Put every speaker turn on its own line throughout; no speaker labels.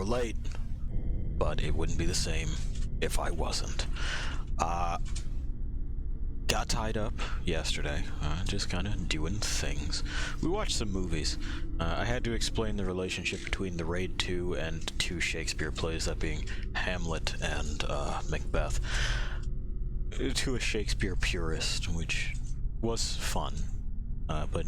relate, but it wouldn't be the same if I wasn't. Got tied up yesterday, just kind of doing things. We watched some movies. I had to explain the relationship between the Raid 2 and 2 Shakespeare plays, that being Hamlet and Macbeth, to a Shakespeare purist, which was fun. But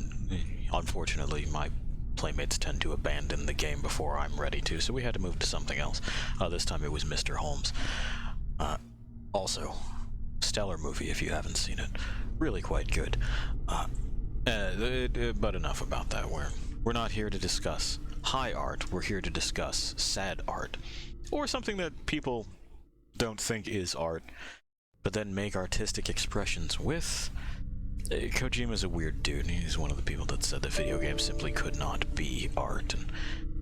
unfortunately, my playmates tend to abandon the game before I'm ready to, so we had to move to something else. This time it was Mr. Holmes. Also, stellar movie if you haven't seen it. Really quite good. But enough about that. We're not here to discuss high art. We're here to discuss sad art. Or something that people don't think is art, but then make artistic expressions with. Kojima's a weird dude, and he's one of the people that said that video games simply could not be art, and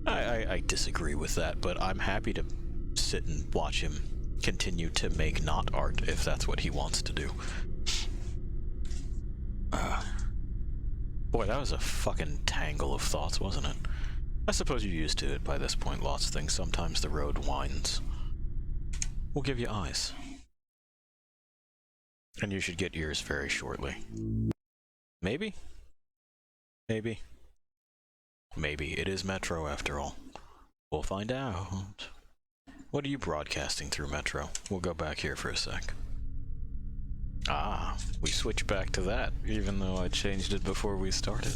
I disagree with that, but I'm happy to sit and watch him continue to make not art if that's what he wants to do. Boy, that was a fucking tangle of thoughts, wasn't it? I suppose you're used to it by this point, lost things. Sometimes the road winds. We'll give you eyes. And you should get ears very shortly. Maybe? Maybe. Maybe. It is Metro after all. We'll find out. What are you broadcasting through Metro? We'll go back here for a sec. Ah, we switched back to that, even though I changed it before we started.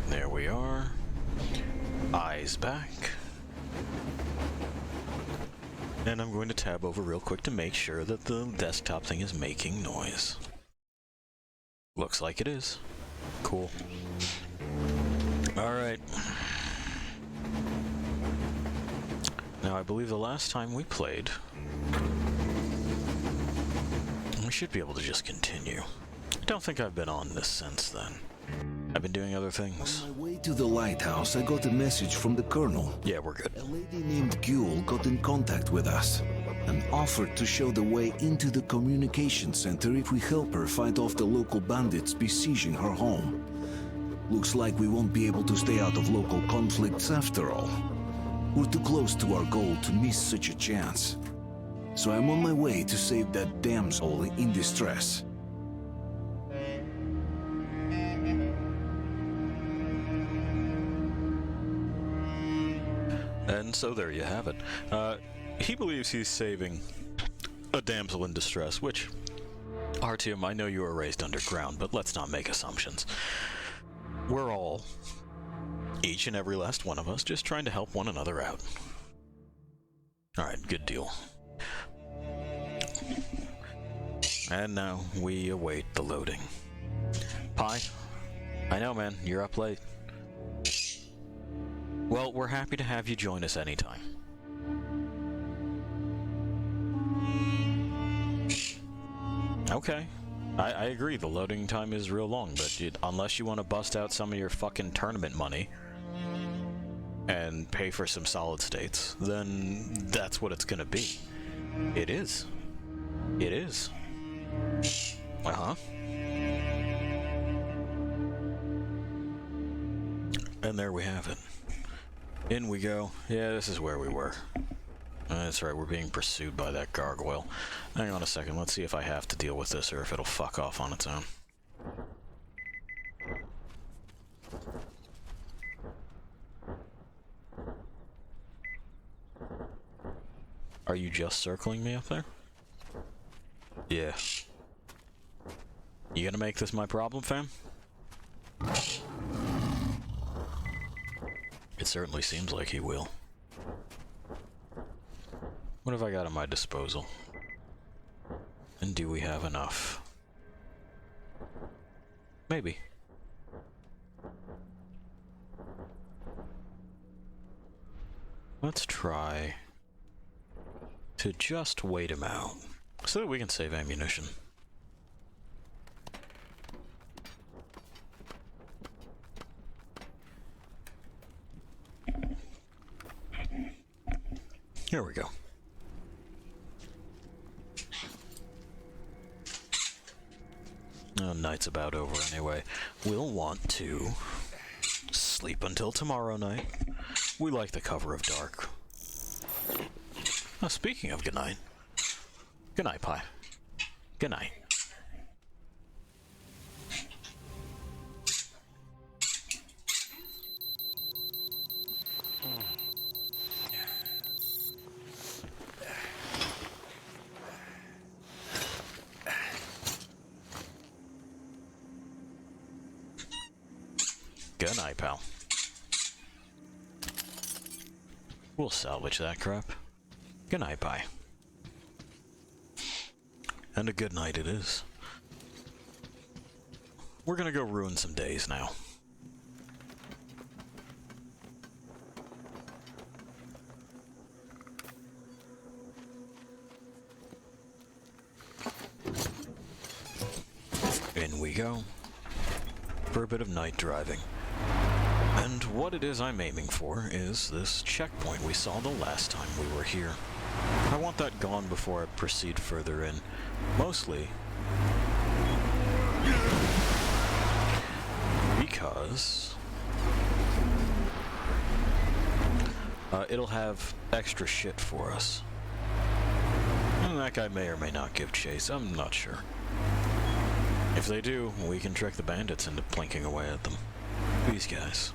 There we are. Eyes back. And I'm going to tab over real quick to make sure that the desktop thing is making noise. Looks like it is. Cool. Alright. Now, I believe the last time we played, we should be able to just continue. I don't think I've been on this since then. I've been doing other things.
On my way to the lighthouse, I got a message from the colonel.
Yeah, we're good.
A lady named Gule got in contact with us and offered to show the way into the communication center if we help her fight off the local bandits besieging her home. Looks like we won't be able to stay out of local conflicts after all. We're too close to our goal to miss such a chance. So I'm on my way to save that damsel in distress.
And so there you have it. He believes he's saving a damsel in distress, which, Artyom, I know you were raised underground, but let's not make assumptions. We're all, each and every last one of us, just trying to help one another out. Alright, good deal. And now we await the loading. Pi, I know, man, you're up late. Well, we're happy to have you join us anytime. Okay. I agree, the loading time is real long, but unless you want to bust out some of your fucking tournament money and pay for some solid states, then that's what it's gonna be. It is. It is. Uh-huh. And there we have it. In we go. Yeah, this is where we were. That's right, we're being pursued by that gargoyle. Hang on a second, let's see if I have to deal with this or if it'll fuck off on its own. Are you just circling me up there? Yeah. You gonna make this my problem, fam? It certainly seems like he will. What have I got at my disposal? And do we have enough? Maybe. Let's try to just wait him out so that we can save ammunition. Here we go. Oh, night's about over anyway. We'll want to sleep until tomorrow night. We like the cover of dark. Speaking of good night. Good night, Pie. Good night. Good night, pal. We'll salvage that crap. Good night, Pie. And a good night it is. We're gonna go ruin some days now. In we go. For a bit of night driving. And what it is I'm aiming for is this checkpoint we saw the last time we were here. I want that gone before I proceed further in. Mostly because it'll have extra shit for us. And that guy may or may not give chase, I'm not sure. If they do, we can trick the bandits into plinking away at them. These guys.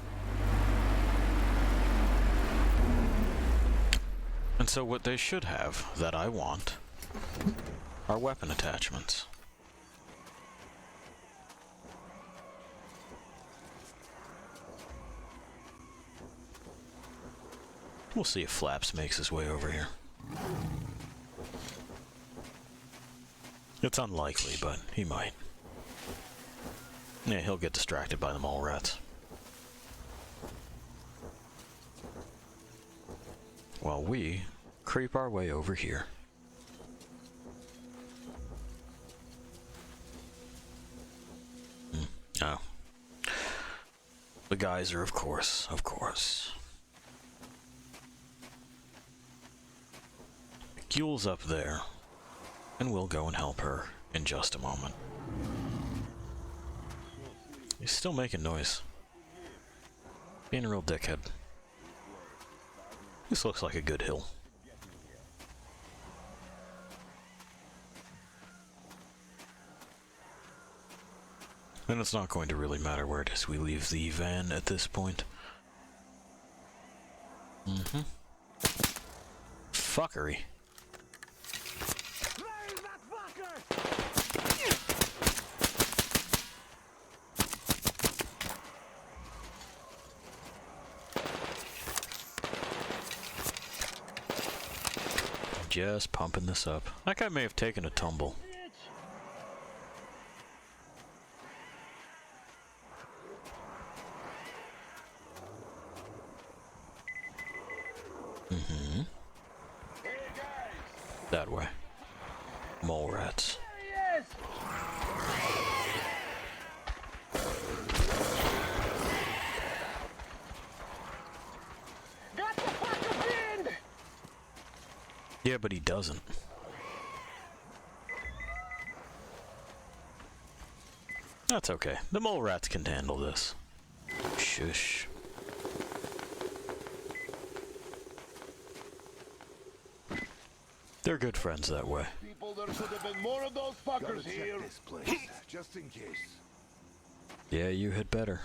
And so what they should have, that I want, are weapon attachments. We'll see if Flaps makes his way over here. It's unlikely, but he might. Yeah, he'll get distracted by the mole rats. While we creep our way over here. Oh. The geyser, of course, of course. Gule's up there, and we'll go and help her in just a moment. He's still making noise. Being a real dickhead. This looks like a good hill. And it's not going to really matter where it is we leave the van at this point. Fuckery. Just pumping this up. That guy may have taken a tumble. That way. Mole rats. Yeah, but he doesn't. That's okay. The mole rats can handle this. Shush. They're good friends that way.
People, there should have been more of those fuckers here. This place, just in case.
Yeah, you had better.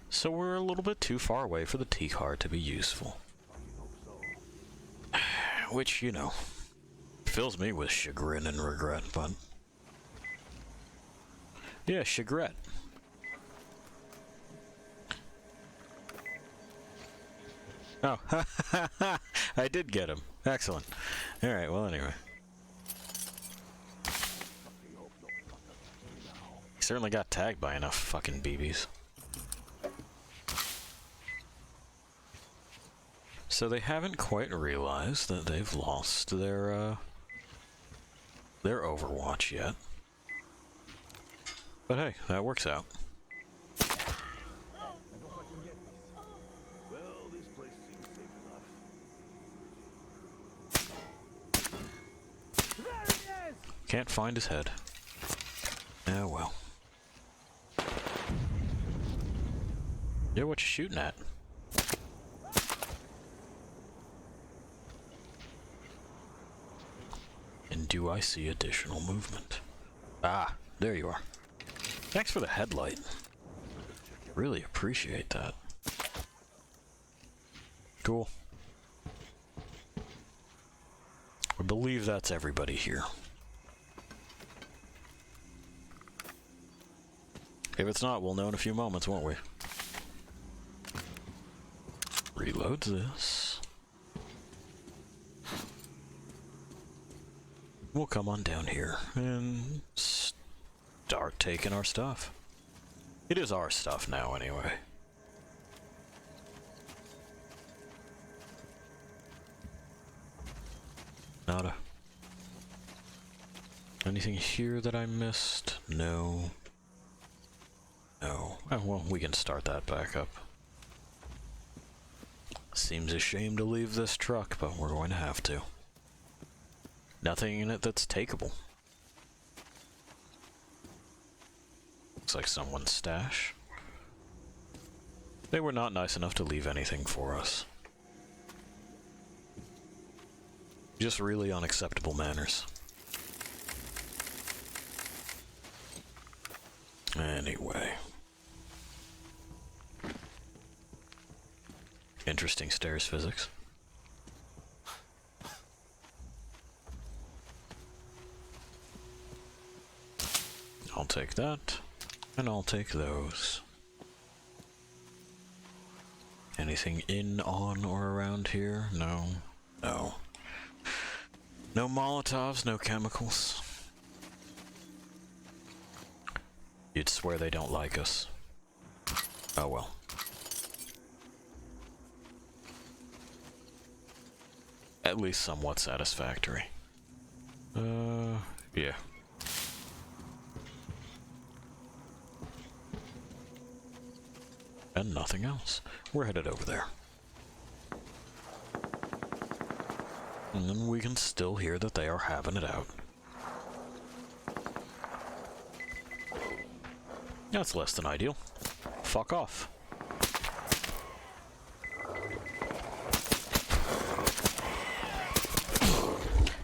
So we're a little bit too far away for the T-car to be useful. Which, you know, fills me with chagrin and regret, but... yeah, chagret. Oh, I did get him. Excellent. Alright, well anyway. He certainly got tagged by enough fucking BBs. So they haven't quite realized that they've lost their Overwatch yet. But hey, that works out. Can't find his head. Oh well. Yeah, what you shooting at? And do I see additional movement? Ah, there you are. Thanks for the headlight. Really appreciate that. Cool. I believe that's everybody here. If it's not, we'll know in a few moments, won't we? Reload this. We'll come on down here and start taking our stuff. It is our stuff now, anyway. Nada. Anything here that I missed? No. No. Oh, well, we can start that back up. Seems a shame to leave this truck, but we're going to have to. Nothing in it that's takeable. Looks like someone's stash. They were not nice enough to leave anything for us. Just really unacceptable manners. Anyway. Interesting stairs physics. I'll take that, and I'll take those. Anything in, on, or around here? No. No. No Molotovs, no chemicals. You'd swear they don't like us. Oh well. At least somewhat satisfactory. Yeah. And nothing else. We're headed over there. And then we can still hear that they are having it out. That's less than ideal. Fuck off.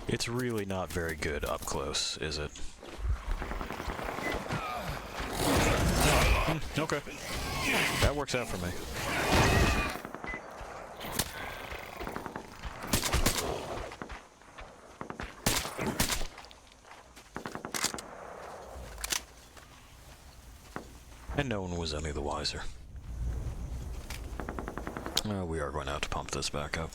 It's really not very good up close, is it? Okay. That works out for me. And no one was any the wiser. We are going to have to pump this back up.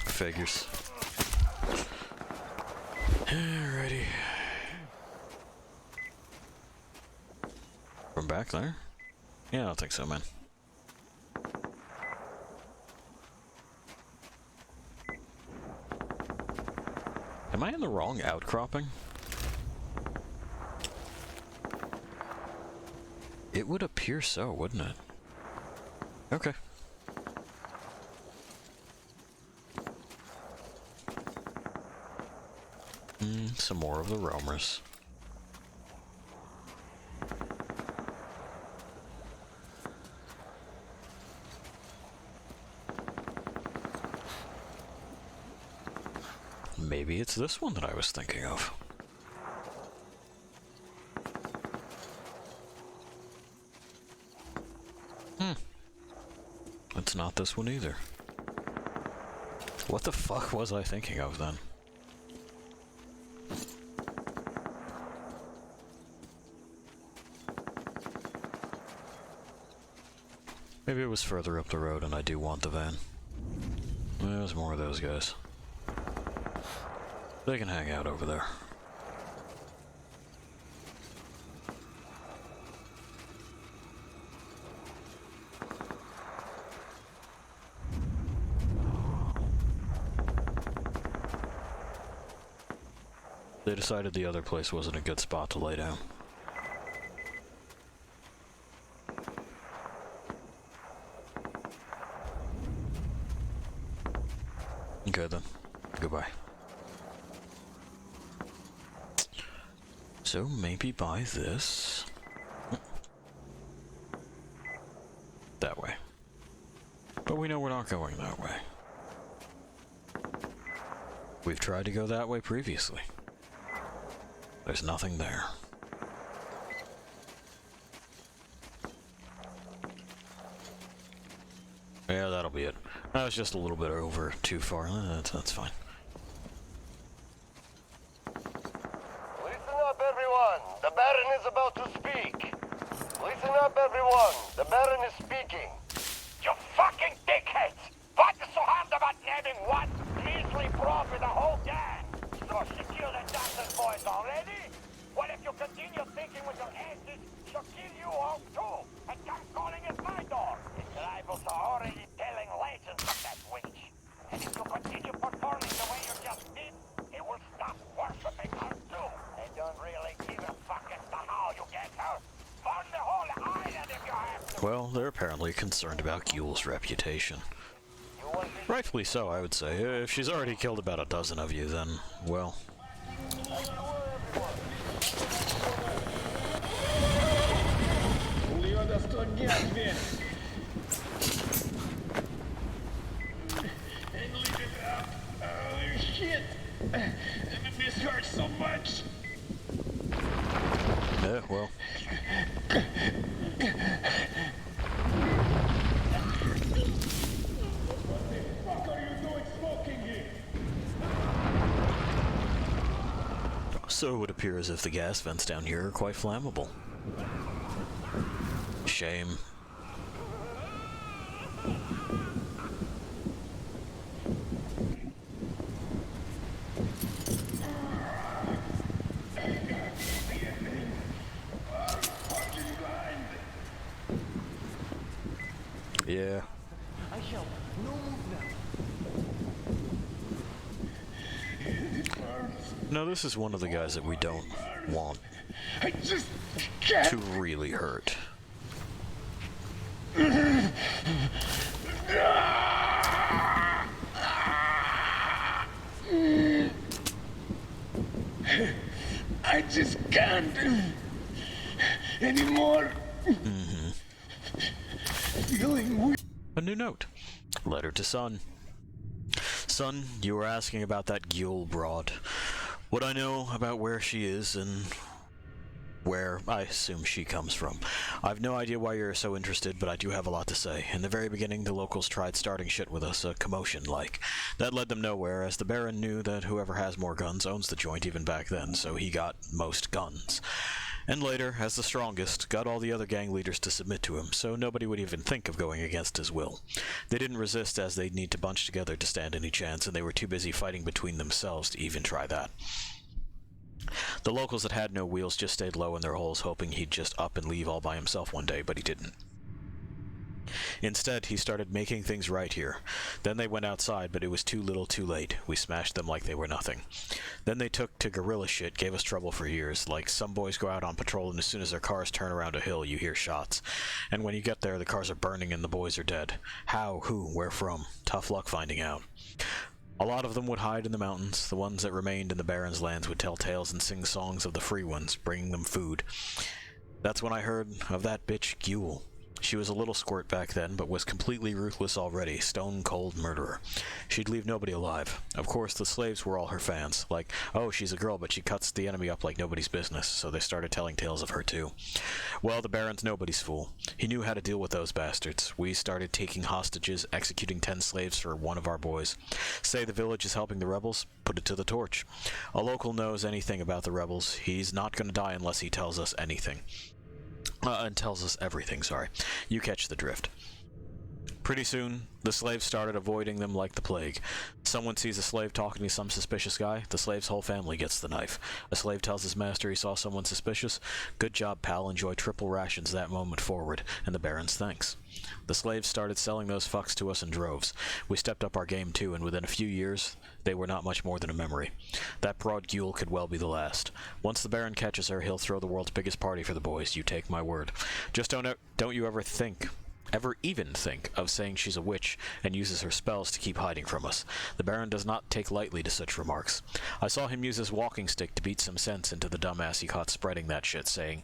Figures. Alrighty. From back there? Yeah, I don't think so, man. Am I in the wrong outcropping? It would appear so, wouldn't it? Okay. Some more of the roamers. Maybe it's this one that I was thinking of. It's not this one either. What the fuck was I thinking of then? Maybe it was further up the road and I do want the van. There's more of those guys. They can hang out over there. They decided the other place wasn't a good spot to lay down. Okay then. Goodbye. So maybe buy this. That way. But we know we're not going that way. We've tried to go that way previously. There's nothing there. Yeah, that'll be it. That was just a little bit over too far. That's fine.
Listen up, everyone. The Baron is about to speak. Listen up, everyone. The Baron is speaking. You fucking dickheads! What is so hard about nabbing one measly prop with the whole gang? So she killed the Johnson boys already? What if you continue thinking with your asses, she'll kill you all too, and come calling at my door? The rivals are already telling legends of that witch. And if you continue performing the way you just did, it will stop worshipping her too. They don't really give a fuck as to how you get her. Burn the whole island if you have to.
Well, they're apparently concerned about Ghoul's reputation. Rightfully so, I would say. If she's already killed about a dozen of you, then, well...
Shit! This hurts so much!
Yeah, well...
What are you doing smoking here?
So it would appear as if the gas vents down here are quite flammable. Shame. Yeah.
I shall no move now.
No, this is one of the guys that we don't want
I just can't.
to really hurt.
I just can't anymore. Feeling weak.
A new note. Letter to Son. Son, you were asking about that Ghoul broad. What I know about where she is and where I assume she comes from. I've no idea why you're so interested, but I do have a lot to say. In the very beginning, the locals tried starting shit with us, a commotion like. That led them nowhere, as the Baron knew that whoever has more guns owns the joint even back then, so he got most guns. And later, as the strongest, got all the other gang leaders to submit to him, so nobody would even think of going against his will. They didn't resist, as they'd need to bunch together to stand any chance, and they were too busy fighting between themselves to even try that. The locals that had no wheels just stayed low in their holes, hoping he'd just up and leave all by himself one day, but he didn't. Instead, he started making things right here. Then they went outside, but it was too little too late. We smashed them like they were nothing. Then they took to guerrilla shit, gave us trouble for years. Like, some boys go out on patrol, and as soon as their cars turn around a hill, you hear shots. And when you get there, the cars are burning and the boys are dead. How, who, where from? Tough luck finding out. A lot of them would hide in the mountains. The ones that remained in the Baron's lands would tell tales and sing songs of the free ones, bringing them food. That's when I heard of that bitch Ghoul. She was a little squirt back then, but was completely ruthless already, stone-cold murderer. She'd leave nobody alive. Of course, the slaves were all her fans. Like, oh, she's a girl, but she cuts the enemy up like nobody's business, so they started telling tales of her too. Well, the Baron's nobody's fool. He knew how to deal with those bastards. We started taking hostages, executing 10 slaves for one of our boys. Say the village is helping the rebels, put it to the torch. A local knows anything about the rebels. He's not going to die unless he tells us anything. And tells us everything, sorry. You catch the drift. Pretty soon, the slaves started avoiding them like the plague. Someone sees a slave talking to some suspicious guy, the slave's whole family gets the knife. A slave tells his master he saw someone suspicious. Good job, pal, enjoy triple rations that moment forward, and the Baron's thanks. The slaves started selling those fucks to us in droves. We stepped up our game too, and within a few years, they were not much more than a memory. That broad Ghoul could well be the last. Once the Baron catches her, he'll throw the world's biggest party for the boys, you take my word. Just don't you ever think ever even think of saying she's a witch and uses her spells to keep hiding from us. The Baron does not take lightly to such remarks. I saw him use his walking stick to beat some sense into the dumbass he caught spreading that shit, saying,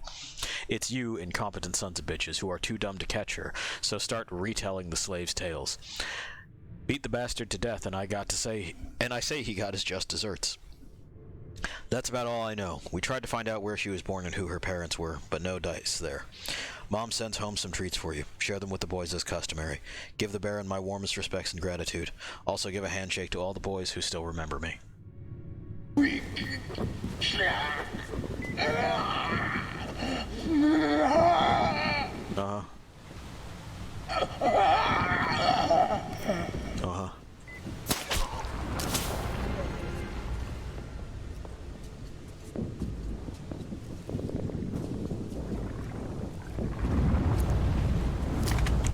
"It's you, incompetent sons of bitches, who are too dumb to catch her, so start retelling the slaves' tales." Beat the bastard to death, and I say he got his just desserts. That's about all I know. We tried to find out where she was born and who her parents were, but no dice there. Mom sends home some treats for you. Share them with the boys as customary. Give the Baron my warmest respects and gratitude. Also give a handshake to all the boys who still remember me. Uh-huh. Uh-huh.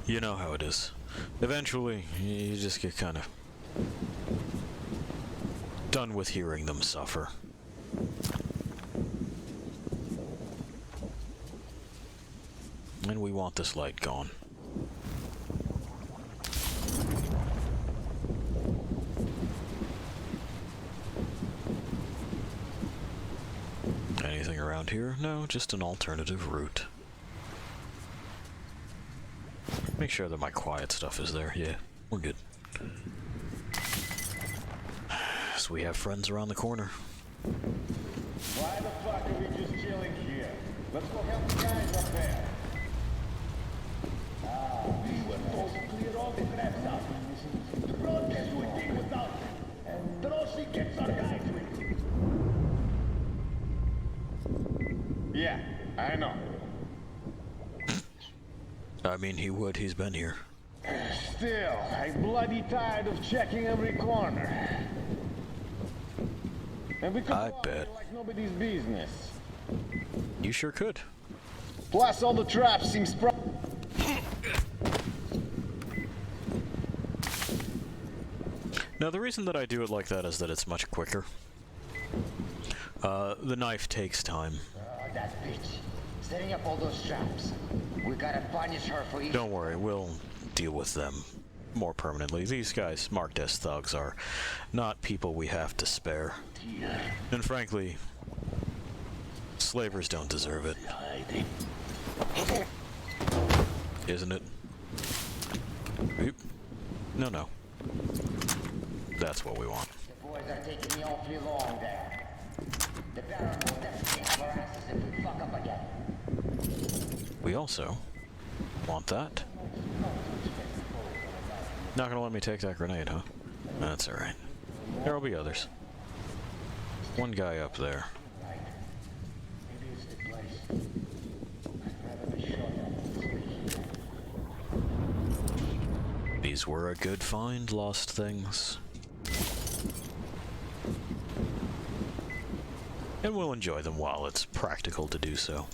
You know how it is. Eventually, you just get kind of done with hearing them suffer. And we want this light gone. Anything around here? No, just an alternative route. Make sure that my quiet stuff is there. Yeah, we're good. So we have friends around the corner.
Why the fuck are we just chilling here? Let's go help the guys up there. We were told to clear all the traps out. The road can't do a thing without them. And Drosy gets our guys with it. Yeah, I know.
I mean, he would. He's been here.
Still, I'm bloody tired of checking every corner. And we could
I
walk
bet.
here like nobody's business.
You sure could.
Plus, all the traps seem
Now, the reason that I do it like that is that it's much quicker. The knife takes time.
Oh, that bitch. Setting up all those traps. We gotta punish her for each...
Don't worry, we'll deal with them more permanently. These guys, marked as thugs, are not people we have to spare. And frankly, slavers don't deserve it. Isn't it? Oop. No, no. That's what we want.
The boys are taking me awfully long there. The Baron will definitely have our asses if we fuck up again.
We also want that. Not gonna let me take that grenade, huh? That's alright. There'll be others. One guy up there.
Maybe it's the place. I'd rather be shot at.
These were a good find, lost things. And we'll enjoy them while it's practical to do so.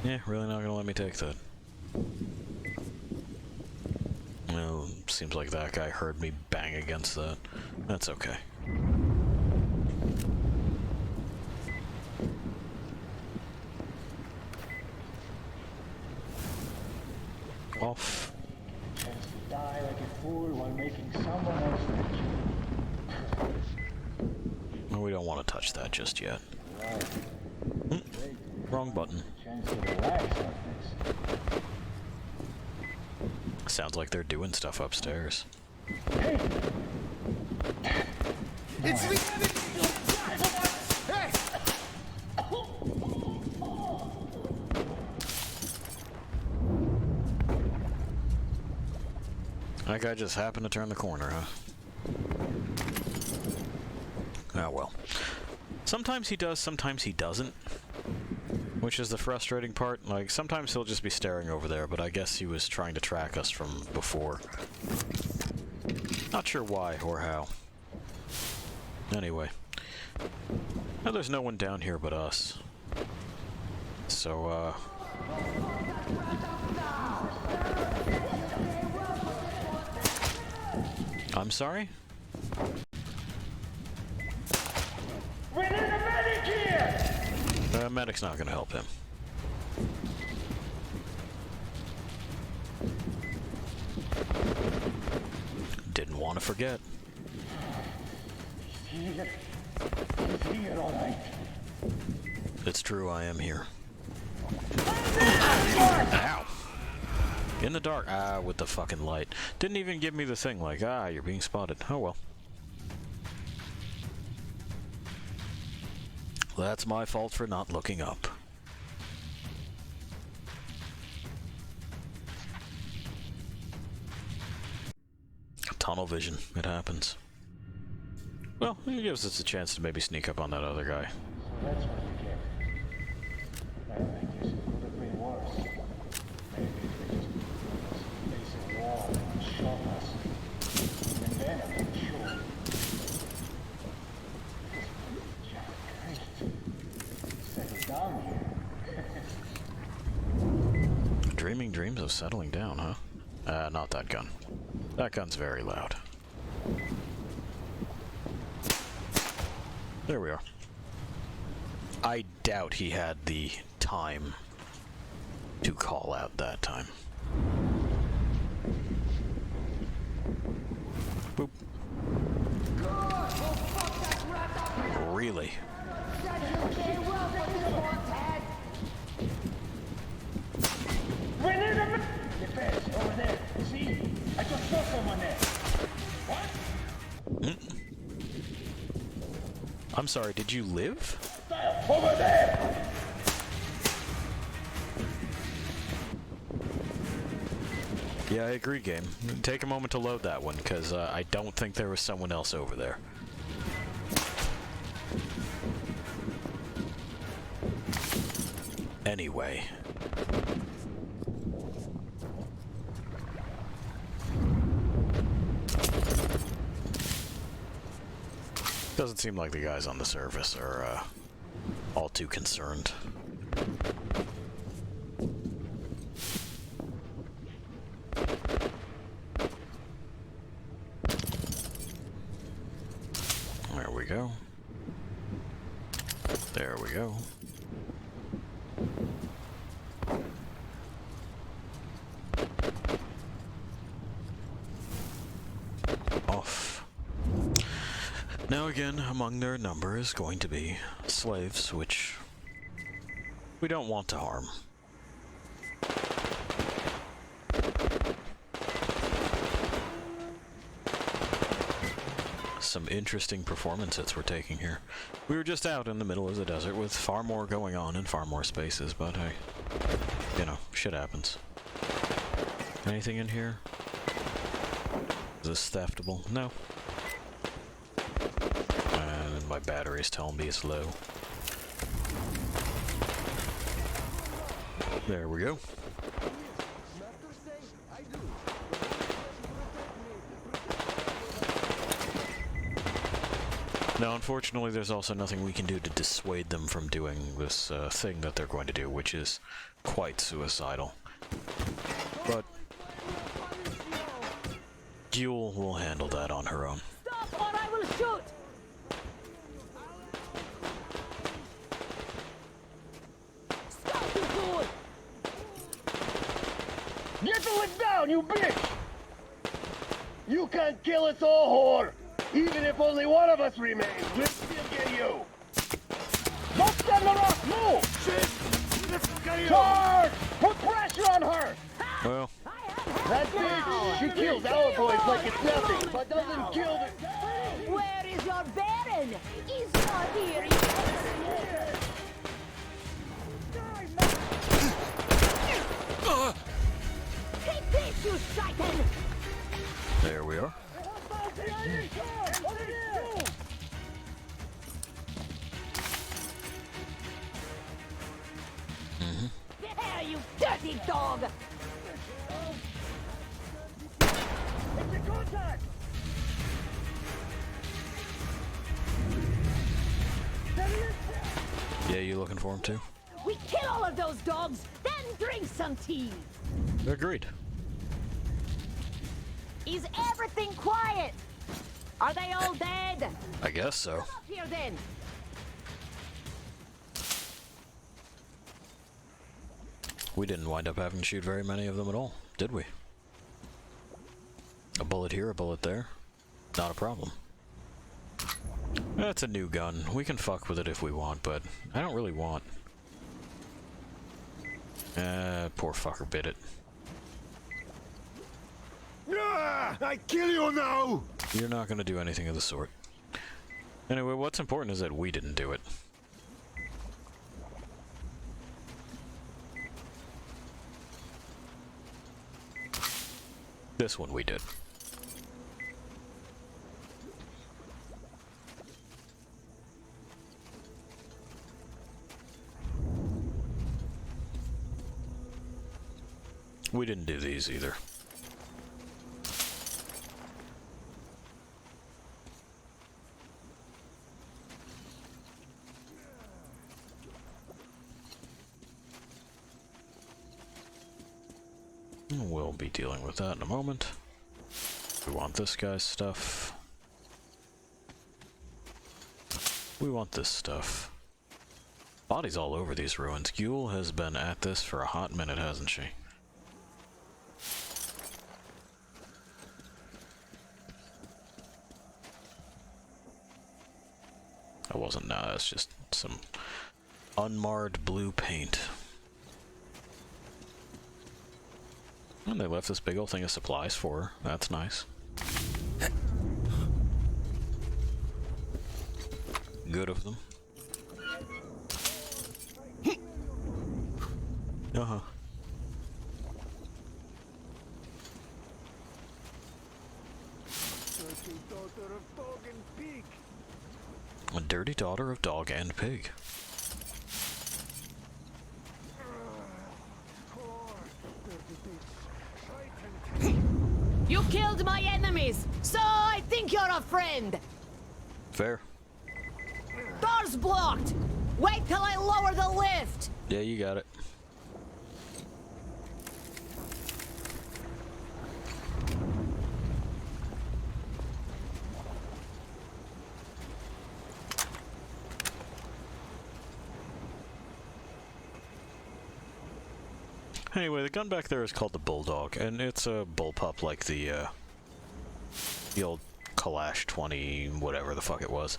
Yeah, really not gonna let me take that. No, seems like that guy heard me bang against that. That's okay. Off.
Chance to die like a fool while making someone else rich.
No, we don't want to touch that just yet.
Right.
Wrong button.
Chance to relax like this.
Sounds like they're doing stuff upstairs.
Hey!
It's the Hey!
That guy just happened to turn the corner, huh? Oh well. Sometimes he does, sometimes he doesn't. Which is the frustrating part. Like, sometimes he'll just be staring over there, but I guess he was trying to track us from before. Not sure why or how. Anyway. Now there's no one down here but us. So, I'm sorry?
We need a medic here!
Medic's not gonna help him. want to forget.
He's here. He's here, all right.
It's true, I am here. Ow! In the dark. Ah, with the fucking light. Didn't even give me the thing like, ah, you're being spotted. Oh well. That's my fault for not looking up. Tunnel vision. It happens. Well, it gives us a chance to maybe sneak up on that other guy.
So that's what you get. Well, I guess it could have been worse. Maybe if they just put us face a wall and shot us. Even then, I'm not sure. Christ. Settle down here.
Dreaming dreams of settling down, huh? Not that gun. That gun's very loud. There we are. I doubt he had the time to call out that time. Boop. Really?
We need a defense over there. See? I just saw someone there. What?
I'm sorry, did you live?
Over there!
Yeah, I agree, game. Take a moment to load that one, because I don't think there was someone else over there. Anyway. Doesn't seem like the guys on the surface are all too concerned. There we go. There we go. Off. Now again, among their number is going to be slaves, which we don't want to harm. Some interesting performance hits we're taking here. We were just out in the middle of the desert with far more going on in far more spaces, but hey, you know, shit happens. Anything in here? Is this theftable? No. And my battery's telling me it's low. There we go. Now, unfortunately, there's also nothing we can do to dissuade them from doing this thing that they're going to do, which is quite suicidal. But Jewel will handle that on her own.
Stop or I will shoot! Stop, you fool!
Get the lick down, you bitch! You can't kill us all, whore! Even if only one of us remains, we'll still get you! Don't stand her off! Move! Shit! Charge! Put pressure on her!
Well,
That bitch, she kills our boys like it's nothing, but doesn't kill the...
Where is your Baron? He's not here yet. Take this, you shaitan!
there we are.
There, you dirty dog!
Yeah, you looking for him too?
We kill all of those dogs, then drink some tea!
Agreed.
Is everything quiet? Are they all dead?
I guess so.
Up here then!
We didn't wind up having to shoot very many of them at all, did we? A bullet here, a bullet there. Not a problem. That's a new gun. We can fuck with it if we want, but I don't really want. Poor fucker bit it.
Ah, I kill you now!
You're not gonna do anything of the sort. Anyway, what's important is that we didn't do it. This one we did. We didn't do these either. We'll be dealing with that in a moment. We want this guy's stuff. We want this stuff. Bodies all over these ruins. Ghoul has been at this for a hot minute, hasn't she? That wasn't, nah, that's just some unmarred blue paint. And they left this big old thing of supplies for her. That's nice. Good of them. Uh-huh. A dirty daughter of dog and pig.
You killed my enemies, so I think you're a friend.
Fair.
Door's blocked. Wait till I lower the lift.
Yeah, you got it. Anyway, the gun back there is called the Bulldog, and it's a bullpup like the old Kalash 20, whatever the fuck it was.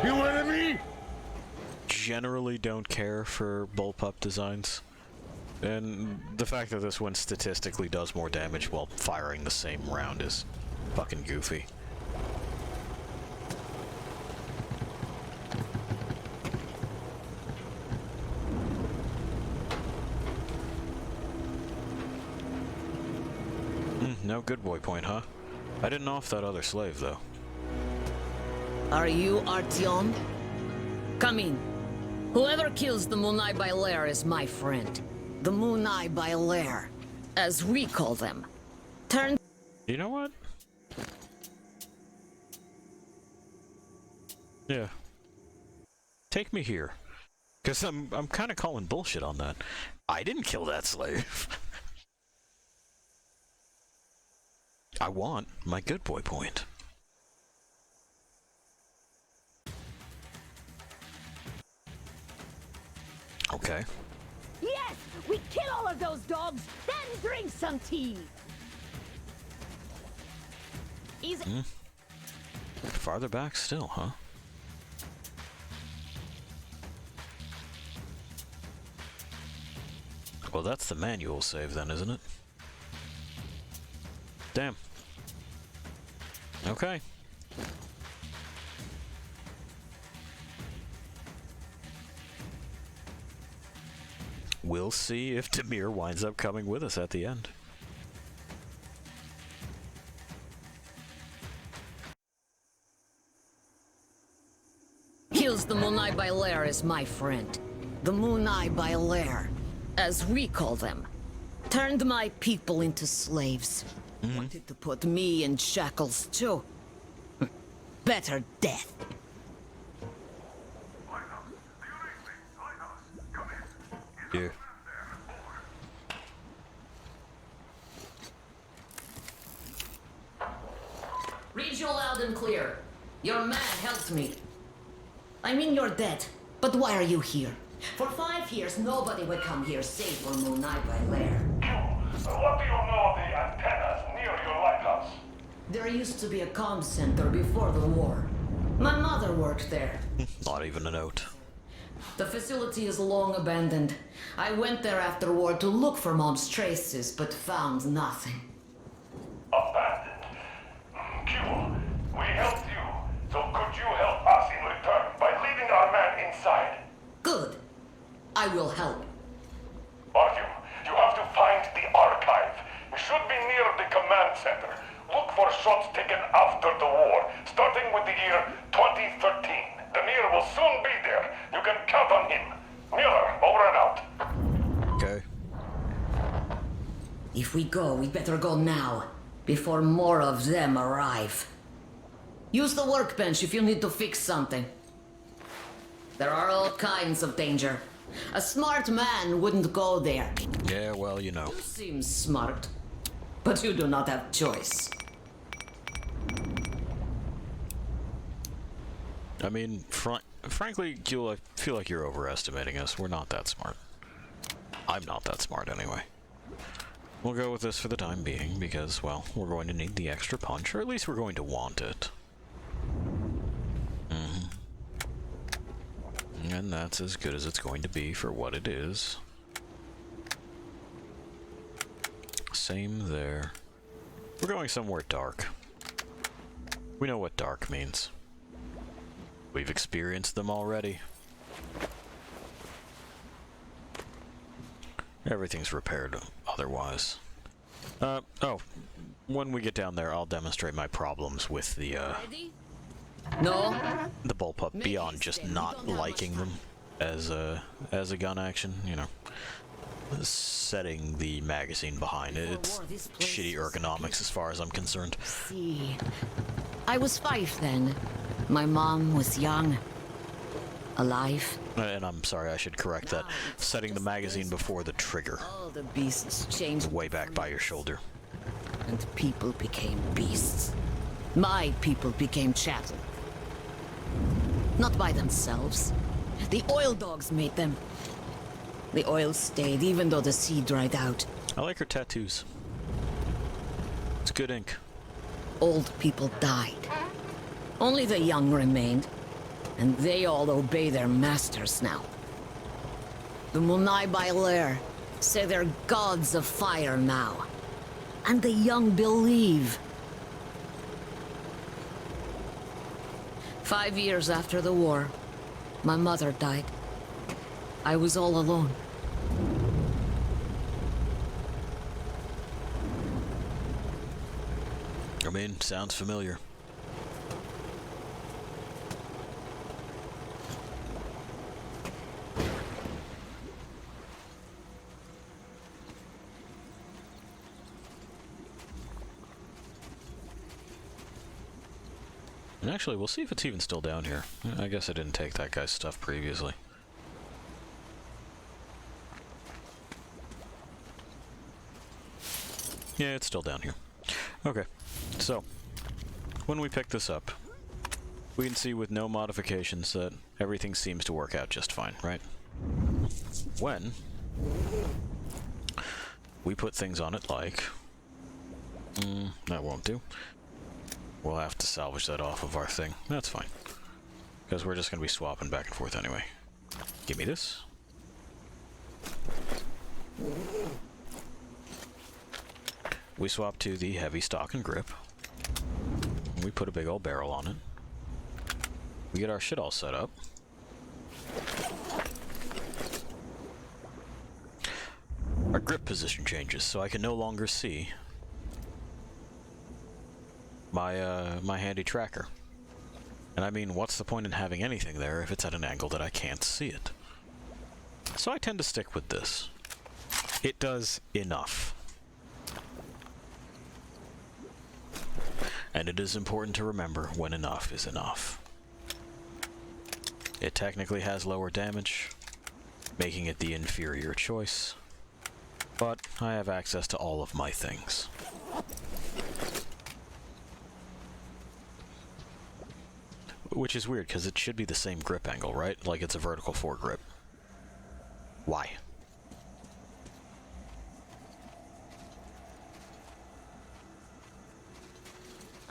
You enemy?
Generally don't care for bullpup designs. And the fact that this one statistically does more damage while firing the same round is fucking goofy. No good boy point, huh? I didn't off that other slave, though.
Are you Artyom? Come in. Whoever kills the Munai Bailair is my friend. The Munai Bailair, as we call them. Turn.
You know what? Yeah. Take me here. Because I'm kind of calling bullshit on that. I didn't kill that slave. I want my good boy point. Okay.
Yes, we kill all of those dogs, then drink some tea. Easy.
Farther back still, huh? Well, that's the manual save then, isn't it? Damn. Okay. We'll see if Demir winds up coming with us at the end.
Kills the Munai Bailair is my friend. The Munai Bailair, as we call them. Turned my people into slaves. Wanted to put me in shackles too. Better death.
Yeah.
Read you loud and clear. Your man helped me. I mean, you're dead. But why are you here? For 5 years, nobody would come here save for Munai Bailair.
What do you know of the antennas near your lighthouse?
There used to be a comm center before the war. My mother worked there.
Not even a note.
The facility is long abandoned. I went there after war to look for Mom's traces, but found nothing.
Abandoned. Q, we helped you, so could you help us in return by leaving our man inside?
Good. I will help.
Artyom, you have to find the archive. It should be near the command center. Look for shots taken after the war, starting with the year 2013. Demir will soon be there. You can count on him. Mueller, over and out.
Okay.
If we go, we better go now, before more of them arrive. Use the workbench if you need to fix something. There are all kinds of danger. A smart man wouldn't go there.
Yeah, well, you know.
You seem smart, but you do not have choice.
I mean, frankly, Gil, I feel like you're overestimating us. We're not that smart. I'm not that smart, anyway. We'll go with this for the time being, because, well, we're going to need the extra punch, or at least we're going to want it. And that's as good as it's going to be for what it is. Same there. We're going somewhere dark. We know what dark means. We've experienced them already. Everything's repaired otherwise. Oh, when we get down there, I'll demonstrate my problems with the,
No?
the bullpup beyond just not liking them as a gun action, you know. Setting the magazine behind it. It's shitty ergonomics as far as I'm concerned.
See. I was 5 then. My mom was young. Alive.
And I'm sorry, I should correct that. Setting the magazine before the trigger.
All the beasts changed.
Way back by your shoulder.
And people became beasts. My people became chattel. Not by themselves. The oil dogs made them. The oil stayed even though the sea dried out.
I like her tattoos. It's good ink.
Old people died. Only the young remained. And they all obey their masters now. The Munai Bailer say they're gods of fire now. And the young believe. 5 years after the war, my mother died. I was all alone.
I mean, sounds familiar. And actually, we'll see if it's even still down here. I guess I didn't take that guy's stuff previously. Yeah, it's still down here. Okay, so, when we pick this up, we can see with no modifications that everything seems to work out just fine, right? When we put things on it like... that won't do. We'll have to salvage that off of our thing. That's fine. Because we're just going to be swapping back and forth anyway. Give me this. We swap to the heavy stock and grip. We put a big old barrel on it. We get our shit all set up. Our grip position changes, so I can no longer see my handy tracker. And I mean, what's the point in having anything there if it's at an angle that I can't see it? So I tend to stick with this. It does enough. And it is important to remember when enough is enough. It technically has lower damage, making it the inferior choice, but I have access to all of my things. Which is weird, because it should be the same grip angle, right? Like it's a vertical foregrip. Why?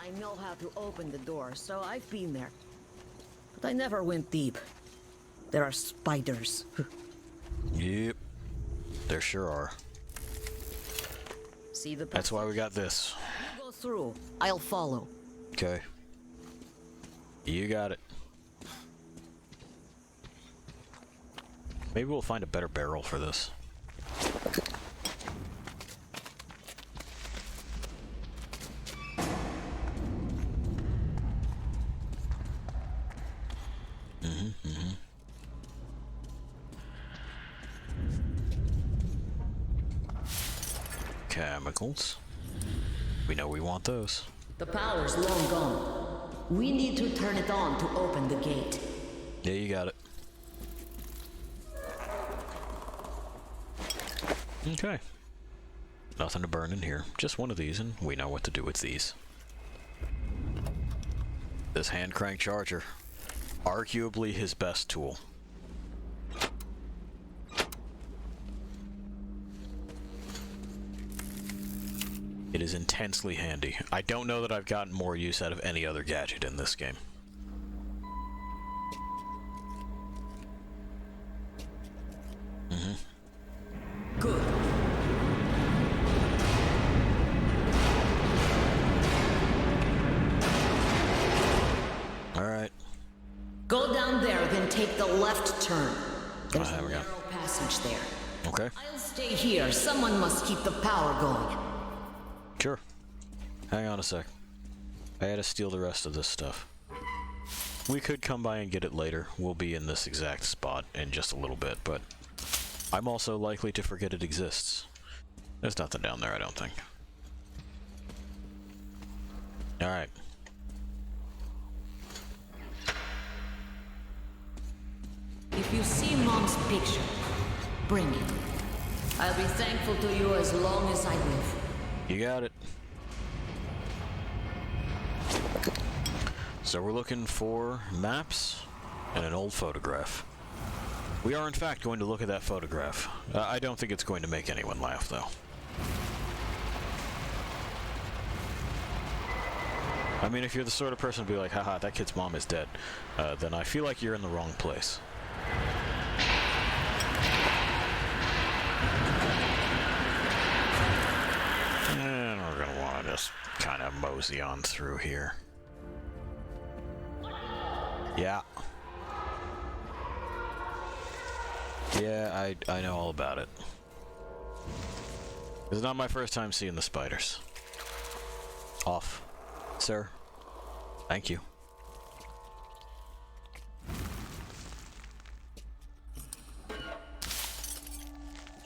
I know how to open the door, so I've been there. But I never went deep. There are spiders.
Yep. There sure are.
See the
That's why we got this.
You go through. I'll follow.
Okay. You got it. Maybe we'll find a better barrel for this. Chemicals. We know we want those.
The power's long gone. We need to turn it on to open the gate.
Yeah, you got it. Okay. Nothing to burn in here. Just one of these, and we know what to do with these. This hand crank charger. Arguably his best tool. It is intensely handy. I don't know that I've gotten more use out of any other gadget in this game.
Good.
Alright.
Go down there, then take the left turn. There's
there
a
we go.
narrow passage there.
Okay.
I'll stay here. Someone must keep the power going.
Sure. Hang on a sec. I had to steal the rest of this stuff. We could come by and get it later. We'll be in this exact spot in just a little bit, but I'm also likely to forget it exists. There's nothing down there, I don't think. Alright.
If you see Mom's picture, bring it. I'll be thankful to you as long as I live.
You got it. So we're looking for maps and an old photograph. We are in fact going to look at that photograph. I don't think it's going to make anyone laugh though. I mean, if you're the sort of person to be like, haha, that kid's mom is dead, then I feel like you're in the wrong place. And we're gonna want to just kind of mosey on through here. Yeah. Yeah, I know all about it. It's not my first time seeing the spiders. Off. Sir. Thank you.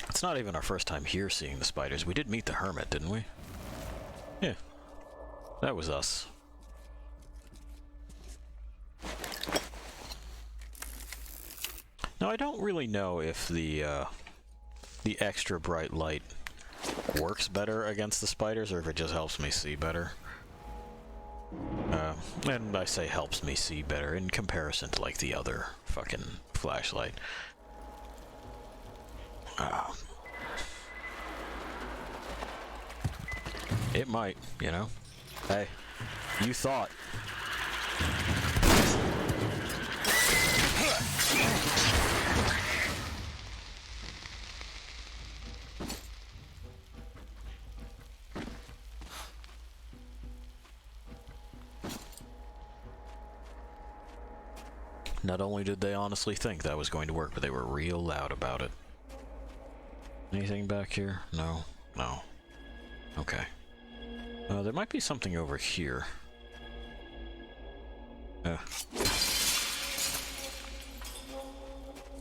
It's not even our first time here seeing the spiders. We did meet the hermit, didn't we? Yeah. That was us. Now, I don't really know if the extra bright light works better against the spiders, or if it just helps me see better. And I say helps me see better in comparison to, like, the other fucking flashlight. It might, you know? Hey, you thought. Not only did they honestly think that was going to work, but they were real loud about it. Anything back here? No? No. Okay. There might be something over here.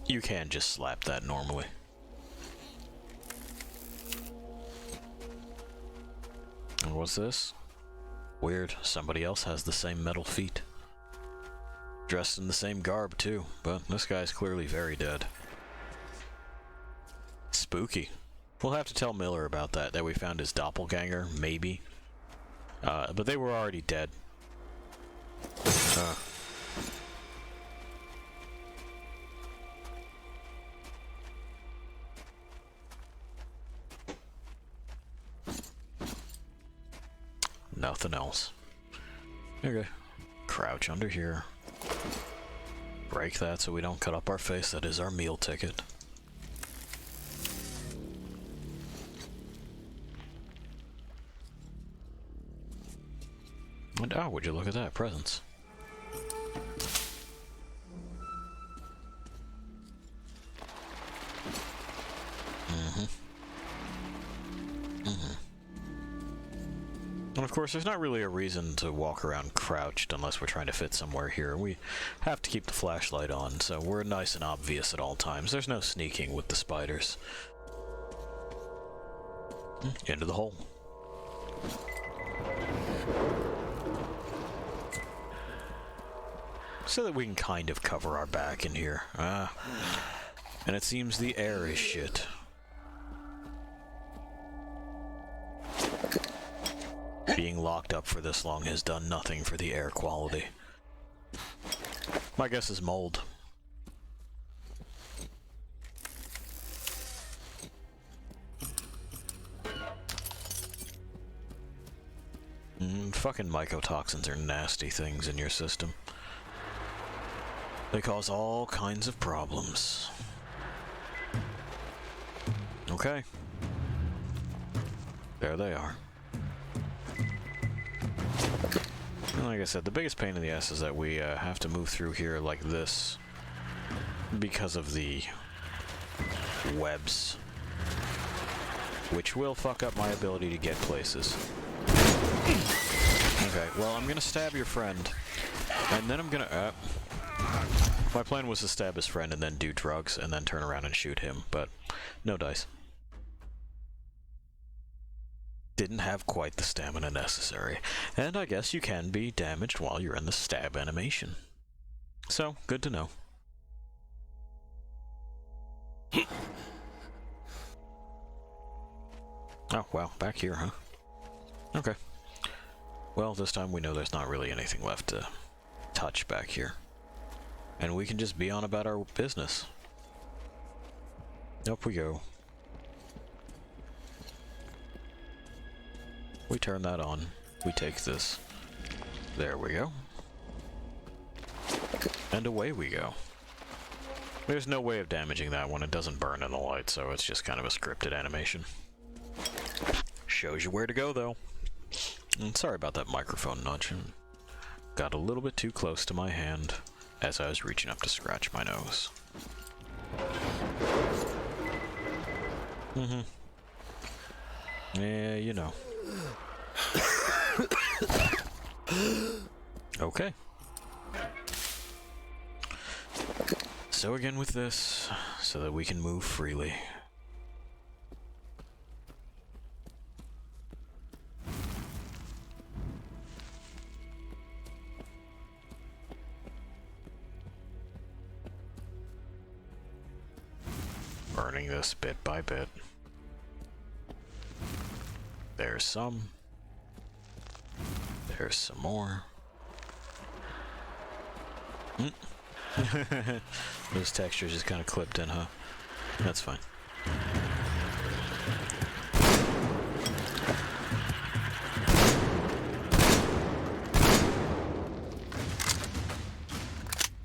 You can just slap that normally. And what's this? Weird. Somebody else has the same metal feet. Dressed in the same garb, too, but this guy's clearly very dead. Spooky. We'll have to tell Miller about that we found his doppelganger, maybe. But they were already dead. Nothing else. Okay. Crouch under here. Break that so we don't cut up our face. That is our meal ticket. And oh, would you look at that? Presents. And of course, there's not really a reason to walk around crouched unless we're trying to fit somewhere here. We have to keep the flashlight on, so we're nice and obvious at all times. There's no sneaking with the spiders. Into the hole. So that we can kind of cover our back in here. And it seems the air is shit. Being locked up for this long has done nothing for the air quality. My guess is mold. Fucking mycotoxins are nasty things in your system. They cause all kinds of problems. Okay. There they are. Like I said, the biggest pain in the ass is that we have to move through here like this because of the webs, which will fuck up my ability to get places. Okay, well, I'm gonna stab your friend, and then I'm gonna... my plan was to stab his friend and then do drugs and then turn around and shoot him, but no dice. Didn't have quite the stamina necessary, and I guess you can be damaged while you're in the stab animation. So, good to know. Oh, wow, back here, huh? Okay. Well, this time we know there's not really anything left to touch back here. And we can just be on about our business. Up we go. We turn that on. We take this. There we go. And away we go. There's no way of damaging that one. It doesn't burn in the light, so it's just kind of a scripted animation. Shows you where to go, though. And sorry about that microphone nudge. Got a little bit too close to my hand as I was reaching up to scratch my nose. Yeah, you know. Okay. So again with this, so that we can move freely. Burning this bit by bit. There's some. There's some more. Those textures just kind of clipped in, huh? That's fine.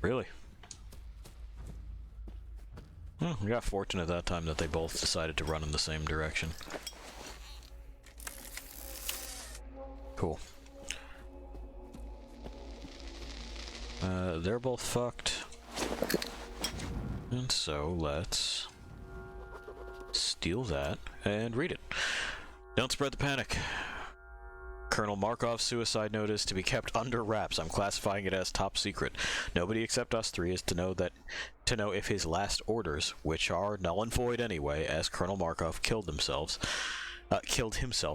Really? Well, we got fortunate that time that they both decided to run in the same direction. Cool. They're both fucked. And so let's steal that and read it. Don't spread the panic. Colonel Markov's suicide note is to be kept under wraps. I'm classifying it as top secret. Nobody except us three is to know if his last orders, which are null and void anyway, as Colonel Markov killed himself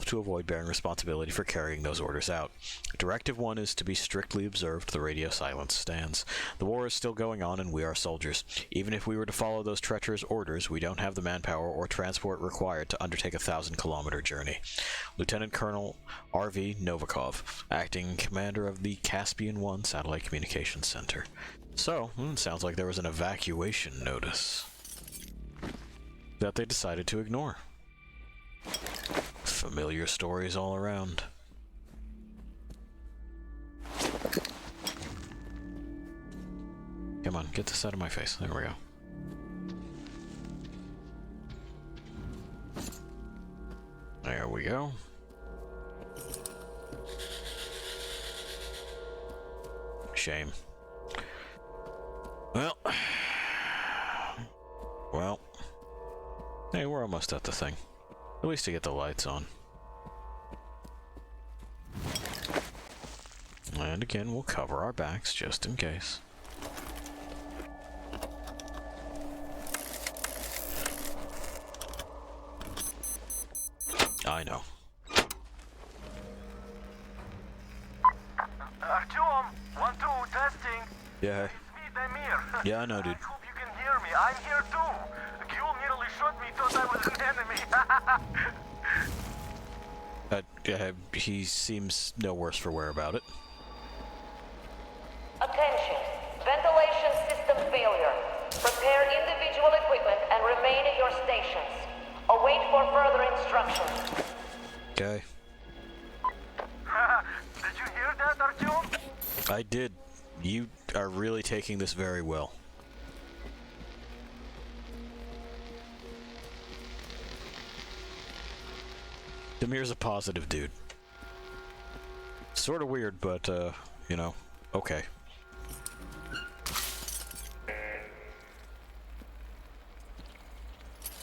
to avoid bearing responsibility for carrying those orders out. Directive 1 is to be strictly observed. The radio silence stands. The war is still going on and we are soldiers. Even if we were to follow those treacherous orders, we don't have the manpower or transport required to undertake a 1,000-kilometer journey. Lieutenant Colonel R.V. Novikov, acting commander of the Caspian 1 Satellite Communications Center. So, sounds like there was an evacuation notice that they decided to ignore. Familiar stories all around. get this out of my face. There we go. There we go. Shame. Well. Hey, we're almost at the thing. At least to get the lights on. And again, we'll cover our backs just in case. I know.
Artyom, 1-2, testing.
Yeah.
It's me, Damir.
Yeah, I know, dude.
I hope you can hear me. I'm here too. Gil nearly shot me, thought I was an enemy.
He seems no worse for wear about it.
Attention. Ventilation system failure. Prepare individual equipment and remain at your stations. Await for further instructions.
Okay.
Did you hear that, Artyom?
I did. You are really taking this very well. Damir's a positive dude. Sort of weird, but, you know, okay.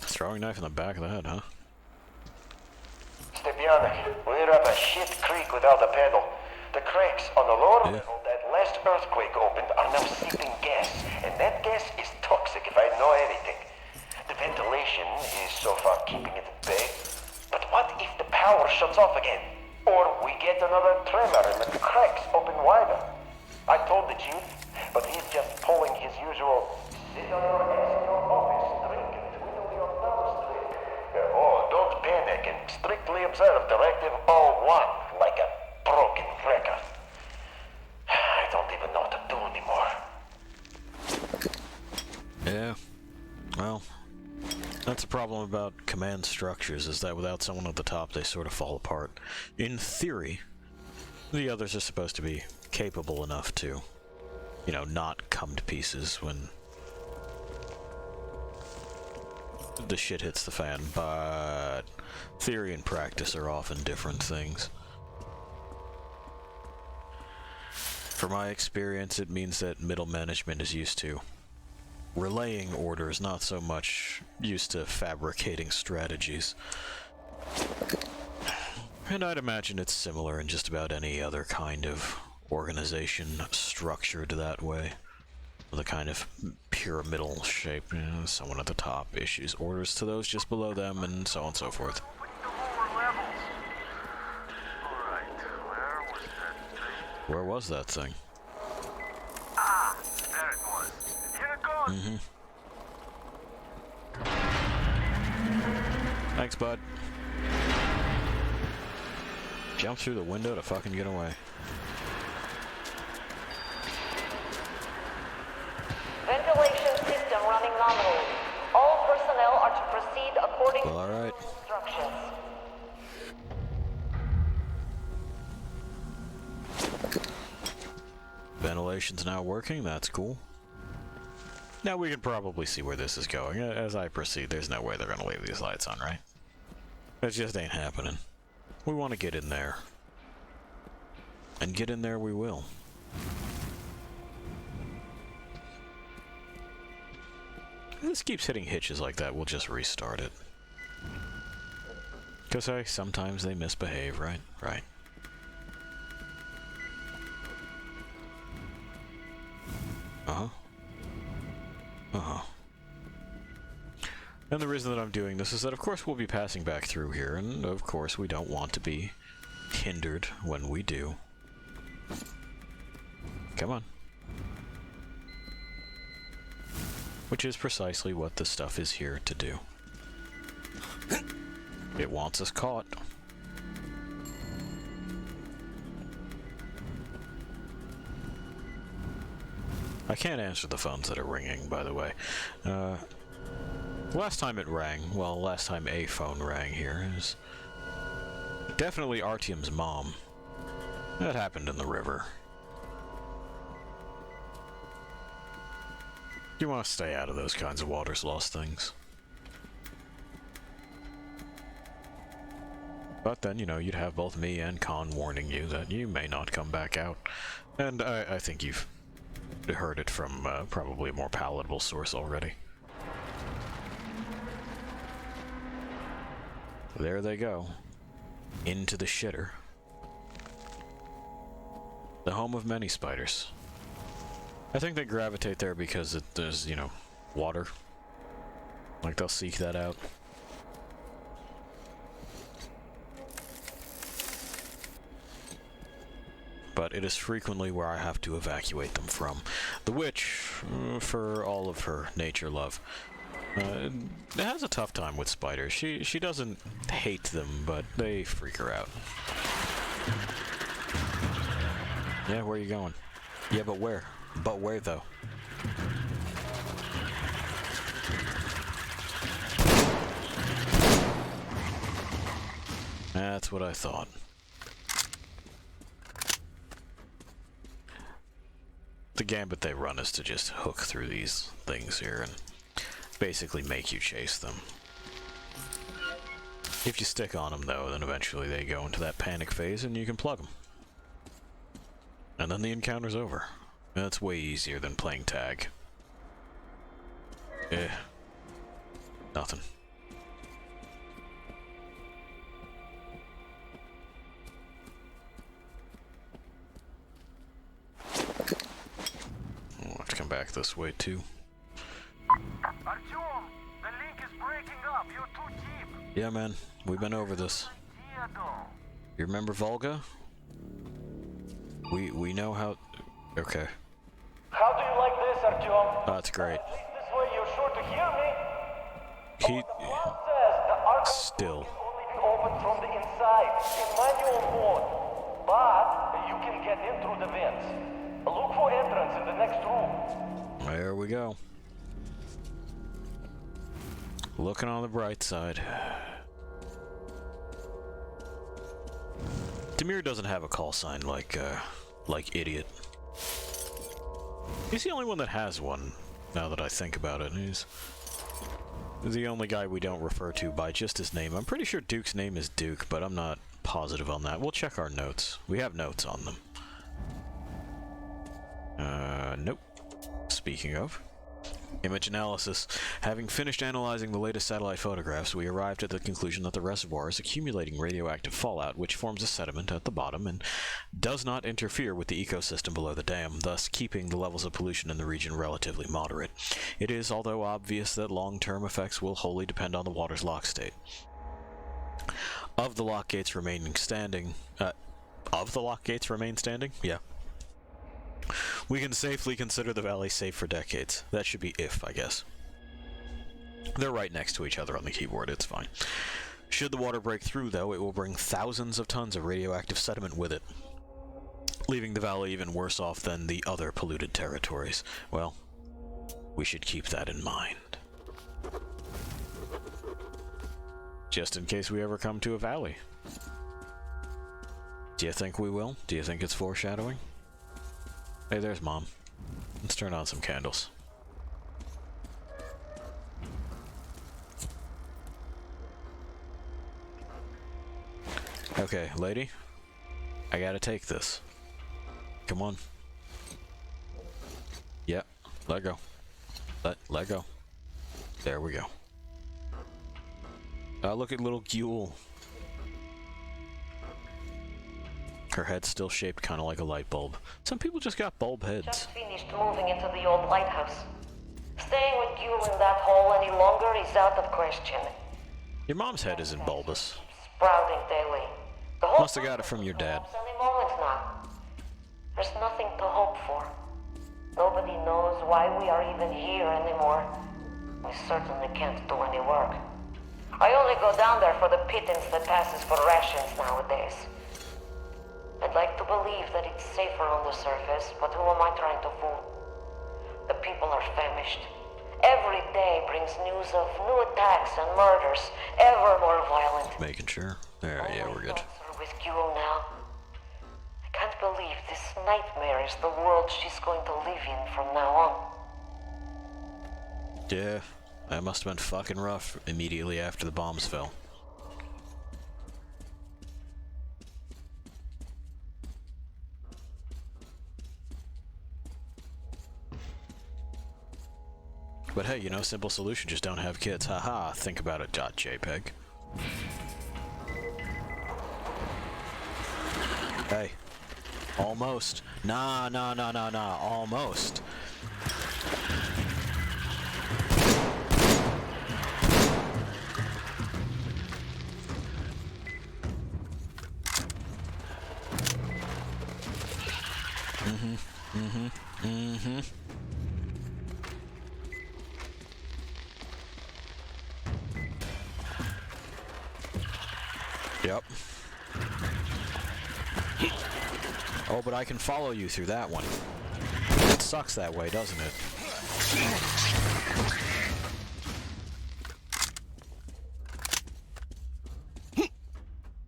Throwing knife in the back of the head, huh?
Stepyanik, we're up a shit creek without a paddle. The cracks on the lower level that last earthquake opened are now seeping gas, and that gas is toxic if I know anything. The ventilation is so far keeping it at bay. But what if the power shuts off again? Or we get another tremor and the cracks open wider? I told the chief, but he's just pulling his usual sit on your ass in your office, drink and twiddle your thumbs trick. Oh, don't panic and strictly observe Directive 01 like a broken record. I don't even know what to do anymore.
Yeah. Well, that's the problem about command structures, is that without someone at the top, they sort of fall apart. In theory, the others are supposed to be capable enough to, you know, not come to pieces when the shit hits the fan, but theory and practice are often different things. From my experience, it means that middle management is used to relaying orders, not so much used to fabricating strategies. And I'd imagine it's similar in just about any other kind of organization structured that way. The kind of pyramidal shape, you know, someone at the top issues orders to those just below them, and so on and so forth. Where was that thing?
Ah, there it was. Here it goes.
Thanks, bud. Jump through the window to fucking get away.
Ventilation system running nominally. All personnel are to proceed according
Well, all right.
to instructions.
Ventilation's now working, that's cool. Now we can probably see where this is going. As I proceed, there's no way they're gonna leave these lights on, right? That just ain't happening. We want to get in there. And get in there we will. If this keeps hitting hitches like that, we'll just restart it. Because sometimes they misbehave, right? Right. Uh-huh. Uh-huh. And the reason that I'm doing this is that, of course, we'll be passing back through here, and, of course, we don't want to be hindered when we do. Come on. Which is precisely what this stuff is here to do. It wants us caught. I can't answer the phones that are ringing, by the way. Last time it rang, well, last time a phone rang here is definitely Artyom's mom. That happened in the river. You want to stay out of those kinds of water's lost things. But then, you know, you'd have both me and Khan warning you that you may not come back out. And I think you've heard it from probably a more palatable source already. There they go. Into the shitter. The home of many spiders. I think they gravitate there because there's, you know, water. Like, they'll seek that out. But it is frequently where I have to evacuate them from. The witch, for all of her nature love, has a tough time with spiders. She doesn't hate them, but they freak her out. Yeah, where are you going? Yeah, but where? But where, though? That's what I thought. The gambit they run is to just hook through these things here and basically make you chase them. If you stick on them, though, then eventually they go into that panic phase and you can plug them. And then the encounter's over. That's way easier than playing tag. Nothing. We'll have to come back this way, too.
Artyom, the link is breaking up. You're too deep.
Yeah, man. We've been over this. You remember Volga? We know how... Okay.
How do you like this, Artyom?
That's great.
At least this way you're sure to hear me.
He...
Plan says the archive
Still.
can only be opened from the inside in manual mode, but you can get in through the vents. Look for entrance in the next room.
There we go. Looking on the bright side. Demir doesn't have a call sign like Idiot. He's the only one that has one, now that I think about it. He's the only guy we don't refer to by just his name. I'm pretty sure Duke's name is Duke, but I'm not positive on that. We'll check our notes. We have notes on them. Nope. Speaking of image analysis, having finished analyzing the latest satellite photographs, we arrived at the conclusion that the reservoir is accumulating radioactive fallout, which forms a sediment at the bottom and does not interfere with the ecosystem below the dam, thus keeping the levels of pollution in the region relatively moderate. It is, although obvious, that long-term effects will wholly depend on the water's lock state. Of the lock gates remaining standing... Yeah. We can safely consider the valley safe for decades. That should be if, I guess. They're right next to each other on the keyboard, it's fine. Should the water break through, though, it will bring thousands of tons of radioactive sediment with it, leaving the valley even worse off than the other polluted territories. Well, we should keep that in mind. Just in case we ever come to a valley. Do you think we will? Do you think it's foreshadowing? Hey, there's Mom. Let's turn on some candles. Okay, lady. I gotta take this. Come on. Yep, let go. Let go. There we go. Look at little Ghoul. Her head's still shaped kind of like a light bulb. Some people just got bulb heads.
Just finished moving into the old lighthouse. Staying with you in that hole any longer is out of question.
Your mom's head isn't bulbous.
Sprouting daily. The whole
Must have got it from your dad.
any moment now. There's nothing to hope for. Nobody knows why we are even here anymore. We certainly can't do any work. I only go down there for the pittance that passes for rations nowadays. I'd like to believe that it's safer on the surface, but who am I trying to fool? The people are famished. Every day brings news of new attacks and murders, ever more violent.
Making sure. There, yeah, we're good.
With Ghoul now. I can't believe this nightmare is the world she's going to live in from now on.
Yeah, that must have been fucking rough immediately after the bombs fell. But hey, you know, simple solution, just don't have kids. Haha, think about it, .jpg. Hey. Almost. Nah, almost. Yep. Oh, but I can follow you through that one. It sucks that way, doesn't it?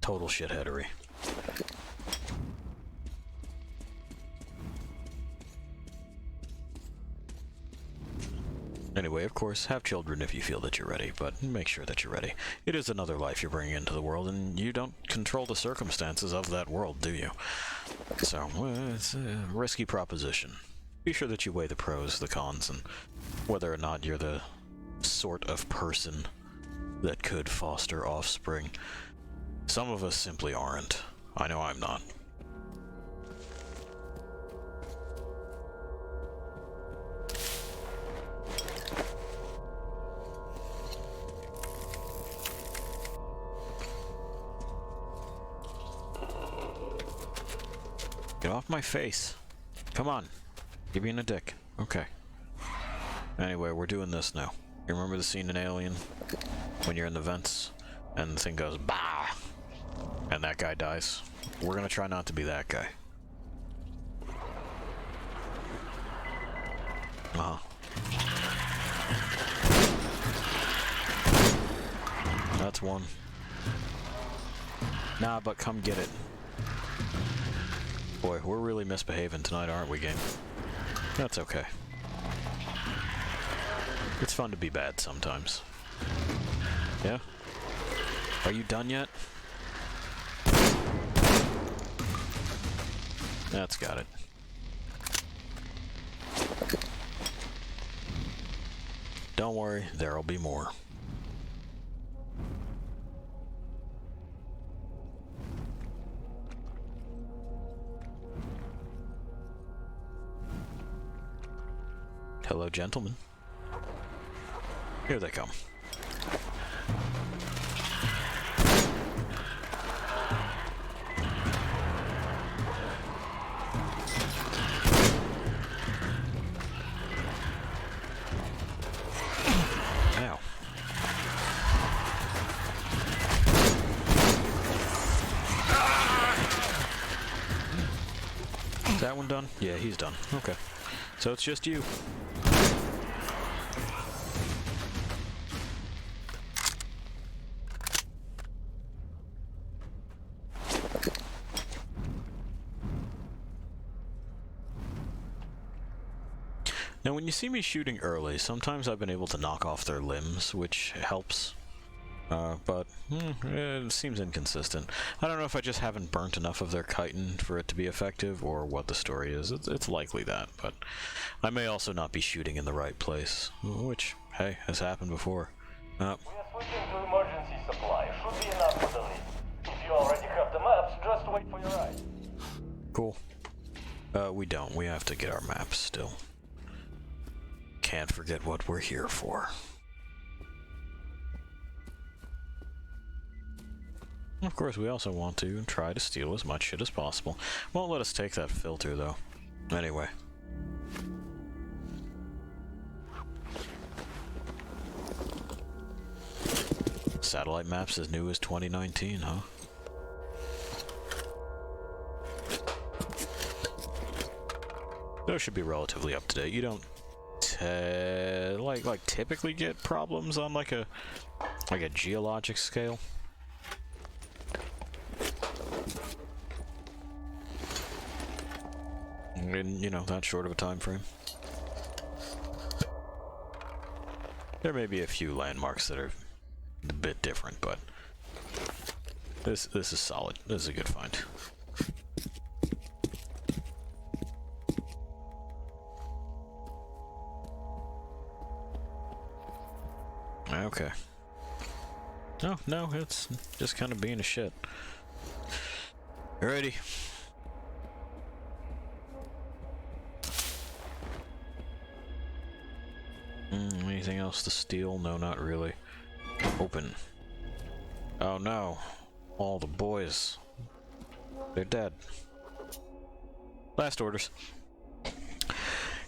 Total shitheadery. Anyway, of course, have children if you feel that you're ready, but make sure that you're ready. It is another life you're bringing into the world, and you don't control the circumstances of that world, do you? So, it's a risky proposition. Be sure that you weigh the pros, the cons, and whether or not you're the sort of person that could foster offspring. Some of us simply aren't. I know I'm not. Get off my face. Come on. You're being a dick. Okay. Anyway, we're doing this now. You remember the scene in Alien? When you're in the vents, and the thing goes, bah! And that guy dies. We're gonna try not to be that guy. Uh-huh. That's one. Nah, but come get it. Boy, we're really misbehaving tonight, aren't we, game? That's okay. It's fun to be bad sometimes. Yeah? Are you done yet? That's got it. Don't worry, there'll be more. Hello, gentlemen. Here they come. Ow. Is that one done? Yeah, he's done. Okay. So it's just you. Now, when you see me shooting early, sometimes I've been able to knock off their limbs, which helps. But it seems inconsistent. I don't know if I just haven't burnt enough of their chitin for it to be effective, or what the story is. It's likely that, but I may also not be shooting in the right place, which, hey, has happened before.
We are switching to emergency supply. Should be enough for the lead. If you already have the maps, just wait for your ride.
Cool. We don't. We have to get our maps still. Can't forget what we're here for. Of course, we also want to try to steal as much shit as possible. Won't let us take that filter, though. Anyway. Satellite maps as new as 2019, huh? Those should be relatively up to date. You don't typically get problems on like a geologic scale. In, you know, that short of a time frame. There may be a few landmarks that are a bit different, but this is solid. This is a good find. Okay. Oh, no, it's just kind of being a shit. Alrighty. Anything else to steal? No, not really. Open. Oh no. All the boys. They're dead. Last orders.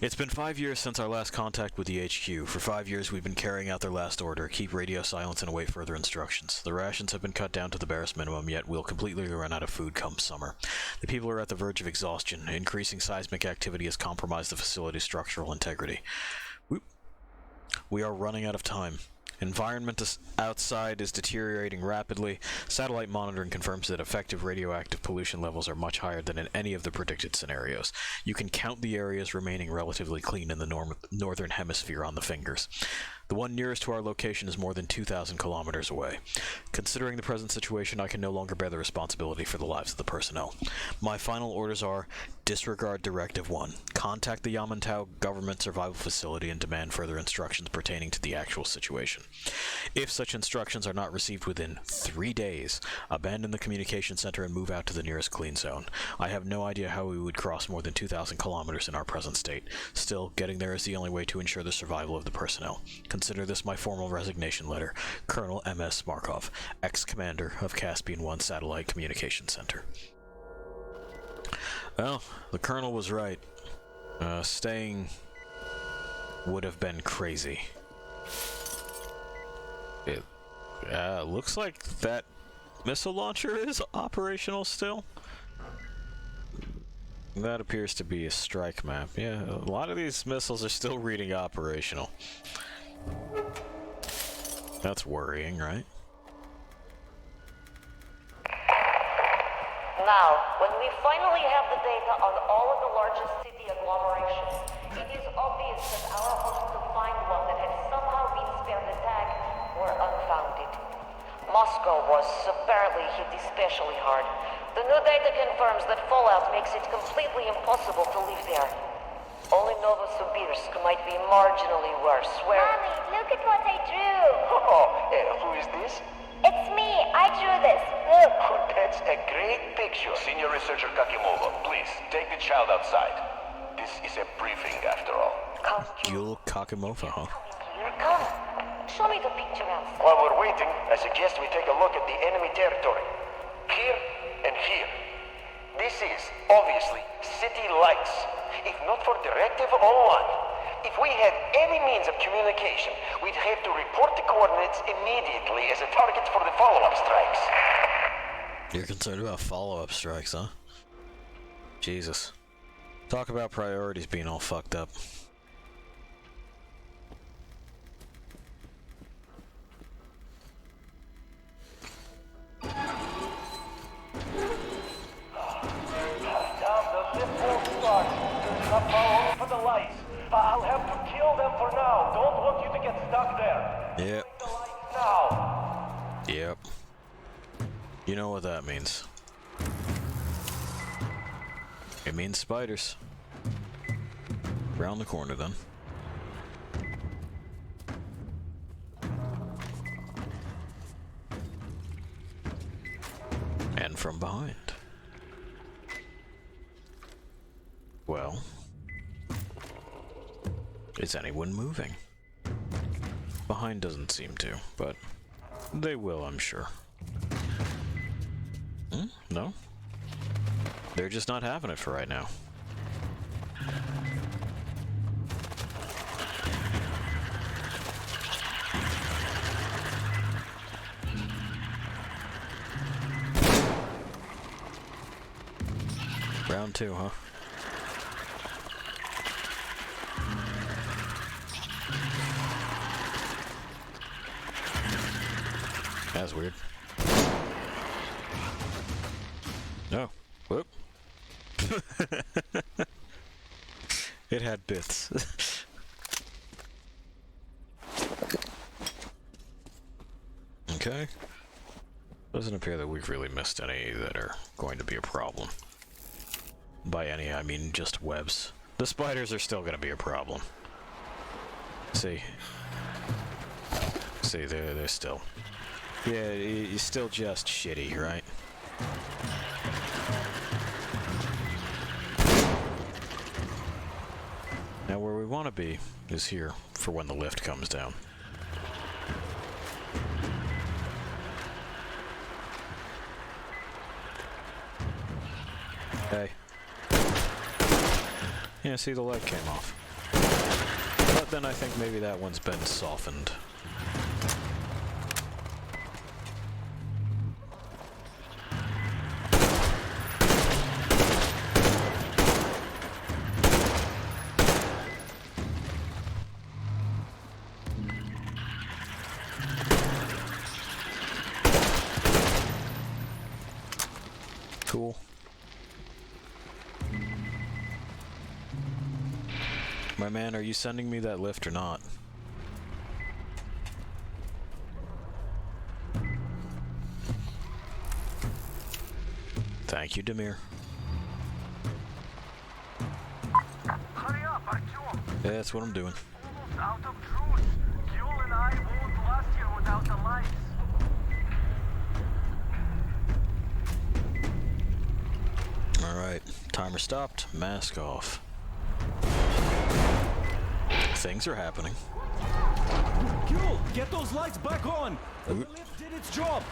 It's been 5 years since our last contact with the HQ. For 5 years we've been carrying out their last order, keep radio silence and await further instructions. The rations have been cut down to the barest minimum, yet we'll completely run out of food come summer. The people are at the verge of exhaustion. Increasing seismic activity has compromised the facility's structural integrity. We are running out of time. Environment outside is deteriorating rapidly. Satellite monitoring confirms that effective radioactive pollution levels are much higher than in any of the predicted scenarios. You can count the areas remaining relatively clean in the northern hemisphere on the fingers. The one nearest to our location is more than 2,000 kilometers away. Considering the present situation, I can no longer bear the responsibility for the lives of the personnel. My final orders are: disregard Directive 1. Contact the Yamantau Government Survival Facility and demand further instructions pertaining to the actual situation. If such instructions are not received within 3 days, abandon the communication center and move out to the nearest clean zone. I have no idea how we would cross more than 2,000 kilometers in our present state. Still, getting there is the only way to ensure the survival of the personnel. Consider this my formal resignation letter. Colonel M.S. Markov, ex-commander of Caspian 1 Satellite Communication Center. Well, the colonel was right. Staying would have been crazy. It looks like that missile launcher is operational still. That appears to be a strike map. Yeah, a lot of these missiles are still reading operational. That's worrying, right?
Now, when we finally have the data on all of the largest city agglomerations, it is obvious that our hopes to find one that had somehow been spared attack were unfounded. Moscow was apparently hit especially hard. The new data confirms that fallout makes it completely impossible to live there. Only Novosibirsk might be marginally worse, where...
Mommy, look at what I drew.
Oh, who is this?
It's me. I drew this. Look.
That's a great picture. Senior Researcher Kakimova, please, take the child outside. This is a briefing, after all.
Come,
Yul Kakimova, huh?
here, come. Show me the picture else.
While we're waiting, I suggest we take a look at the enemy territory. Here and here. This is, obviously, city lights. If not for Directive 01, if we had any means of communication, we'd have to report the coordinates immediately as a target for the follow-up strikes.
You're concerned about follow-up strikes, huh? Jesus. Talk about priorities being all fucked up.
I'll have to kill them for now. Don't want you to get stuck there.
Yep.
The lights now.
Yep. You know what that means. It means spiders. Round the corner, then. And from behind. Well... is anyone moving? Behind doesn't seem to, but they will, I'm sure. No? They're just not having it for right now. Round 2, huh? That's weird. No. Whoop. It had bits. Okay. Doesn't appear that we've really missed any that are going to be a problem. By any, I mean just webs. The spiders are still going to be a problem. See, they're still... Yeah, it's still just shitty, right? Now where we want to be is here for when the lift comes down. Hey. Yeah, see, the light came off. But then I think maybe that one's been softened. Cool. My man, are you sending me that lift or not? Thank you, Demir.
Hurry up, Artyom.
Yeah, that's what I'm doing.
Almost out of juice. Yul and I won't last here without the lights.
Alright, timer stopped, mask off. Things are happening.
Yul, get those lights back on! The lift did its job!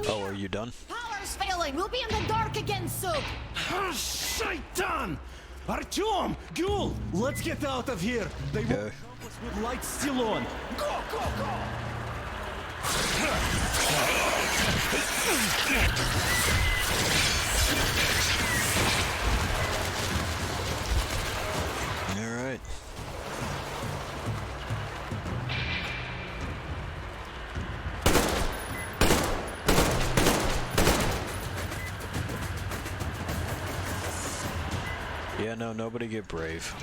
Oh, are you done?
Power's failing. We'll be in the dark again soon.
Ah, shaitan! Artyom! Yul! Let's get out of here! They won't help us with lights still on! Go, go, go!
Alright. Yeah, no, nobody get brave.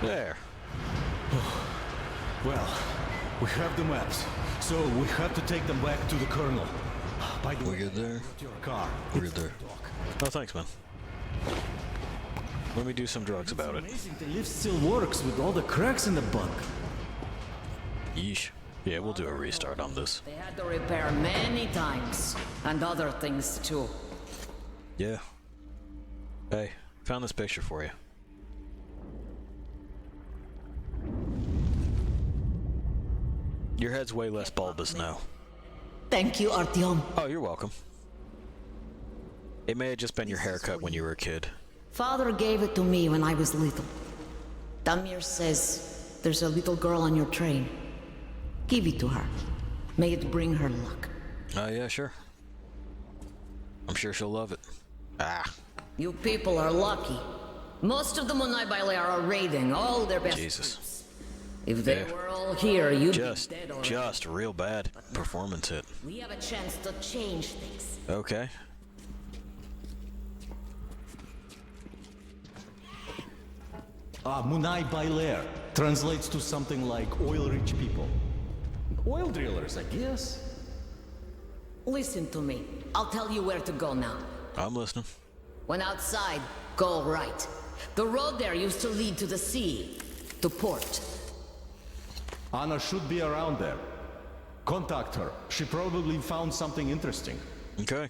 There.
Well, we have the maps, so we have to take them back to the Colonel. By the
We
way,
good there?
your car.
We're good there. Oh, thanks, man. Let me do some drugs about it.
Amazing the lift still works with all the cracks in the bunk.
Yeesh. Yeah, we'll do a restart on this.
They had to repair many times, and other things too.
Yeah. Hey, found this picture for you. Your head's way less bulbous now.
Thank you, Artyom.
Oh, you're welcome. It may have just been your haircut when you were a kid.
Father gave it to me when I was little. Damir says there's a little girl on your train. Give it to her. May it bring her luck.
Yeah, sure. I'm sure she'll love it. Ah,
You people are lucky. Most of the Monai Baile are raiding all their best.
Jesus.
troops. If they
Yeah.
were all here, you'd
Just,
be dead already.
just real bad performance hit.
We have a chance to change things.
Okay.
Munai Bailer translates to something like oil-rich people. Oil drillers, I guess.
Listen to me. I'll tell you where to go now.
I'm listening.
When outside, go right. The road there used to lead to the sea, to port.
Anna should be around there. Contact her. She probably found something interesting.
Okay.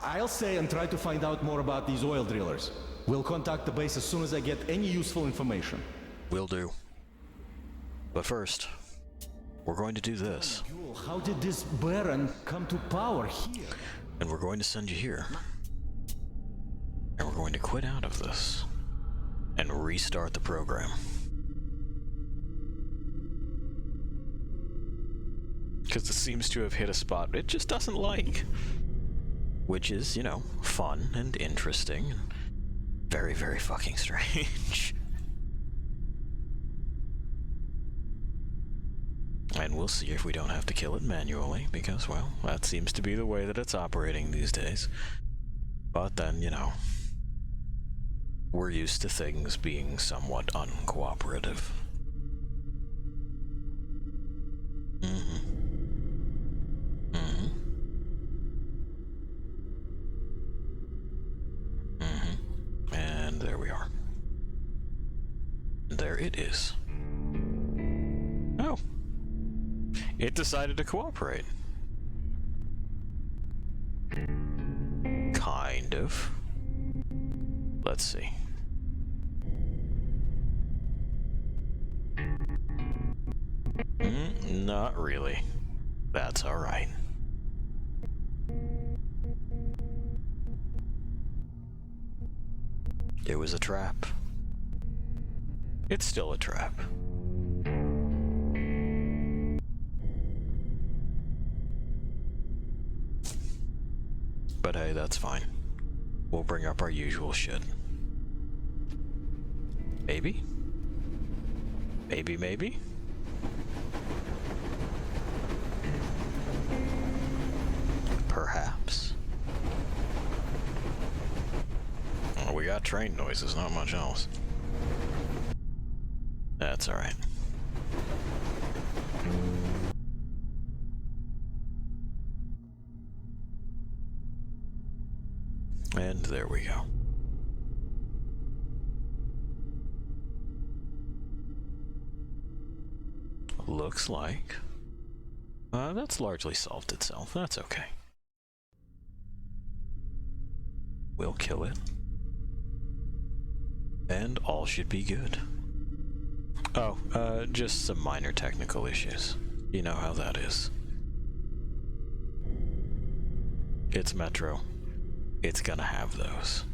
I'll stay and try to find out more about these oil drillers. We'll contact the base as soon as I get any useful information.
Will do. But first, we're going to do this.
Yul, how did this Baron come to power here?
And we're going to send you here. And we're going to quit out of this. And restart the program. Because this seems to have hit a spot it just doesn't like. Which is, you know, fun and interesting. And very, very fucking strange. And we'll see if we don't have to kill it manually, because, well, that seems to be the way that it's operating these days. But then, you know, we're used to things being somewhat uncooperative. And there we are. There it is. Oh. It decided to cooperate. Kind of. Let's see. Not really. That's alright. It was a trap. It's still a trap. But hey, that's fine. We'll bring up our usual shit. Maybe? Maybe? Perhaps. Well, we got train noises, not much else. That's alright. And there we go. Looks like that's largely solved itself. That's okay. We'll kill it. And all should be good. Oh, just some minor technical issues. You know how that is. It's Metro. It's gonna have those.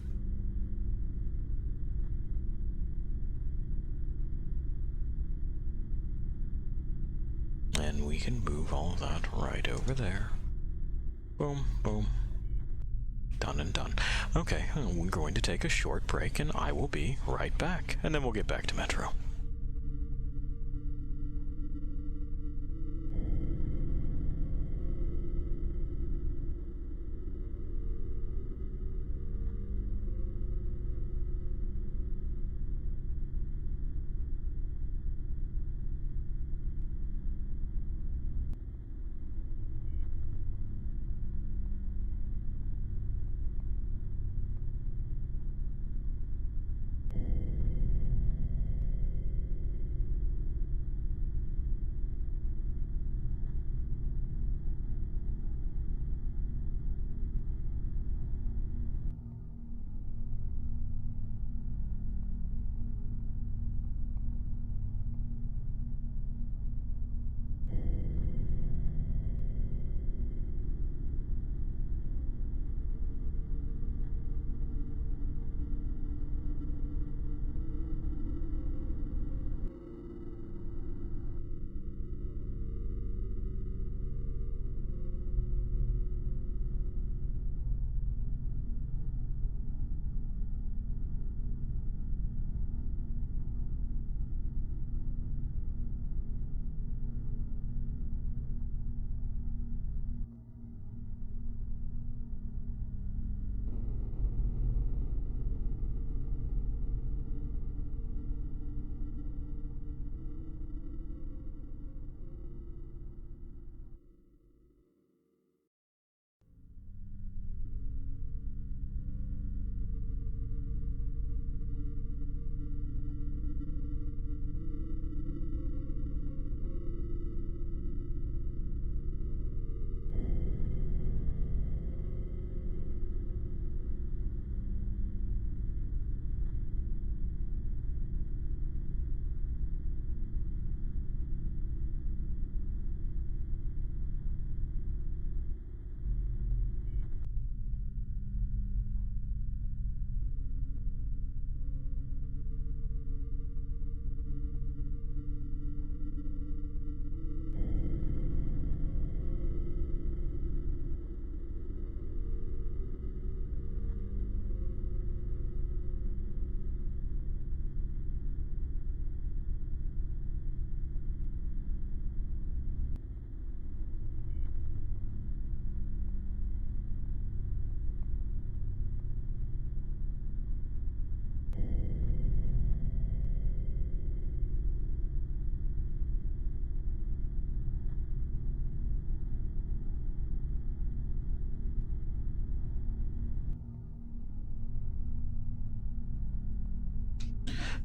And we can move all of that right over there. Boom, boom. Done and done. Okay, we're going to take a short break and I will be right back. And then we'll get back to Metro.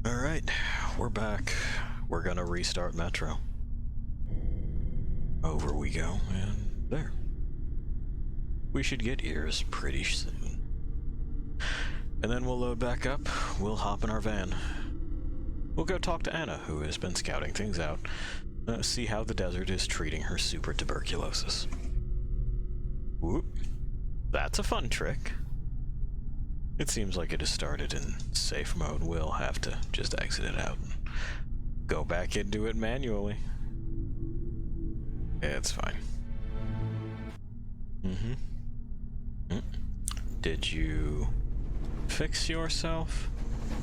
Alright, we're back. We're gonna restart Metro. Over we go, and there. We should get ears pretty soon. And then we'll load back up, we'll hop in our van. We'll go talk to Anna, who has been scouting things out, see how the desert is treating her super tuberculosis. Whoop. That's a fun trick. It seems like it has started in safe mode. We'll have to just exit it out and go back into it manually. Yeah, it's fine. Did you fix yourself?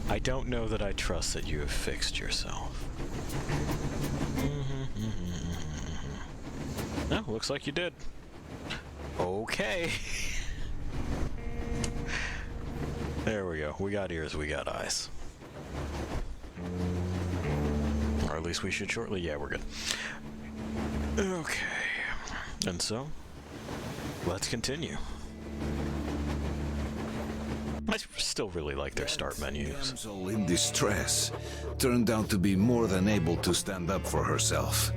I don't know that I trust that you have fixed yourself. No, looks like you did. Okay. There we go. We got ears, we got eyes. Or at least we should shortly. Yeah, we're good. Okay. And so, let's continue. I still really like their start menus.
Damsel in distress turned out to be more than able to stand up for herself.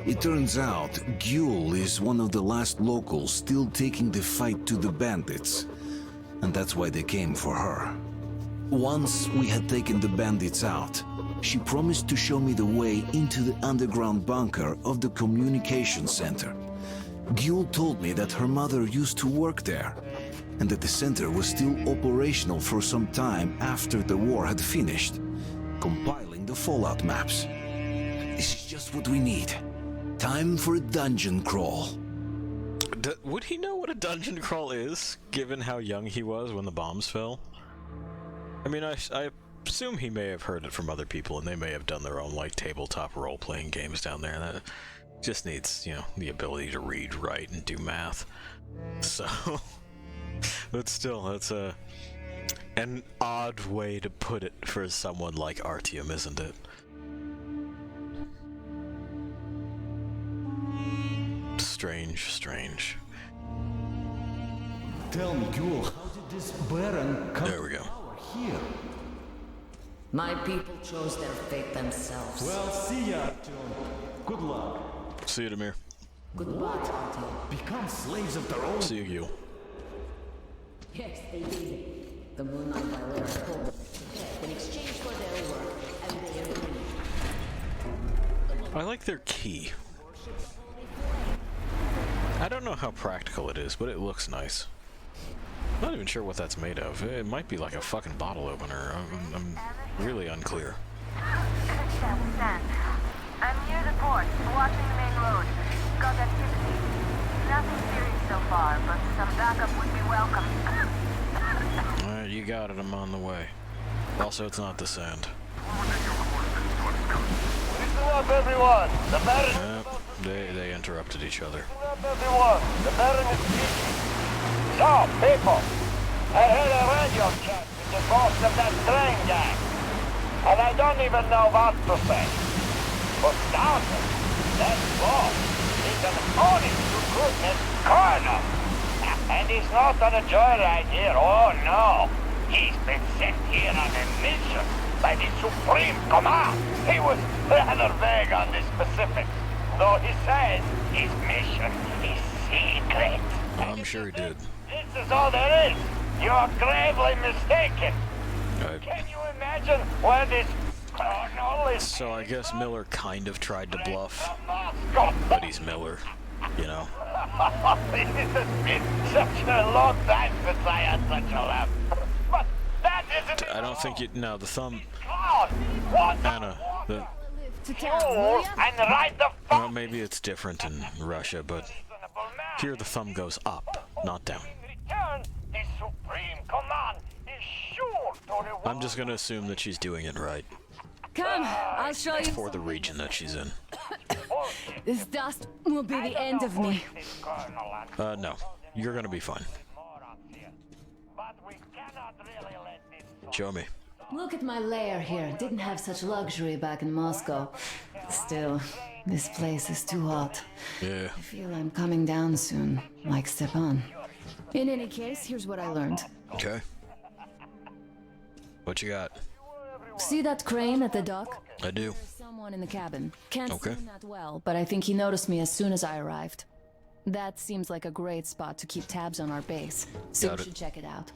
It turns out Gyul is one of the last locals still taking the fight to the bandits, and that's why they came for her. Once we had taken the bandits out, she promised to show me the way into the underground bunker of the communication center. Gyul told me that her mother used to work there, and that the center was still operational for some time after the war had finished, compiling the fallout maps. This is just what we need. Time for a dungeon crawl.
Would he know what a dungeon crawl is, given how young he was when the bombs fell? I mean, I assume he may have heard it from other people, and they may have done their own, like, tabletop role-playing games down there. That just needs, you know, the ability to read, write, and do math. So... But still, that's an odd way to put it for someone like Artyom, isn't it? Strange, strange.
Tell me, Gyul, how did this Baron come
There we go.
to power here?
My people chose their fate themselves.
Well, see ya, Artyom. Good luck.
See you, Demir.
Goodbye, Artyom.
Become slaves of their own.
See you, Gil.
Yes, they did. The Moon Knight by Lair told them in exchange for their work, and they agreed.
I like their key. I don't know how practical it is, but it looks nice. I'm not even sure what that's made of. It might be like a fucking bottle opener. I'm really unclear.
I'm near the port, watching the main road. Got activity. Nothing serious so far, but some backup would be welcome.
Alright, you got it. I'm on the way. Also, it's not the sand.
Listen up, everyone. The Baron.
They interrupted each other.
Listen up, everyone. The Baron is speaking. So, people, I had a radio chat with the boss of that train gang, and I don't even know what to say. For starters, that boss is an honest-to-goodness colonel. And he's not on a joyride here, oh no. He's been sent here on a mission by the Supreme Command. He was rather vague on the specifics, though he says his mission is secret.
I'm sure he did.
This is all there is. You're gravely mistaken. Can you imagine where this colonel is?
So I guess Miller kind of tried to bluff, but he's Miller, you know.
It has been such a long time since I had such a laugh. But that isn't.
I don't think you. No, the thumb.
What
Anna, the.
fool and right the
Well, maybe it's different in Russia, but here the thumb goes up, not down.
return, the Supreme Command is sure to reward.
I'm just gonna assume that she's doing it right
Come, I'll show you.
for the region that she's in.
This dust will be the end of me.
No, you're gonna be fine.
But we cannot really let this.
Show me.
Look at my lair here. Didn't have such luxury back in Moscow. Still, this place is too hot.
Yeah.
I feel I'm coming down soon, like Stepan. In any case, here's what I learned.
Okay. What you got?
See that crane at the dock?
I do.
There's someone in the cabin. Can't
Okay.
see him that well, but I think he noticed me as soon as I arrived. That seems like a great spot to keep tabs on our base, so
Got
we
it.
should check it out.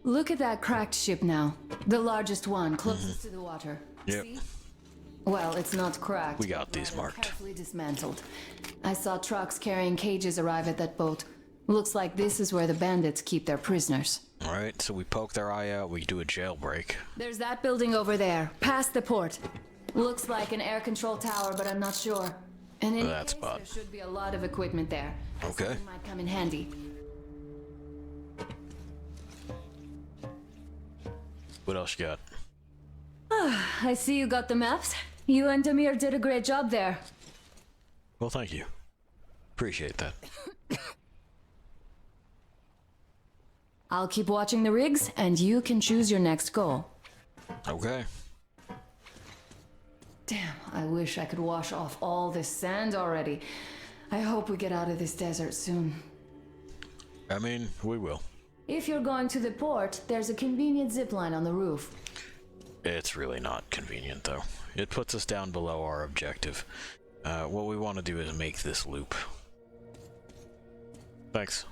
Look at that cracked ship now. The largest one, closest to the water.
Yep.
See? Well, it's not cracked.
We got
but
these
rather
marked.
Carefully dismantled. I saw trucks carrying cages arrive at that boat. Looks like this is where the bandits keep their prisoners.
Alright, so we poke their eye out, we do a jailbreak.
There's that building over there, past the port. Looks like an air control tower, but I'm not sure. And in
That's
case,
bad.
there should be a lot of equipment there.
Okay.
Something might come in handy.
What else you got?
I see you got the maps. You and Demir did a great job there.
Well, thank you. Appreciate that.
I'll keep watching the rigs, and you can choose your next goal.
Okay.
Damn, I wish I could wash off all this sand already. I hope we get out of this desert soon.
I mean, we will.
If you're going to the port, there's a convenient zipline on the roof.
It's really not convenient, though. It puts us down below our objective. What we want to do is make this loop. Thanks.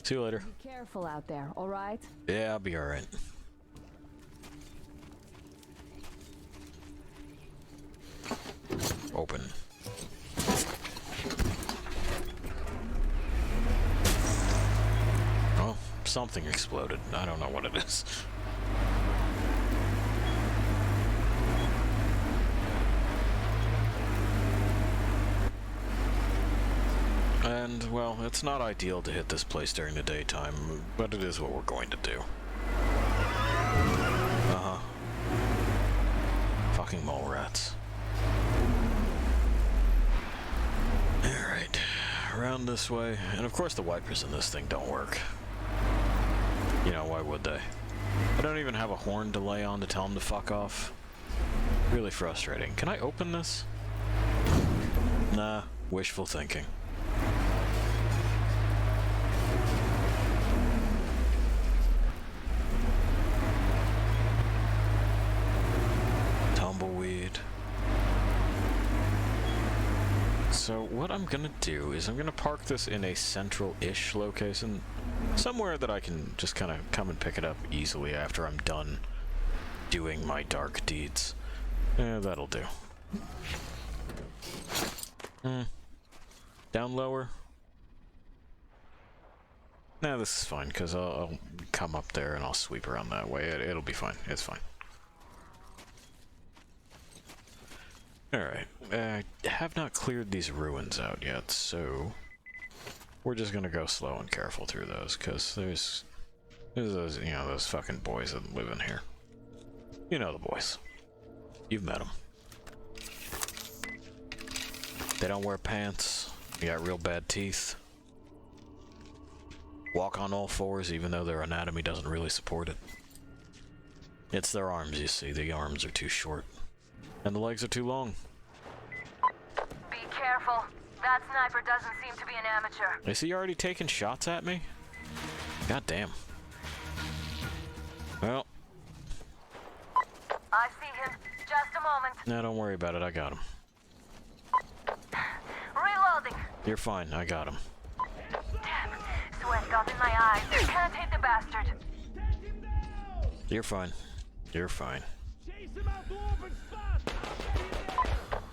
See you later.
Be careful out there, alright?
Yeah, I'll be alright. Open. Oh, something exploded. I don't know what it is. And, well, it's not ideal to hit this place during the daytime, but it is what we're going to do. Uh-huh. Fucking mole rats. Alright, around this way. And of course the wipers in this thing don't work. You know, why would they? I don't even have a horn to lay on to tell them to fuck off. Really frustrating. Can I open this? Nah, wishful thinking. Tumbleweed. So what I'm gonna do is I'm gonna park this in a central-ish location, somewhere that I can just kind of come and pick it up easily after I'm done doing my dark deeds. That'll do. Down lower? Nah, this is fine, because I'll come up there and I'll sweep around that way. It'll be fine. It's fine. Alright, I have not cleared these ruins out yet, so we're just gonna go slow and careful through those, because there's those, you know, those fucking boys that live in here. You know the boys. You've met them. They don't wear pants, they got real bad teeth, walk on all fours even though their anatomy doesn't really support it. It's their arms, you see, the arms are too short. And the legs are too long.
Be careful. That sniper doesn't seem to be an amateur.
Is he already taking shots at me? God damn. Well.
I see him. Just a moment.
Nah, don't worry about it, I got him.
Reloading.
You're fine, I got him.
Damn. Sweat got in my eyes. Can't hit the bastard.
You're fine. You're fine.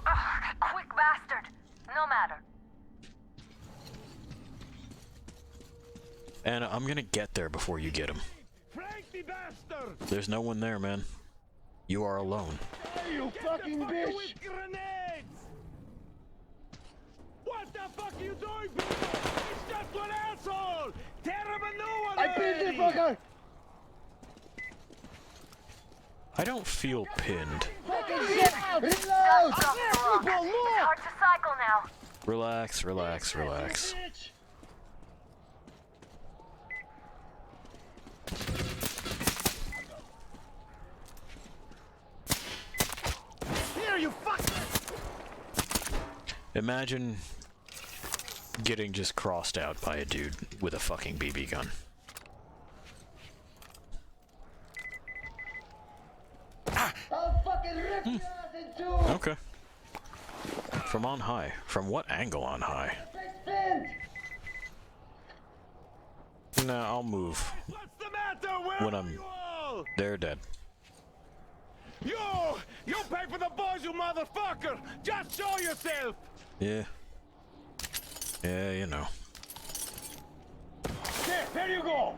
Ugh, quick bastard. No matter.
Anna, I'm gonna get there before you get him. There's no one there, man. You are alone.
Hey, you fucking bitch!
What the fuck are you doing, people? It's just one asshole! Tear him a new one!
I pinned it, fucker!
I don't feel pinned.
Fucking shit! Reload!
It's hard to cycle now.
Relax, relax, relax.
Here, you fuck!
Imagine getting just crossed out by a dude with a fucking BB gun. From on high. From what angle on high? Nah, I'll move.
What's the matter? Where
When
are
I'm
you all?
They're dead.
You pay for the boys, you motherfucker! Just show yourself!
Yeah. Yeah, you know.
There you go.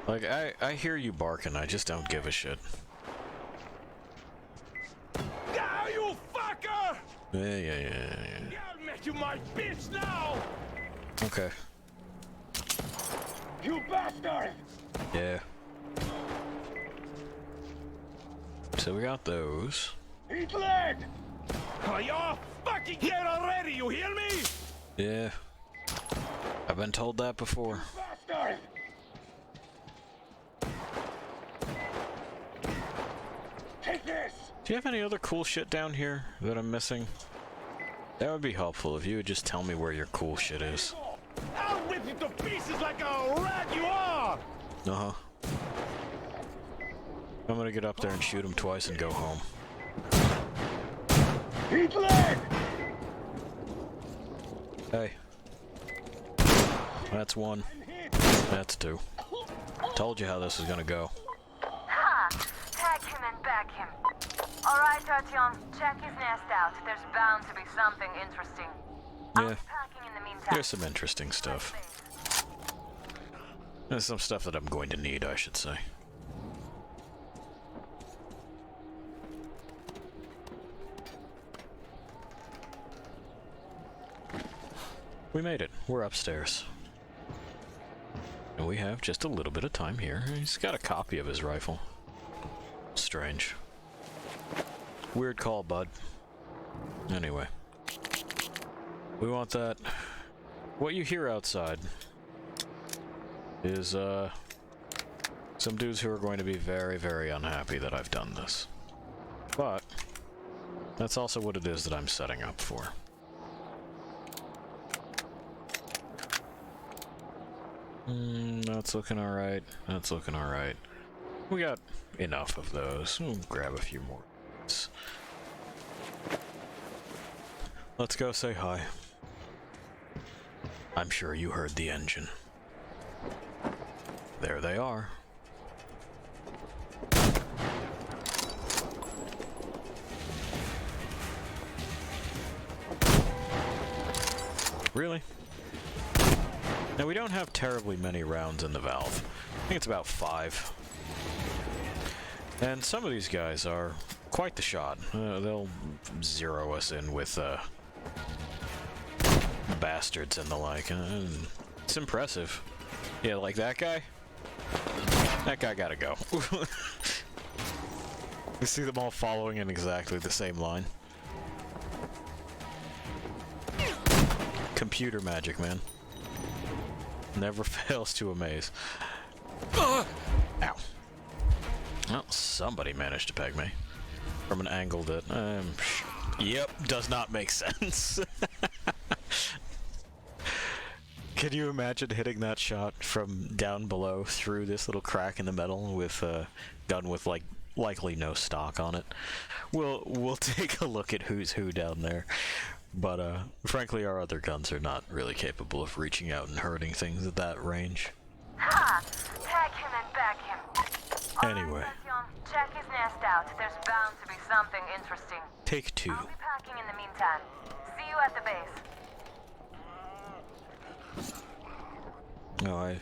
Like, I hear you barking, I just don't give a shit.
Yeah, you fucker!
Yeah.
I'll make you my bitch now!
Okay.
You bastard!
Yeah. So we got those.
Eat lead!
Are you all fucking dead already, you hear me?
Yeah. I've been told that before.
Bastard! Take this!
Do you have any other cool shit down here that I'm missing? That would be helpful if you would just tell me where your cool shit is.
I'll rip you to pieces like a rat you are!
Uh-huh. I'm gonna get up there and shoot him twice and go home.
Eat lead!
Hey. That's one. That's two. Told you how this was gonna go.
Ha! Tag him and back him. Alright, Artyom, check his nest out. There's bound to be something interesting. I'll
Yeah.
be packing in the meantime.
There's some interesting stuff. There's some stuff that I'm going to need, I should say. We made it. We're upstairs. And we have just a little bit of time here. He's got a copy of his rifle. Strange. Weird call, bud. Anyway. We want that. What you hear outside is, some dudes who are going to be very, very unhappy that I've done this. But that's also what it is that I'm setting up for. That's looking alright. That's looking alright. We got enough of those. We'll grab a few more. Let's go say hi. I'm sure you heard the engine. There they are. Really? Now, we don't have terribly many rounds in the valve. I think it's about 5. And some of these guys are quite the shot. They'll zero us in with bastards and the like. It's impressive. Yeah, like that guy? That guy gotta go. You see them all following in exactly the same line. Computer magic, man. Never fails to amaze. Ow. Well, somebody managed to peg me. From an angle that, yep, does not make sense. Can you imagine hitting that shot from down below through this little crack in the metal with a gun with, like, likely no stock on it? We'll take a look at who's who down there. But, frankly, our other guns are not really capable of reaching out and hurting things at that range.
Ha! Tag him and back him.
Anyway.
Artyom, check his nest out. There's bound to be something interesting.
Take 2.
I'll be packing in the meantime. See you at the base.
No, I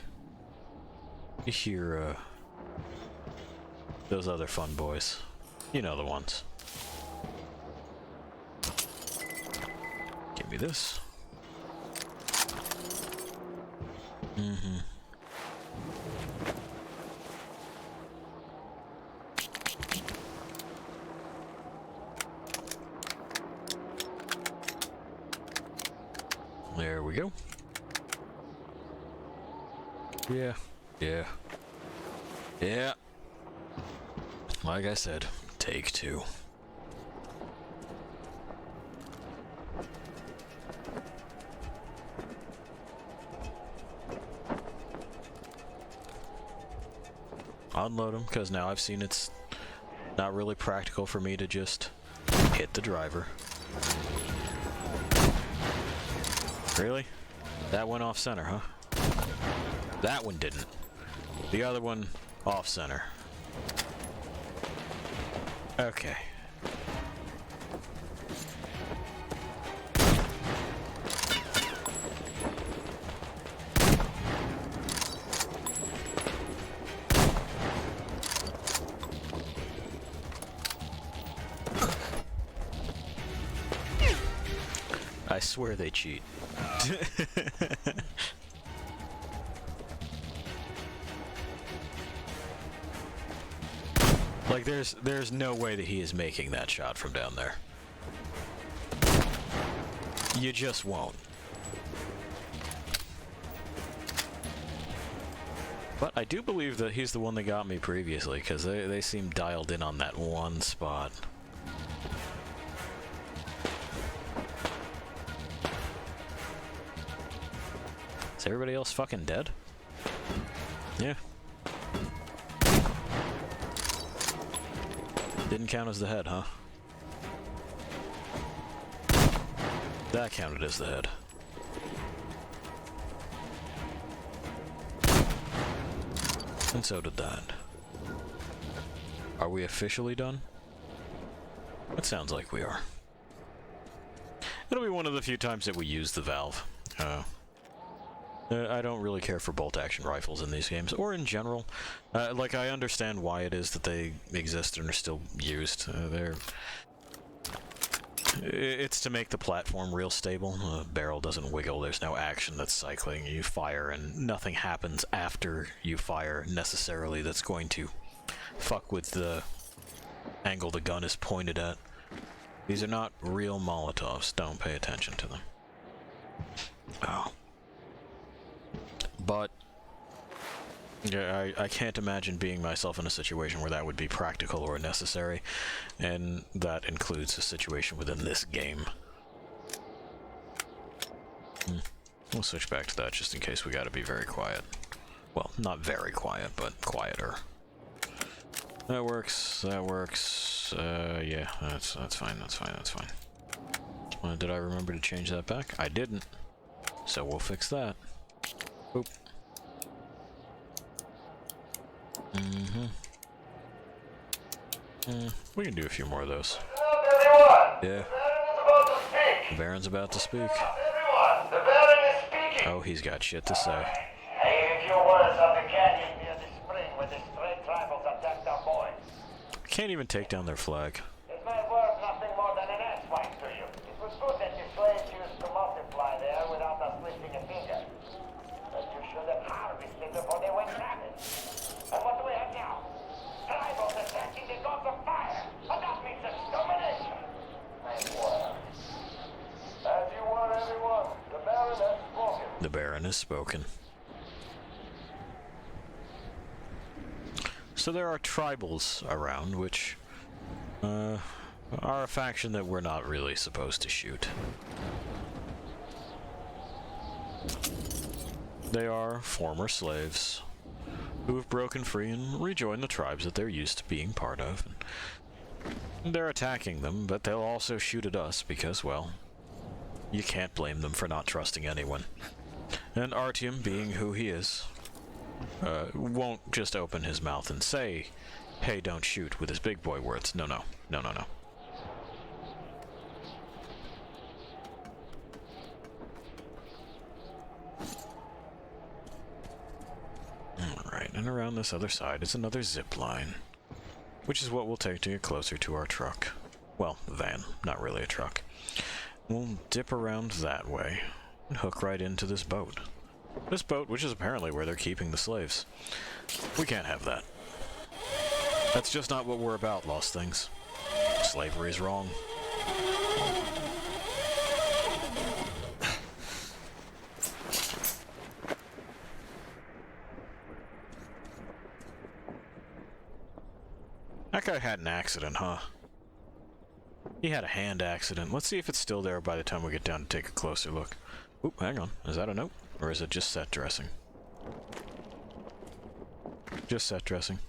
hear, those other fun boys. You know the ones. Give me this. There we go. Yeah. Like I said, take 2. Unload them, because now I've seen its Not really practical for me to just hit the driver. Really? That went off center, huh? That one didn't. The other one off center. Okay. I swear they cheat. Like there's no way that he is making that shot from down there. You just won't. But I do believe that he's the one that got me previously, because they seem dialed in on that one spot. Is everybody else fucking dead? Yeah. Didn't count as the head, huh? That counted as the head. And so did that. Are we officially done? It sounds like we are. It'll be one of the few times that we use the valve. I don't really care for bolt-action rifles in these games, or in general. Like, I understand why it is that they exist and are still used. It's to make the platform real stable. The barrel doesn't wiggle, there's no action that's cycling. You fire, and nothing happens after you fire, necessarily, that's going to fuck with the angle the gun is pointed at. These are not real Molotovs, don't pay attention to them. Oh. But yeah, I can't imagine being myself in a situation where that would be practical or necessary, and that includes a situation within this game. We'll switch back to that just in case we gotta be very quiet. Well, not very quiet, but quieter. That works, that works, yeah, that's fine, that's fine, that's fine. Did I remember to change that back? I didn't, so we'll fix that. Oop. We can do a few more of those. Yeah. The Baron's about to speak.
Everyone, the Baron is speaking.
Oh, he's got shit to say.
Hey, a few words of the canyon near the spring where the stray tribals attacked our boys.
Can't even take down their flag.
It may worth nothing more than an asswipe to you. It was good that the slaves used to multiply there without us lifting a finger. But you should have harvested before they went rabid. And what do we have now? Tribals attacking the gods of fire. And that means extermination. Nice work. As you were, everyone, the Baron has spoken.
The Baron has spoken. So there are tribals around, which are a faction that we're not really supposed to shoot. They are former slaves who have broken free and rejoined the tribes that they're used to being part of. And they're attacking them, but they'll also shoot at us because, well, you can't blame them for not trusting anyone. And Artyom, being who he is, won't just open his mouth and say, hey, don't shoot, with his big boy words. No, no, no, no, no. Alright, and around this other side is another zip line, which is what we'll take to get closer to our truck. Well, van, not really a truck. We'll dip around that way and hook right into this boat. This boat, which is apparently where they're keeping the slaves. We can't have that. That's just not what we're about, Lost Things. Slavery is wrong. That guy had an accident, huh? He had a hand accident. Let's see if it's still there by the time we get down to take a closer look. Oop, hang on. Is that a note? Or is it just set dressing? Just set dressing.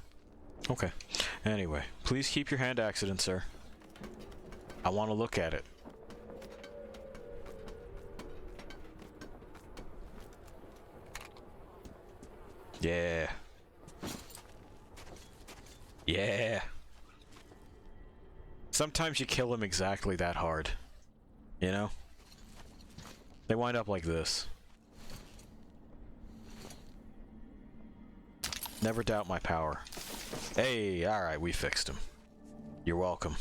Okay. Anyway, please keep your hand accident, sir. I want to look at it. Yeah. Yeah. Sometimes you kill him exactly that hard. You know? They wind up like this. Never doubt my power. Hey, alright, we fixed him. You're welcome.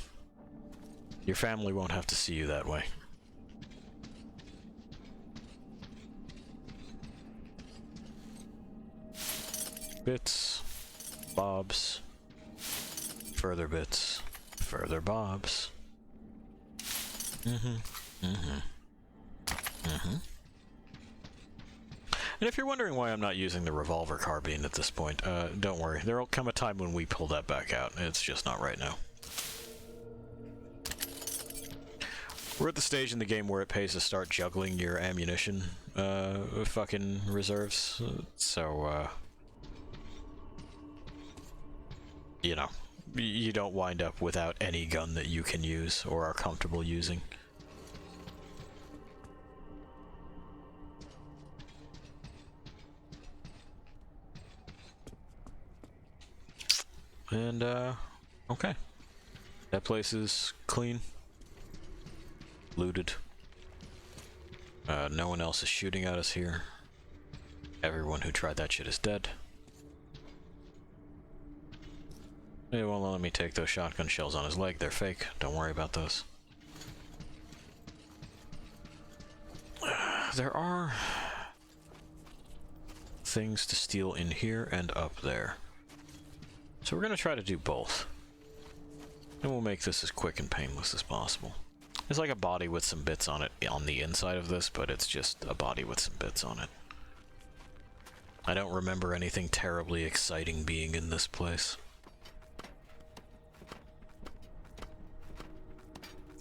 Your family won't have to see you that way. Bits. Bobs. Further bits. Further bobs. And if you're wondering why I'm not using the revolver carbine at this point, don't worry. There'll come a time when we pull that back out. It's just not right now. We're at the stage in the game where it pays to start juggling your ammunition, fucking reserves. So, you know, you don't wind up without any gun that you can use or are comfortable using. And, okay. That place is clean. Looted. No one else is shooting at us here. Everyone who tried that shit is dead. They won't let me take those shotgun shells on his leg. They're fake. Don't worry about those. There are things to steal in here and up there. So we're going to try to do both. And we'll make this as quick and painless as possible. It's like a body with some bits on it on the inside of this, but it's just a body with some bits on it. I don't remember anything terribly exciting being in this place.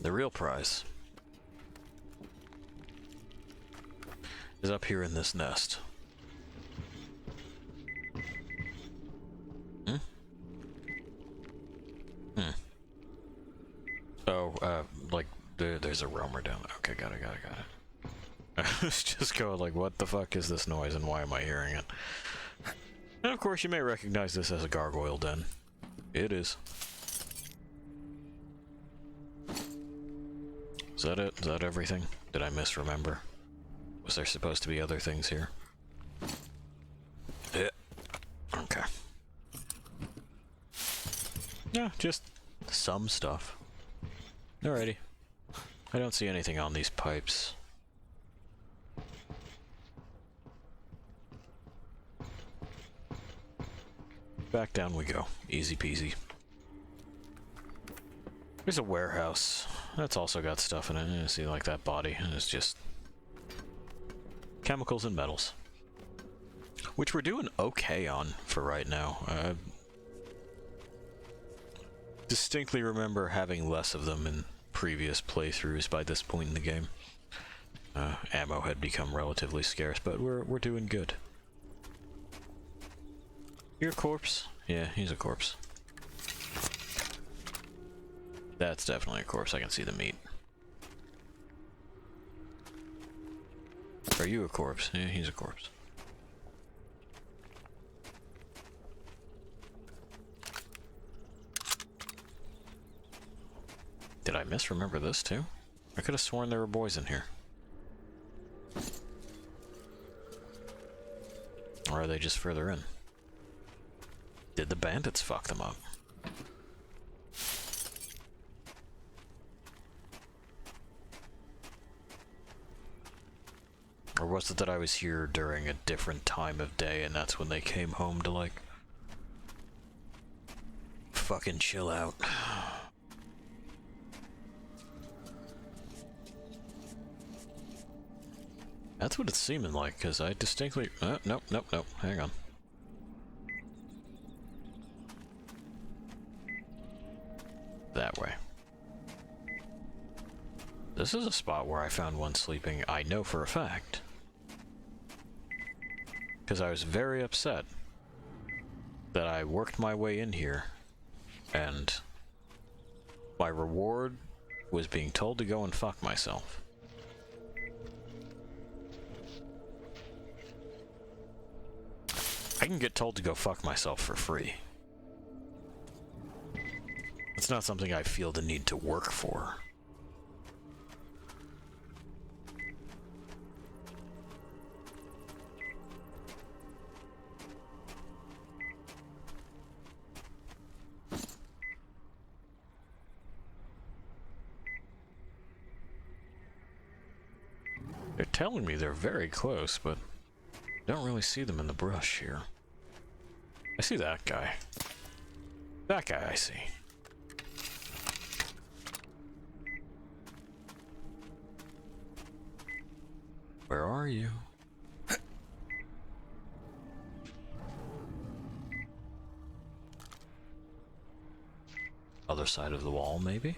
The real prize is up here in this nest. Oh, like, there's a roamer down there. Okay, got it. I was just going like, what the fuck is this noise and why am I hearing it? And of course you may recognize this as a gargoyle den. It is. Is that it? Is that everything? Did I misremember? Was there supposed to be other things here? Yeah. Okay. Yeah, just some stuff. Alrighty. I don't see anything on these pipes. Back down we go. Easy peasy. There's a warehouse. That's also got stuff in it. You see, like that body. And it's just chemicals and metals. Which we're doing okay on for right now. Distinctly remember having less of them in previous playthroughs by this point in the game. Ammo had become relatively scarce, but we're doing good. You're a corpse? Yeah, he's a corpse. That's definitely a corpse. I can see the meat. Are you a corpse? Yeah, he's a corpse. Did I misremember this too? I could have sworn there were boys in here. Or are they just further in? Did the bandits fuck them up? Or was it that I was here during a different time of day and that's when they came home to, like, fucking chill out? That's what it's seeming like, because I distinctly... nope, hang on. That way. This is a spot where I found one sleeping, I know for a fact. Because I was very upset that I worked my way in here, and my reward was being told to go and fuck myself. I can get told to go fuck myself for free. It's not something I feel the need to work for. They're telling me they're very close, but I don't really see them in the brush here. I see that guy. That guy I see. Where are you? Other side of the wall, maybe?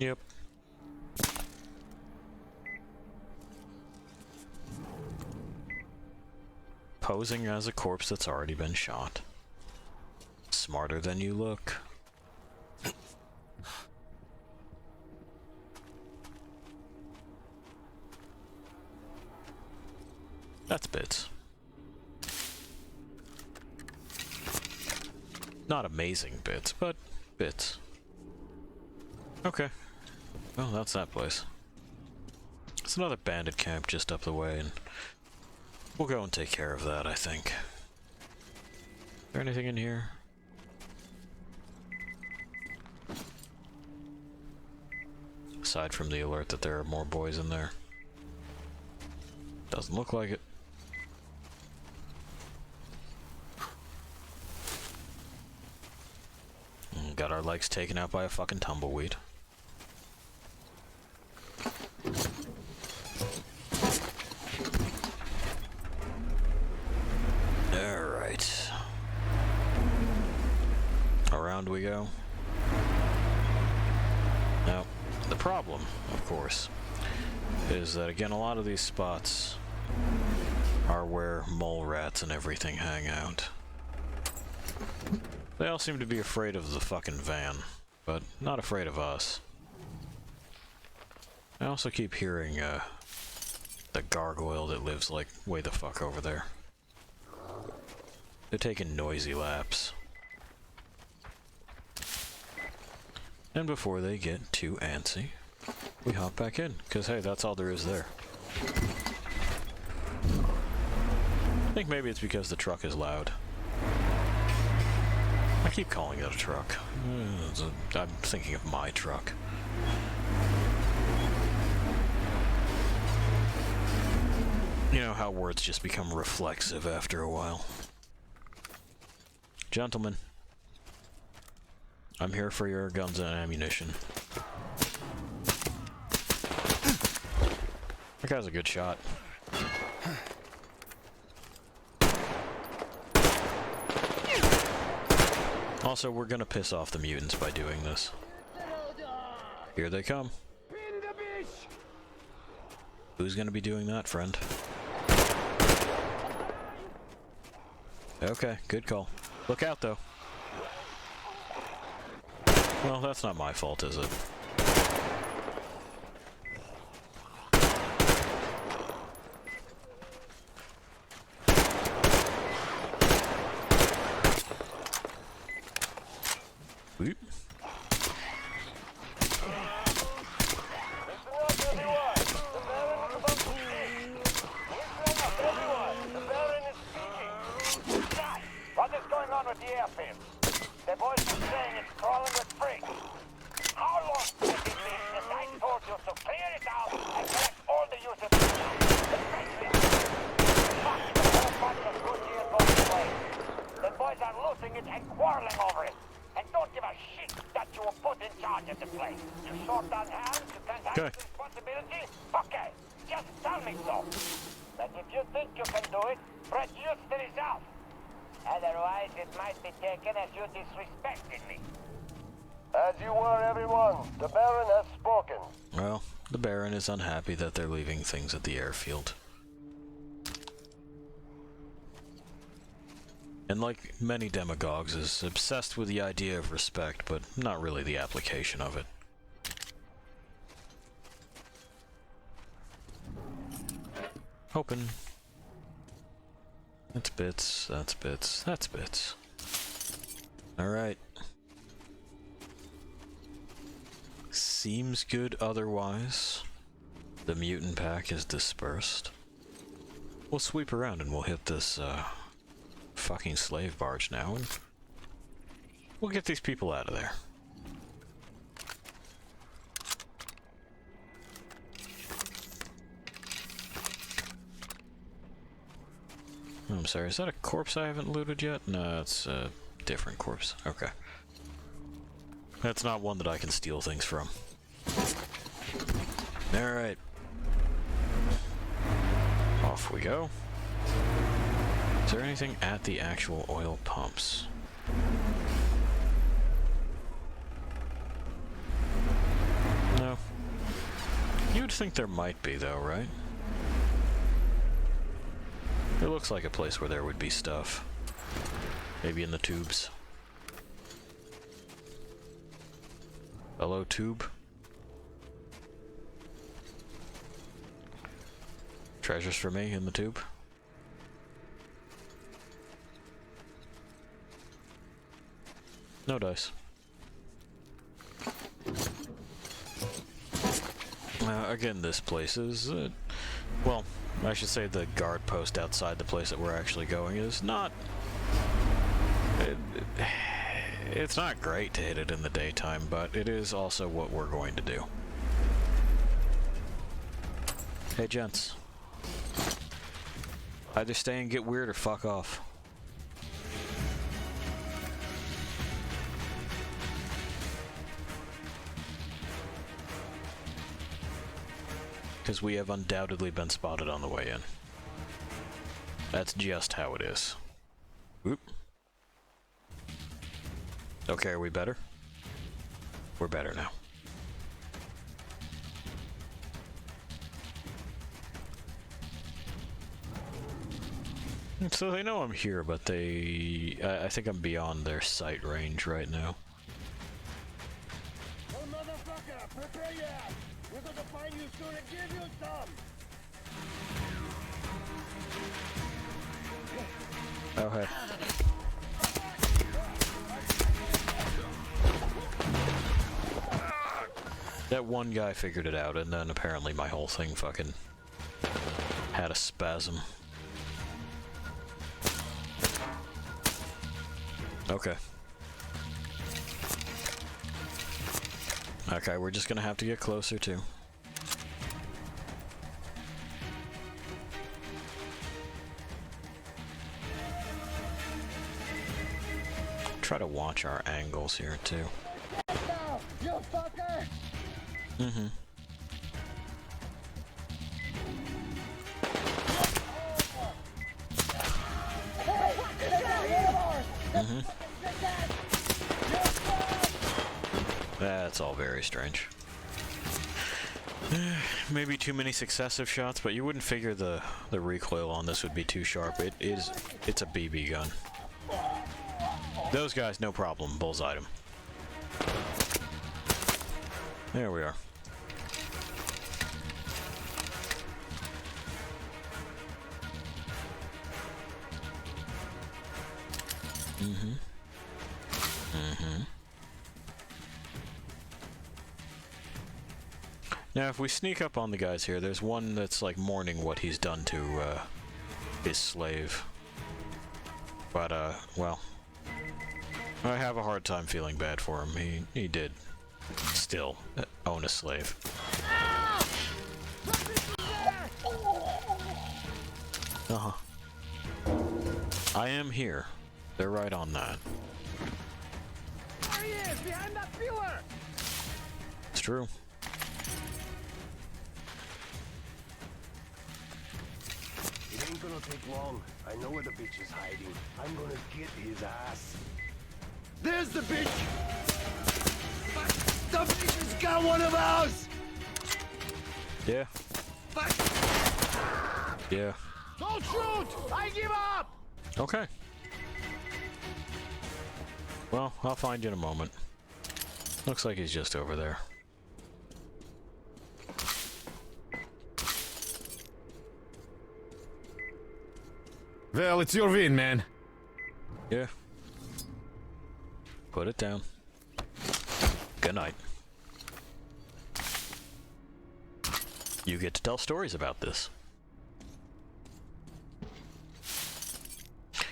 Yep. Posing as a corpse that's already been shot. Smarter than you look. That's bits. Not amazing bits, but bits. Okay. Well, that's that place. It's another bandit camp just up the way, and we'll go and take care of that, I think. Is there anything in here? Aside from the alert that there are more boys in there. Doesn't look like it. Got our legs taken out by a fucking tumbleweed. Alright. Around we go. Now, the problem, of course, is that again a lot of these spots are where mole rats and everything hang out. They all seem to be afraid of the fucking van, but not afraid of us. I also keep hearing, the gargoyle that lives, like, way the fuck over there. They're taking noisy laps. And before they get too antsy, we hop back in, because hey, that's all there is there. I think maybe it's because the truck is loud. I keep calling it a truck. I'm thinking of my truck. You know how words just become reflexive after a while. Gentlemen, I'm here for your guns and ammunition. That guy's a good shot. Also, we're gonna piss off the mutants by doing this. Here they come. Who's gonna be doing that, friend? Okay, good call. Look out, though. Well, that's not my fault, is it? Whoop.
What is going on with the airfield? The boys are saying it's crawling with freaks. How long has it been since I told you to clear it out and collect all the users? The boys are losing it and quarreling over it. And don't give a shit that you were put in charge of the place. You short on hands, you can't handle responsibility? Okay, just tell me so. But if you think you can do it, produce the result. Otherwise, it might be taken as you disrespecting me. As you were, everyone. The Baron has spoken.
Well, the Baron is unhappy that they're leaving things at the airfield. and like many demagogues is obsessed with the idea of respect, but not really the application of it. Open. That's bits, that's bits, that's bits. Alright. Seems good otherwise. The mutant pack is dispersed. We'll sweep around and we'll hit this, fucking slave barge now, and we'll get these people out of there. Oh, I'm sorry, is that a corpse I haven't looted yet? No, it's a different corpse. Okay. That's not one that I can steal things from. Alright. Off we go. Is there anything at the actual oil pumps? No. You'd think there might be though, right? It looks like a place where there would be stuff. Maybe in the tubes. Hello, tube. Treasures for me in the tube. No dice. Again, this place is, well, I should say the guard post outside the place that we're actually going is not... It's not great to hit it in the daytime, but it is also what we're going to do. Hey, gents. Either stay and get weird or fuck off. Because we have undoubtedly been spotted on the way in. That's just how it is. Oop. Okay, are we better? We're better now. So they know I'm here, but I think I'm beyond their sight range right now.
Oh, motherfucker, prepare your ass. We're gonna find you soon and give you some.
Oh, hey. That one guy figured it out, and then apparently my whole thing fucking had a spasm. Okay. Okay, we're just gonna have to get closer too. Try to watch our angles here too.
You fucker!
Mm-hmm. Mm-hmm. That's all very strange. Maybe too many successive shots, but you wouldn't figure the recoil on this would be too sharp. It's a BB gun. Those guys, no problem. Bullseye them. There we are. Mm-hmm. Mm-hmm. Now, if we sneak up on the guys here, there's one that's like mourning what he's done to his slave. But, well, I have a hard time feeling bad for him. He did still own a slave. Uh-huh. I am here. They're right on that.
There he is, behind that pillar!
It's true.
It ain't gonna take long. I know where the bitch is hiding. I'm gonna get his ass. There's the bitch! The bitch has got one of ours!
Yeah. Yeah.
Don't shoot! I give up!
Okay. Well, I'll find you in a moment. Looks like he's just over there.
Well, it's your win, man.
Yeah. Put it down. Good night. You get to tell stories about this.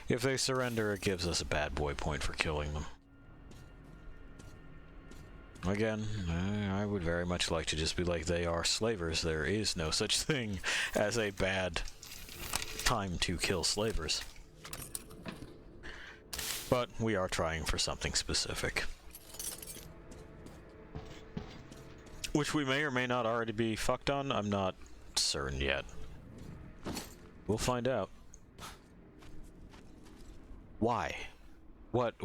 If they surrender, it gives us a bad boy point for killing them. Again, I would very much like to just be like, they are slavers. There is no such thing as a bad time to kill slavers. But we are trying for something specific. Which we may or may not already be fucked on. I'm not certain yet. We'll find out. Why? What?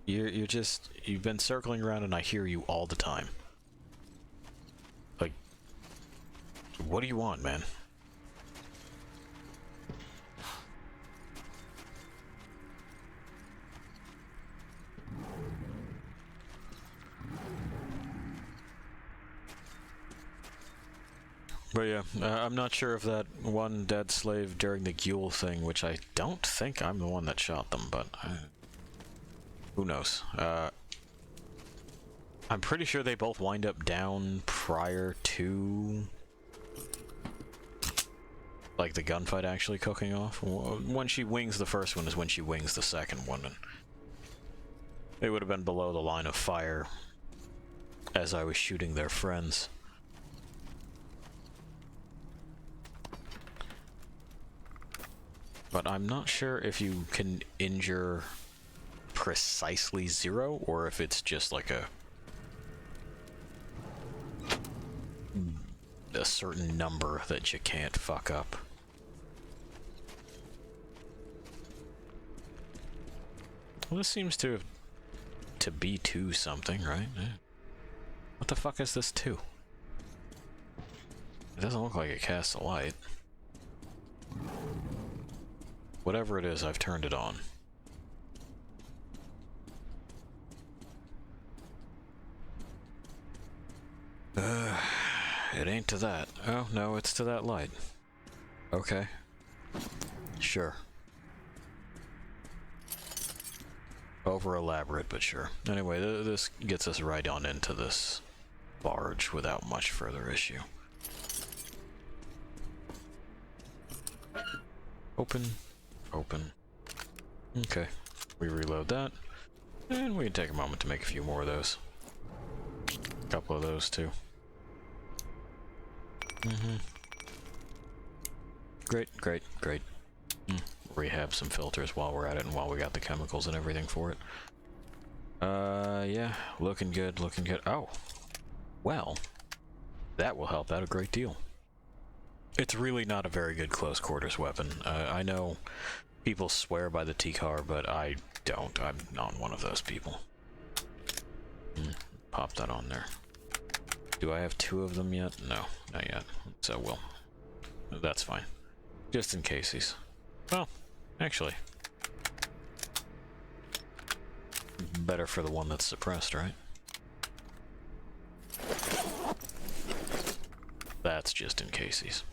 You're just... You've been circling around and I hear you all the time. Like... What do you want, man? But yeah, I'm not sure if that one dead slave during the Ghoul thing, which I don't think I'm the one that shot them, but who knows? I'm pretty sure they both wind up down prior to like the gunfight actually cooking off. When she wings the first one is when she wings the second one, and they would have been below the line of fire as I was shooting their friends. But I'm not sure if you can injure precisely 0 or if it's just like a certain number that you can't fuck up. Well, this seems to be 2 something, right? What the fuck is this 2? It doesn't look like it casts a light. Whatever it is, I've turned it on. It ain't to that. Oh, no, it's to that light. Okay. Sure. Over elaborate, but sure. Anyway, this gets us right on into this barge without much further issue. Open. Open. Okay. We reload that. And we can take a moment to make a few more of those. A couple of those, too. Great, great, great. Rehab some filters while we're at it and while we got the chemicals and everything for it. Yeah. Looking good, looking good. Oh. Well. That will help out a great deal. It's really not a very good close quarters weapon. I know people swear by the T-car, but I don't. I'm not one of those people. Pop that on there. Do I have 2 of them yet? No, not yet. So well, that's fine. Just in case he's... Well, actually. Better for the one that's suppressed, right? That's just in case he's...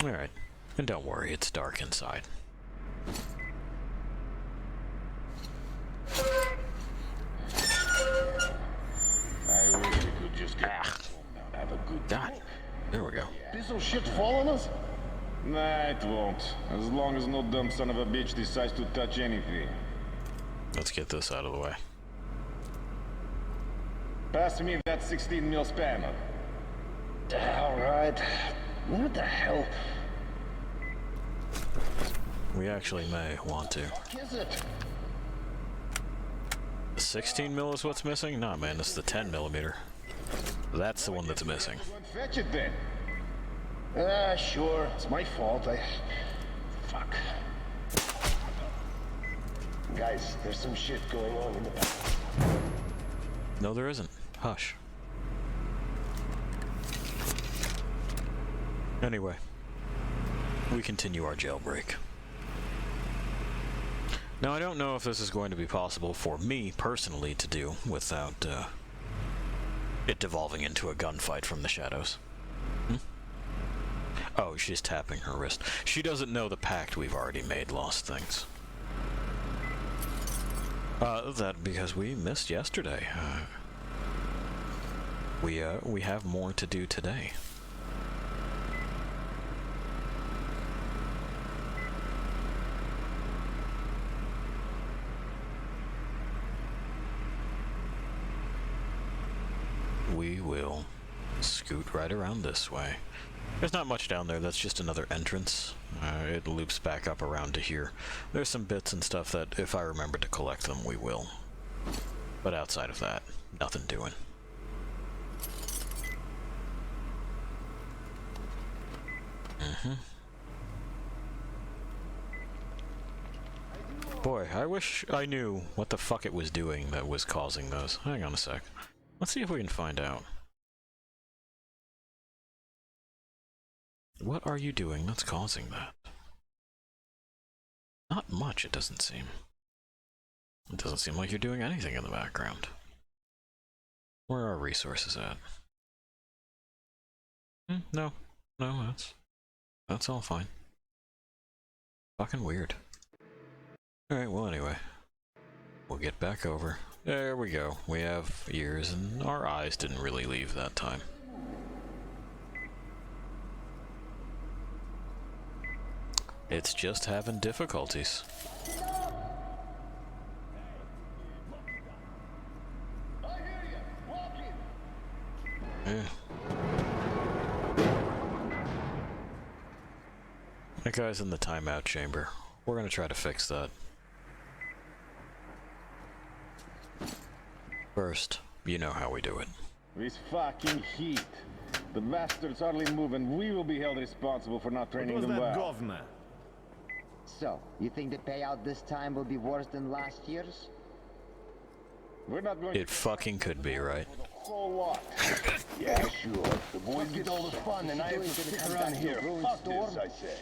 Alright. And don't worry, it's dark inside.
I wish we could just get home now. Have a good
God. There we go.
Piece of shit following us?
Nah, it won't. As long as no dumb son of a bitch decides to touch anything.
Let's get this out of the way.
Pass me that 16 mil spanner.
Alright. What the hell?
We actually may want to.
What is it?
The 16 mil is what's missing? Nah, man, it's the 10 millimeter. That's the one that's missing.
Fetch it then.
Sure. It's my fault. Fuck. Guys, there's some shit going on in the back.
No, there isn't. Hush. Anyway, we continue our jailbreak. Now, I don't know if this is going to be possible for me personally to do without it devolving into a gunfight from the shadows. Oh, she's tapping her wrist. She doesn't know the pact we've already made, Lost Things. That because we missed yesterday. We have more to do today. We will scoot right around this way. There's not much down there, that's just another entrance. It loops back up around to here. There's some bits and stuff that, if I remember to collect them, we will. But outside of that, nothing doing. Boy, I wish I knew what the fuck it was doing that was causing those. Hang on a sec. Let's see if we can find out. What are you doing that's causing that? Not much, it doesn't seem. It doesn't seem like you're doing anything in the background. Where are resources at? No, that's all fine. Fucking weird. Alright, well anyway. We'll get back over. There we go. We have ears and our eyes didn't really leave that time. It's just having difficulties. Yeah. That guy's in the timeout chamber. We're gonna try to fix that. First, you know how we do it.
This fucking heat. The bastards hardly move and we will be held responsible for not training them well.
Governor?
So, you think the payout this time will be worse than last year's?
We're not going
It fucking could be, right?
So what?
Yeah, sure. The boys get all the fun and I have to stick around here. Fuck this, I say.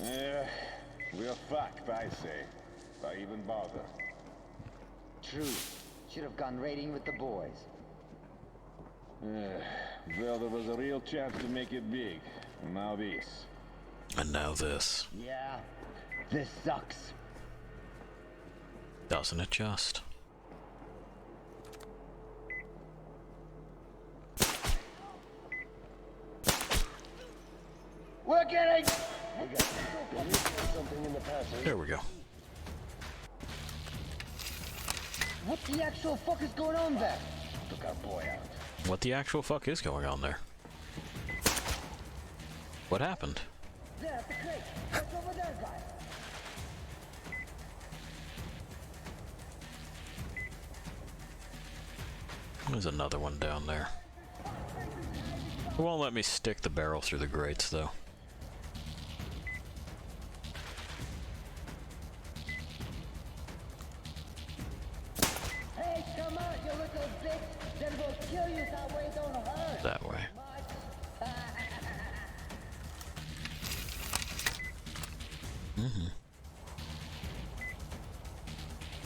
Yeah, we're fucked, I say. Why even bother?
True. Should have gone raiding with the boys.
Well, there was a real chance to make it big. Now this.
And now this.
Yeah, this sucks.
Doesn't it just?
We're getting... something in the passage.
There we go.
What the actual fuck is going on there?
Took our boy out.
What the actual fuck is going on there? What happened?
There at the crate. What's over there, guys?
There's another one down there. It won't let me stick the barrel through the grates, though.
Hey, come on, you little bitch! Then we'll kill you that way, don't hurt!
That way.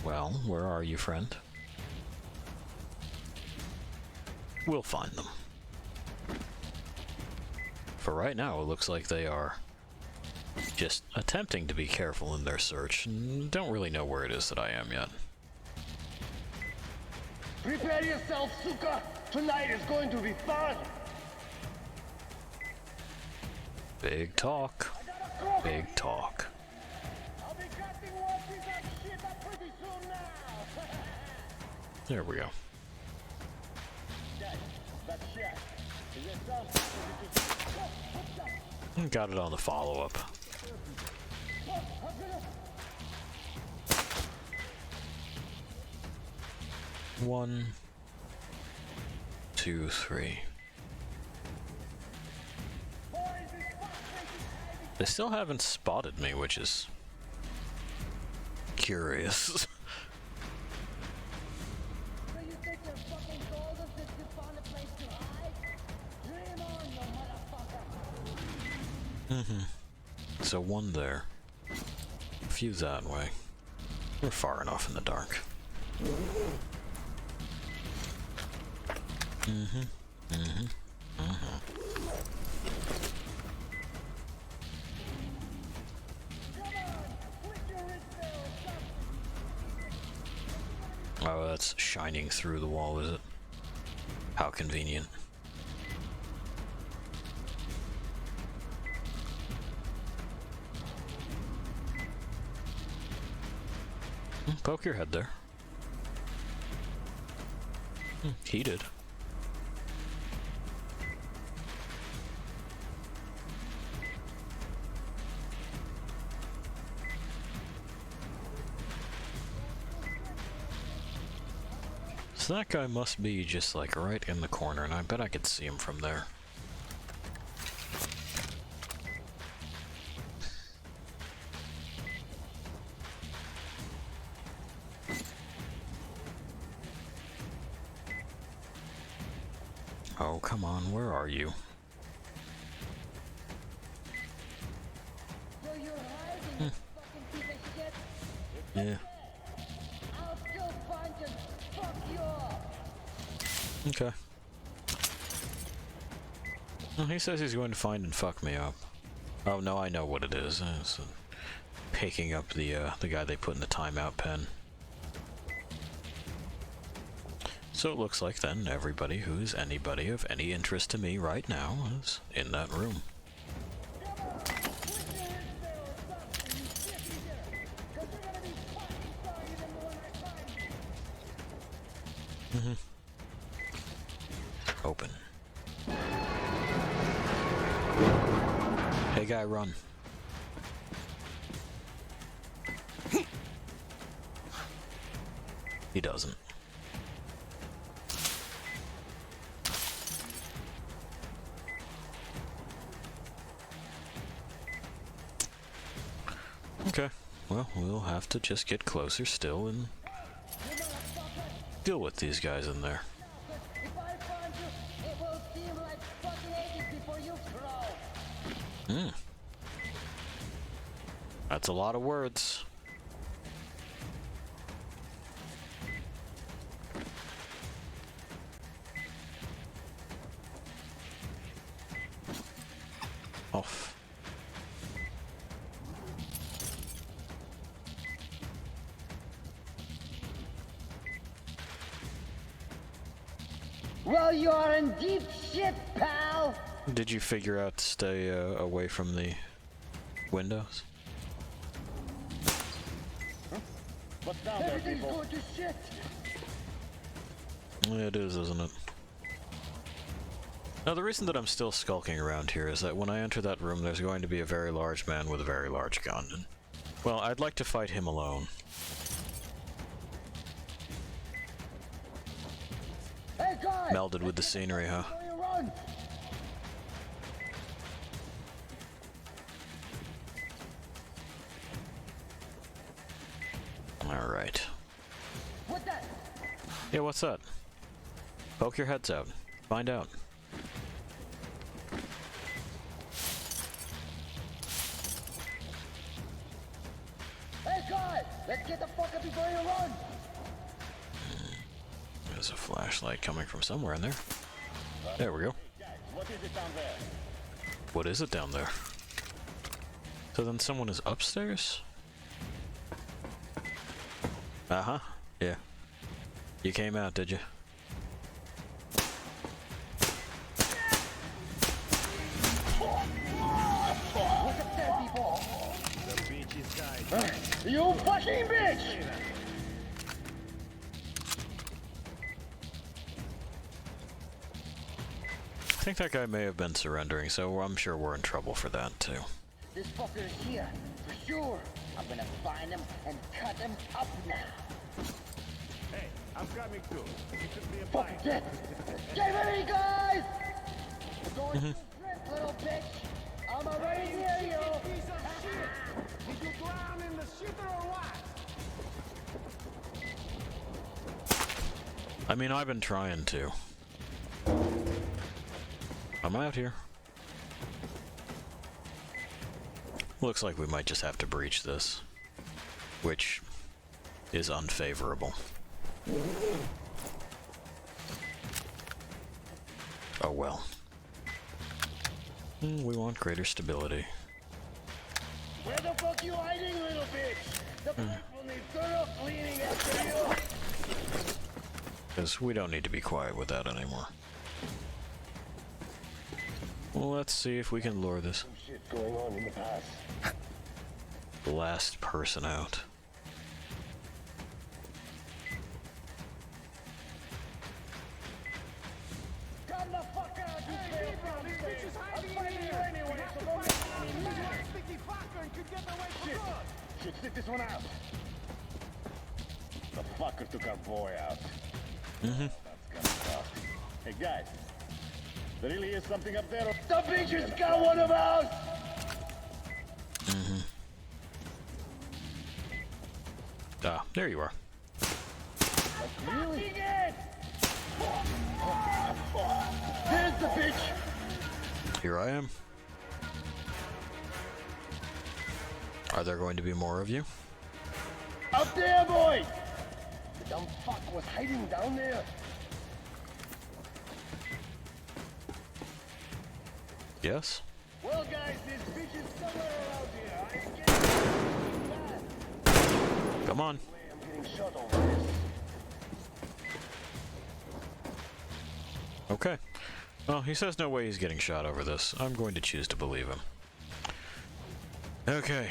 Well, where are you, friend? We'll find them. For right now, it looks like they are just attempting to be careful in their search. Don't really know where it is that I am yet.
Prepare yourself, Suka! Tonight is going to be fun!
Big talk. Big talk.
I'll be catching one piece of shit up pretty soon now!
There we go. Got it on the follow-up. 1, 2, 3. They still haven't spotted me, which is curious. So one there. A few that way. We're far enough in the dark. Oh, that's shining through the wall, is it? How convenient. Poke your head there. Heated. So that guy must be just like right in the corner, and I bet I could see him from there. Oh, come on, where are you? Yeah. Okay. Well, he says he's going to find and fuck me up. Oh no, I know what it is. It's picking up the guy they put in the timeout pen. So it looks like then everybody who's anybody of any interest to me right now is in that room. Open. Hey guy, run. He doesn't. Okay, well, we'll have to just get closer still and deal with these guys in there. That's a lot of words. Off.
Well, you're in deep shit, pal!
Did you figure out to stay away from the windows?
What's down there, people?
Going to shit!
It is, isn't it? Now, the reason that I'm still skulking around here is that when I enter that room, there's going to be a very large man with a very large gun. And, well, I'd like to fight him alone.
Hey, guys!
Melded with the scenery, huh?
Run!
Alright.
What that?
Yeah, what's that? Poke your heads out. Find out.
Hey, guys! Let's get the fuck up before you run!
There's a flashlight coming from somewhere in there. There we go.
What is it down there?
What is it down there? So then someone is upstairs? Uh-huh. Yeah. You came out, did you?
What's up there, people?
The beach is tight.
You fucking bitch!
I think that guy may have been surrendering, so I'm sure we're in trouble for that, too.
This fucker is here, for sure. I'm gonna find him and cut him up now.
Hey, I'm coming too. You should be a
Fucking dead! Get ready, guys! We're going to drip, little bitch! I'm already near you!
piece of shit! Did you drown in the shitter or what?
I mean, I've been trying to. I'm out here. Looks like we might just have to breach this, which is unfavorable. Oh well. We want greater stability.
Where the fuck you hiding, little bitch? The place will need thorough cleaning after you.
Because we don't need to be quiet with that anymore. Well, let's see if we can lure this
Some shit going on in the past.
last person out.
Come the fuck out, you failed from space. I'm fighting you anyway, so don't make me mad. Sticky fucker and could get away for good. Should sit this one out. The fucker took our boy out.
Mm-hmm.
That's gonna suck. Hey guys, there really is something up there. The bitch has got one of ours!
Mm-hmm. Ah, there you are.
Really? There's the bitch!
Here I am. Are there going to be more of you?
Up there, boy! The dumb fuck was hiding down there.
Yes?
Well, guys, this bitch is somewhere around here. I ain't getting
Come on.
I'm getting shot over this.
Okay. Well, he says no way he's getting shot over this. I'm going to choose to believe him. Okay.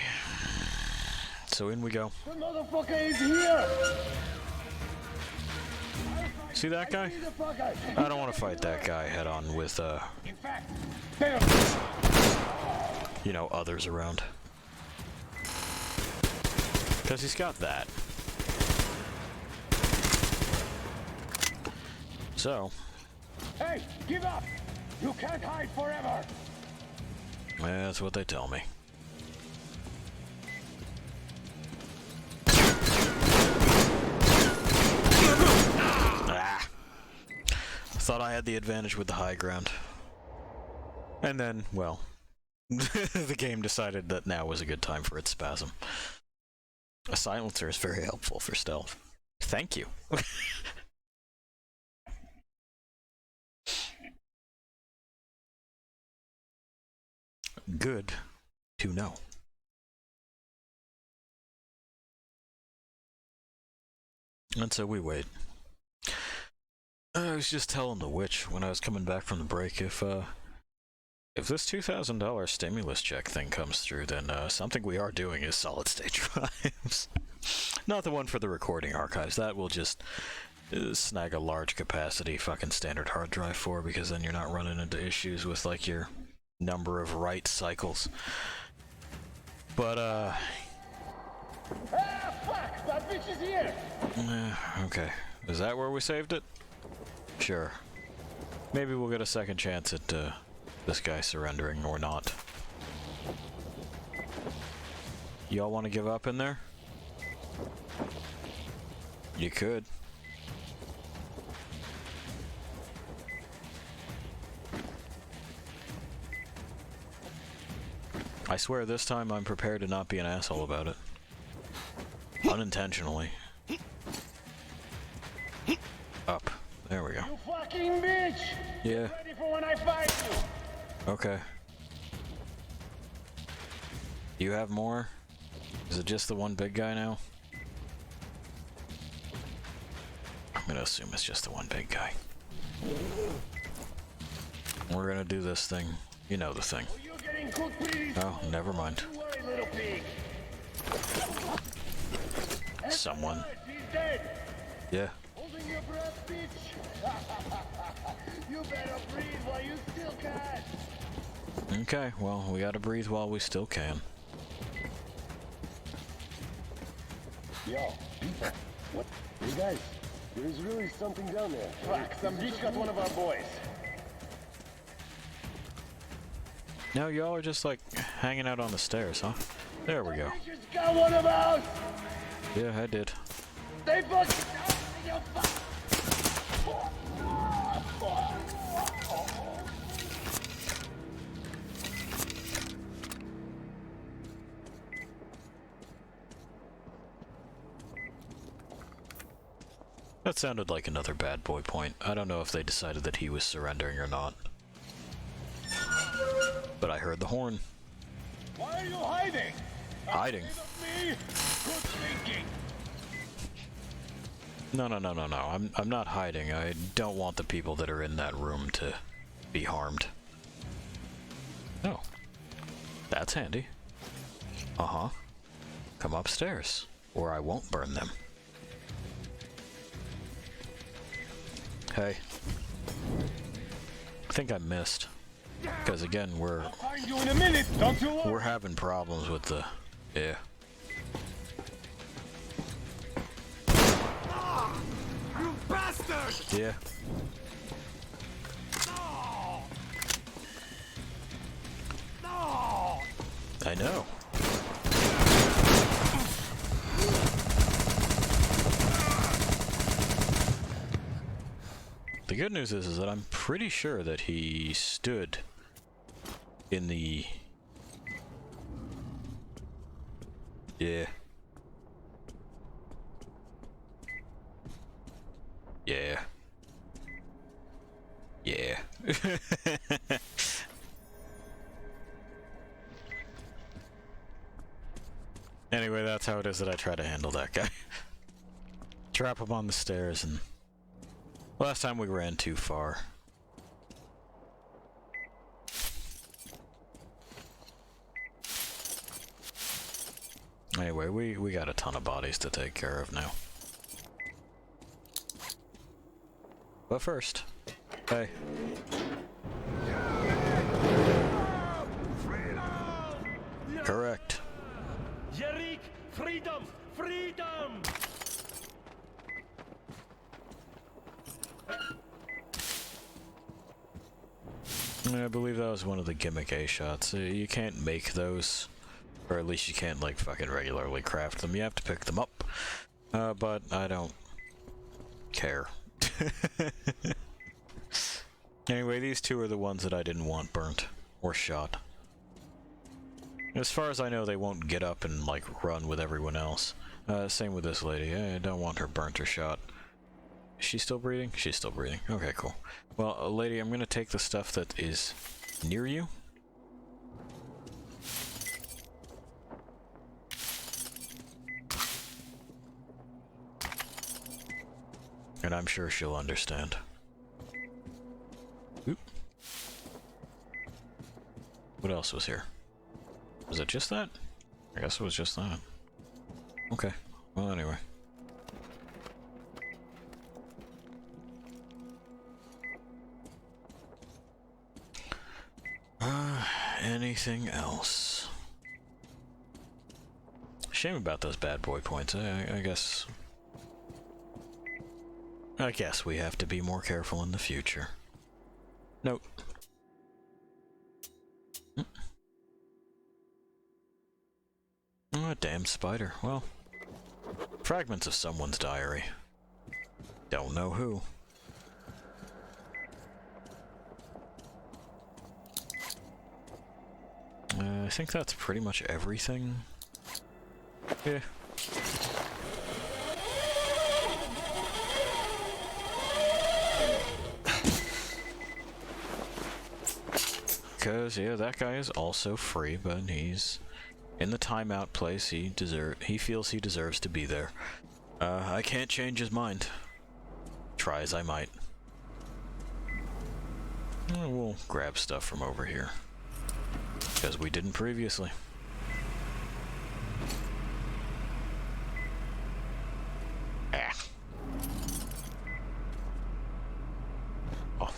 So in we go.
The motherfucker is here!
See that guy?
See the fucker.
I don't want to fight that guy head on with,
In fact,
you know, others around. Because he's got that. So.
hey, give up! You can't hide forever!
That's what they tell me. Ah! Thought I had the advantage with the high ground. And then, well, the game decided that now was a good time for its spasm. A silencer is very helpful for stealth. Thank you. Good to know. And so we wait. I was just telling the witch when I was coming back from the break, if this $2,000 stimulus check thing comes through, then something we are doing is solid state drives. Not the one for the recording archives. That will just snag a large capacity fucking standard hard drive for, because then you're not running into issues with like your number of write cycles. But
Ah, fuck! That bitch is here!
okay. Is that where we saved it? Sure. Maybe we'll get a second chance at this guy surrendering or not. Y'all want to give up in there? You could. I swear this time I'm prepared to not be an asshole about it. Unintentionally. Up. There we go.
You fucking bitch!
Yeah.
Ready for when I fight you!
Okay. Do you have more? Is it just the one big guy now? I'm gonna assume it's just the one big guy. We're gonna do this thing. You know the thing.
Oh, you're getting cooked pretty
Oh, never mind.
Don't worry, little pig.
Someone.
He's dead!
Yeah.
Holding your breath, bitch! You better breathe while you still can!
Okay, well, we gotta breathe while we still can.
Yo, people. What? Hey guys, there's really something down there. Fuck, some bitch got one of our boys.
No, y'all are just like hanging out on the stairs, huh? There we go.
Bitch has got one of ours!
Yeah, I did.
They fucking... You fuck...
That sounded like another bad boy point. I don't know if they decided that he was surrendering or not. But I heard the horn.
Why are you hiding?
Hiding?
Me? Good thinking.
No. I'm not hiding. I don't want the people that are in that room to be harmed. Oh. That's handy. Uh-huh. Come upstairs, or I won't burn them. Hey. I think I missed. Because again, we're
Find you in a minute, don't you worry.
we're having problems with the... Yeah.
You bastard!
Yeah. I know. The good news is that I'm pretty sure that he stood in the... Yeah. Yeah. Yeah. Anyway, that's how it is that I try to handle that guy. Trap him on the stairs, and last time we ran too far. Anyway, we got a ton of bodies to take care of now. But first, hey. Correct.
Yerik, freedom! Freedom!
I believe that was one of the gimmick A shots. You can't make those, or at least you can't like fucking regularly craft them. You have to pick them up. But I don't care. Anyway, these two are the ones that I didn't want burnt or shot. As far as I know, they won't get up and like run with everyone else. Same with this lady. I don't want her burnt or shot. Is she still breathing? She's still breathing. Okay, cool. Well, lady, I'm gonna take the stuff that is near you. And I'm sure she'll understand. Oop. What else was here? Was it just that? I guess it was just that. Okay. Well, anyway. Anything else? Shame about those bad boy points. I guess we have to be more careful in the future. Nope. Oh, a damn spider. Well, fragments of someone's diary. Don't know who. I think that's pretty much everything. Yeah. Because, yeah, that guy is also free, but he's in the timeout place. He feels he deserves to be there. I can't change his mind. Try as I might. We'll grab stuff from over here. Because we didn't previously. Ah. Oh.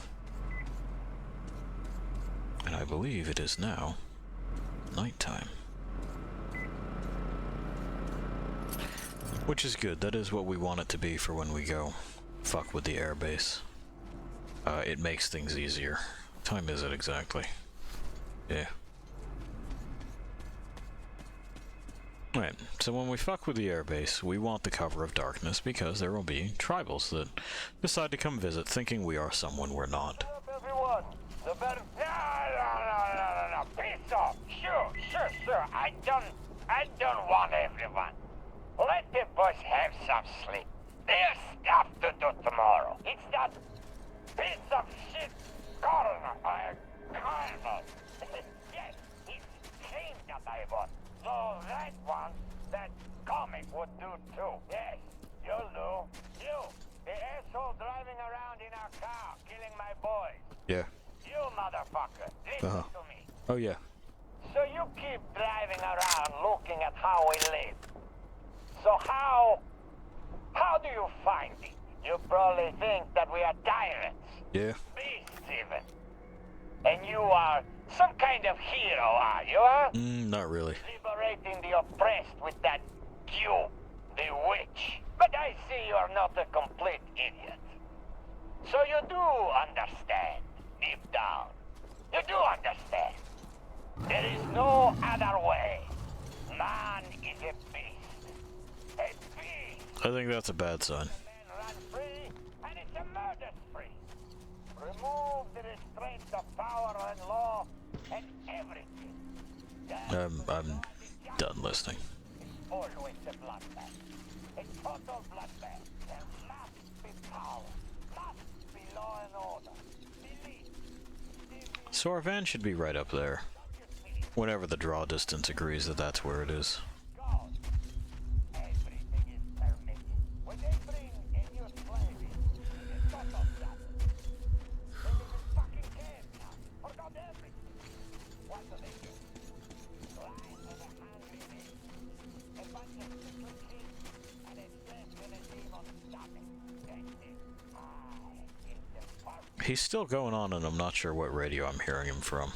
And I believe it is now nighttime. Which is good. That is what we want it to be for when we go fuck with the airbase. It makes things easier. What time is it exactly? Yeah. Right, so when we fuck with the airbase, we want the cover of darkness because there will be tribals that decide to come visit thinking we are someone we're not.
Everyone, the better... No, peace off. Sure, I don't want everyone. Let the boys have some sleep. There's stuff to do tomorrow. It's that piece of shit Colonel. Yes, it's him that I want. So that one, that comic would do too. Yes, you'll do. You, the asshole driving around in our car, killing my boys.
Yeah.
You motherfucker, listen to me.
Oh, yeah.
So you keep driving around looking at how we live. So how do you find it? You probably think that we are tyrants.
Yeah.
Beasts even. And you are some kind of hero, are you, huh?
Not really.
Liberating the oppressed with that cube, the witch. But I see you are not a complete idiot. So you do understand, deep down. You do understand. There is no other way. Man is a beast. A beast.
I think that's a bad sign.
Men run free, and it's a murder spree. Remove the restraints of power and law, and everything.
I'm done listening.
It's always a bloodbath. A total bloodbath. There must be power. Must be law and order. Believe.
So our van should be right up there. Whenever the draw distance agrees that that's where it is.
Everything is permitted. When they bring a new slave in, it's not of that. They live in fucking caves now. Forgot everything. What do they do? Line with a hungry beast. A bunch of sickly kids, and a death and a demon stopping. That's it. It's the part.
He's still going on, and I'm not sure what radio I'm hearing him from.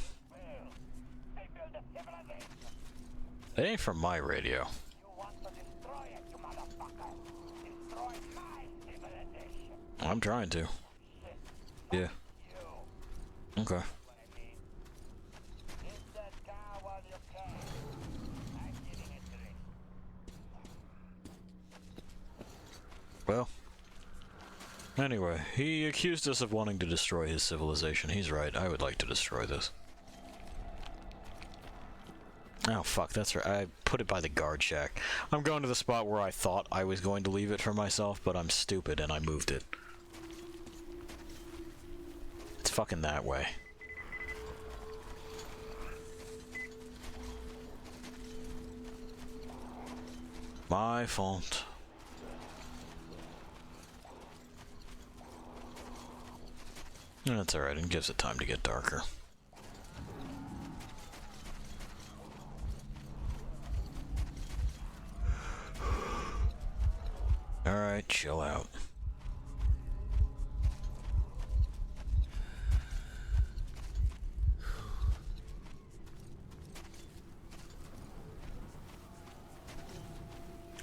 It ain't from my radio.
You want to destroy it, you motherfucker. Destroy my civilization.
I'm trying to. Yeah. Okay.
Hit that car while you can. I'm getting a drink.
Well. Anyway, he accused us of wanting to destroy his civilization. He's right. I would like to destroy this. Oh, fuck, that's right. I put it by the guard shack. I'm going to the spot where I thought I was going to leave it for myself, but I'm stupid and I moved it. It's fucking that way. My fault. That's alright, it gives it time to get darker. Alright, chill out.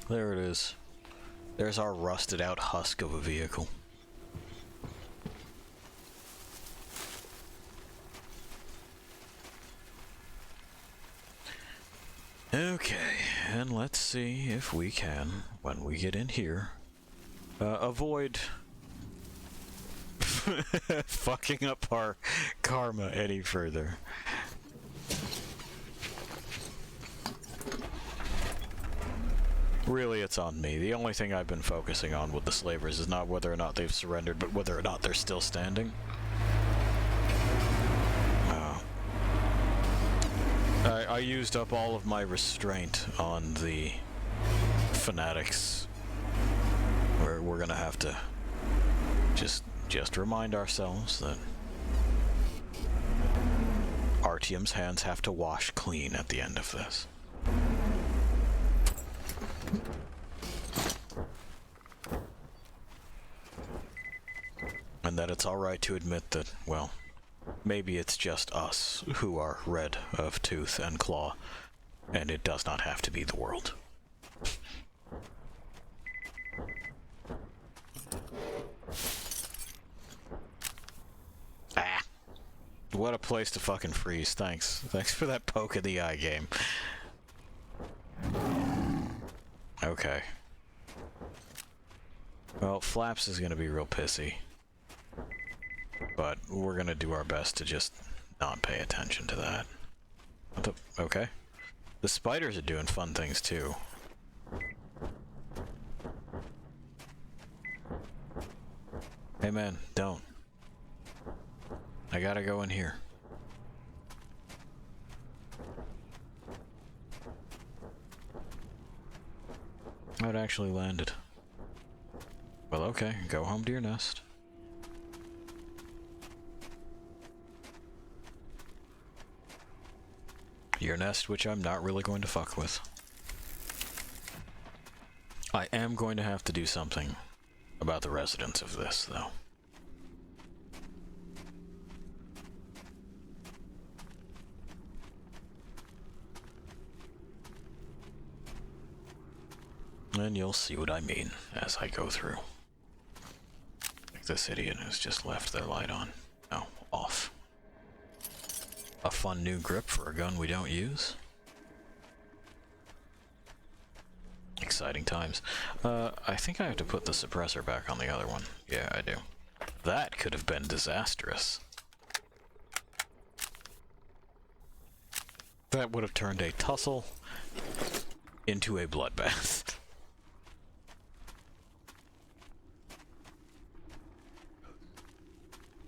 There it is. There's our rusted out husk of a vehicle. Okay, and let's see if we can, when we get in here, avoid fucking up our karma any further. Really, it's on me. The only thing I've been focusing on with the slavers is not whether or not they've surrendered, but whether or not they're still standing. I used up all of my restraint on the fanatics. We're gonna have to just remind ourselves that Artyom's hands have to wash clean at the end of this. And that it's alright to admit that, well, maybe it's just us who are red of tooth and claw, and it does not have to be the world. Ah! What a place to fucking freeze, thanks. Thanks for that poke in the eye game. Okay. Well, Flaps is gonna be real pissy. But we're gonna do our best to just not pay attention to that. Okay. The spiders are doing fun things too. Hey man, don't. I gotta go in here. Oh, it actually landed. Well, okay, go home to your nest. Your nest, which I'm not really going to fuck with. I am going to have to do something about the residents of this, though. And you'll see what I mean as I go through. Like this idiot who's just left their light on. No, off. A fun new grip for a gun we don't use. Exciting times. I think I have to put the suppressor back on the other one. Yeah, I do. That could have been disastrous. That would have turned a tussle into a bloodbath.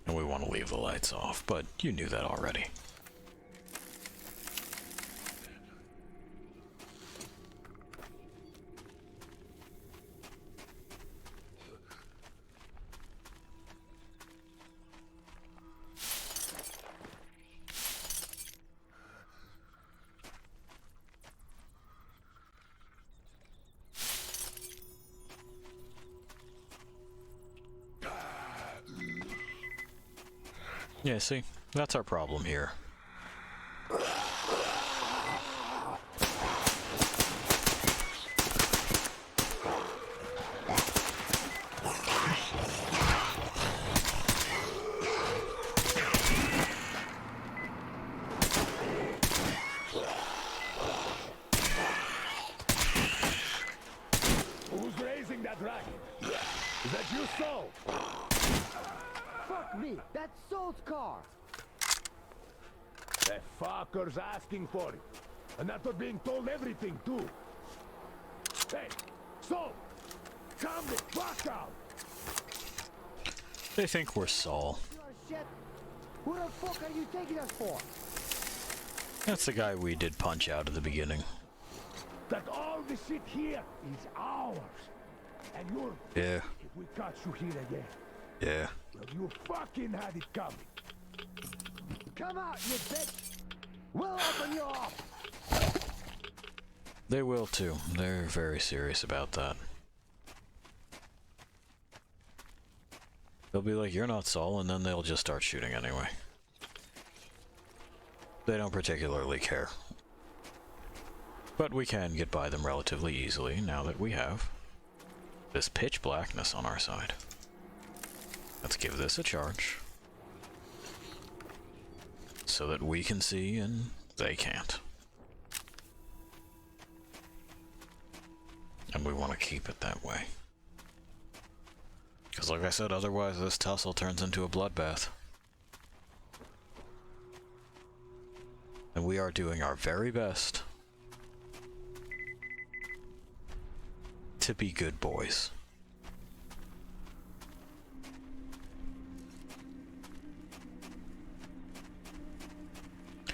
And we want to leave the lights off, but you knew that already. Yeah, see, that's our problem here.
Who's raising that racket? Is that you, Saul?
Fuck me, that's Saul's car.
That fucker's asking for it. And after being told everything, too. Hey, Saul! Calm the fuck out!
They think we're Saul.
Shit. Who the fuck are you taking us for?
That's the guy we did punch out at the beginning.
That all the shit here is ours. And you're
Yeah.
if we catch you here again.
Yeah.
Well, you fucking had it coming.
Come out, you bitch! We'll open you up!
They will too. They're very serious about that. They'll be like, you're not Saul, and then they'll just start shooting anyway. They don't particularly care. But we can get by them relatively easily now that we have this pitch blackness on our side. Let's give this a charge. So that we can see and they can't. And we want to keep it that way. Because like I said, otherwise this tussle turns into a bloodbath. And we are doing our very best to be good boys.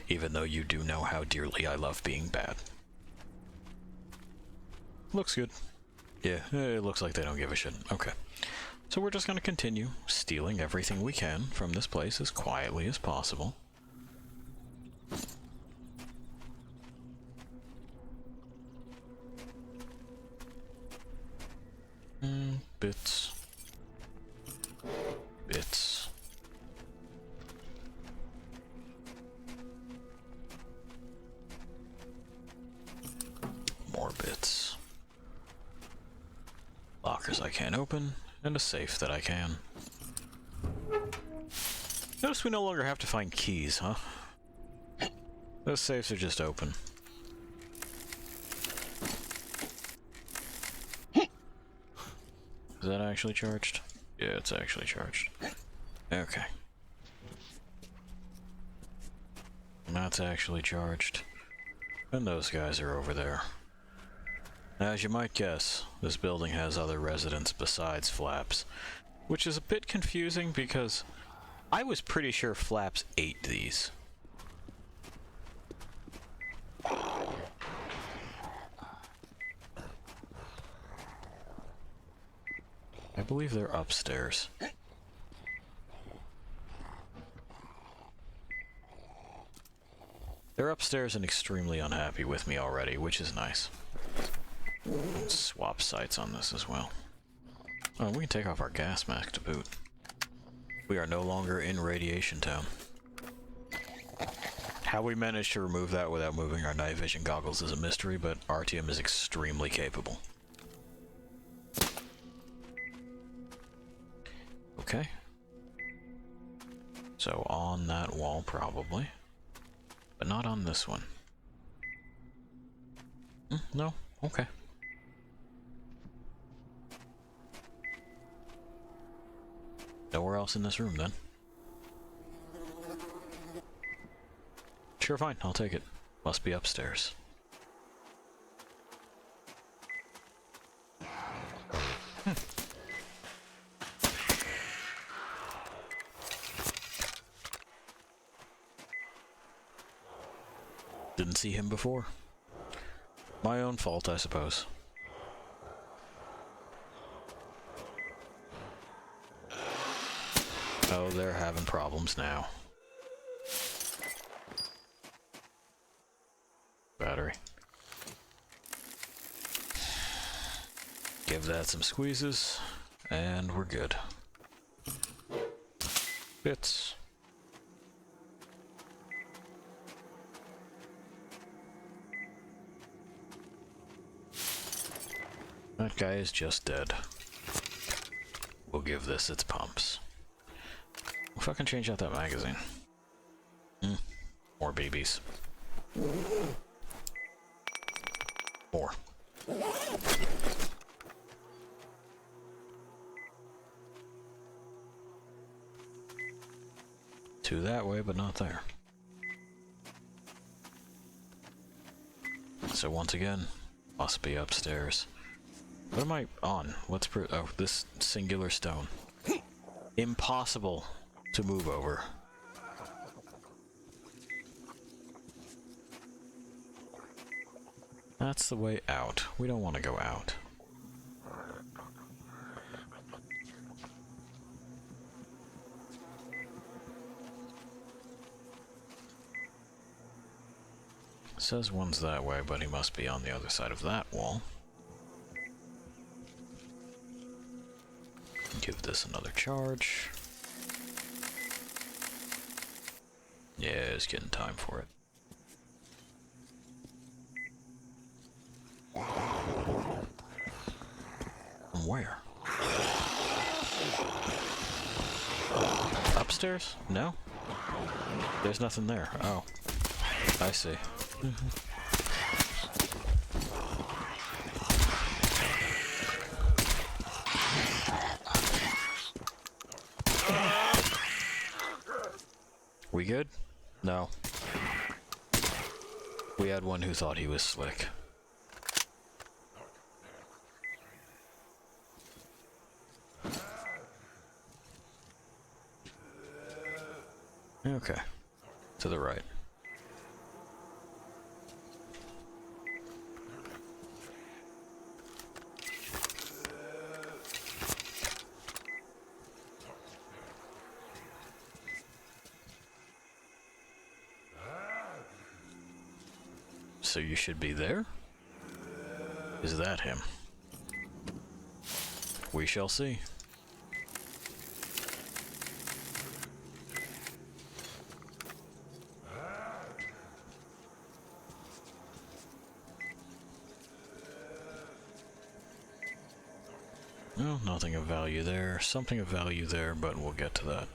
Even though you do know how dearly I love being bad. Looks good. Yeah, it looks like they don't give a shit. Okay. So we're just gonna continue stealing everything we can from this place as quietly as possible. Bits. Bits. More bits. Lockers I can't open, and a safe that I can. Notice we no longer have to find keys, huh? Those safes are just open. Is that actually charged? Yeah, it's actually charged. Okay. And that's actually charged. And those guys are over there. As you might guess, this building has other residents besides Flaps. Which is a bit confusing because I was pretty sure Flaps ate these. I believe they're upstairs. They're upstairs and extremely unhappy with me already, which is nice. Let's swap sights on this as well. Oh, we can take off our gas mask to boot. We are no longer in Radiation Town. How we managed to remove that without moving our night vision goggles is a mystery, but RTM is extremely capable. Okay. So on that wall, probably. But not on this one. No? Okay. Nowhere else in this room, then. Sure, fine. I'll take it. Must be upstairs. Didn't see him before. My own fault, I suppose. Oh, they're having problems now. Battery. Give that some squeezes, and we're good. Bits. That guy is just dead. We'll give this its pumps. We'll fucking change out that magazine. More BBs. More. Two that way, but not there. So once again, must be upstairs. What am I on? What's oh, this singular stone. Impossible to move over. That's the way out. We don't want to go out. Says one's that way, but he must be on the other side of that wall. Give this another charge. Yeah, it's getting time for it. Where? Upstairs? No? There's nothing there. Oh. I see. We good? No. We had one who thought he was slick. Okay. To the right. So you should be there? Is that him? We shall see. No, nothing of value there. Something of value there, but we'll get to that.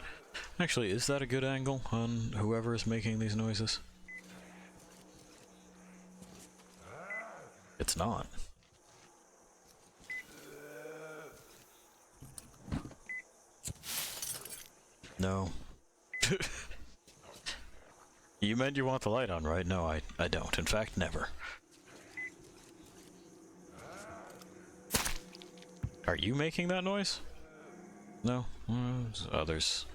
Actually, is that a good angle on whoever is making these noises? It's not. No. You meant you want the light on, right? No, I don't. In fact, never. Are you making that noise? No? There's others.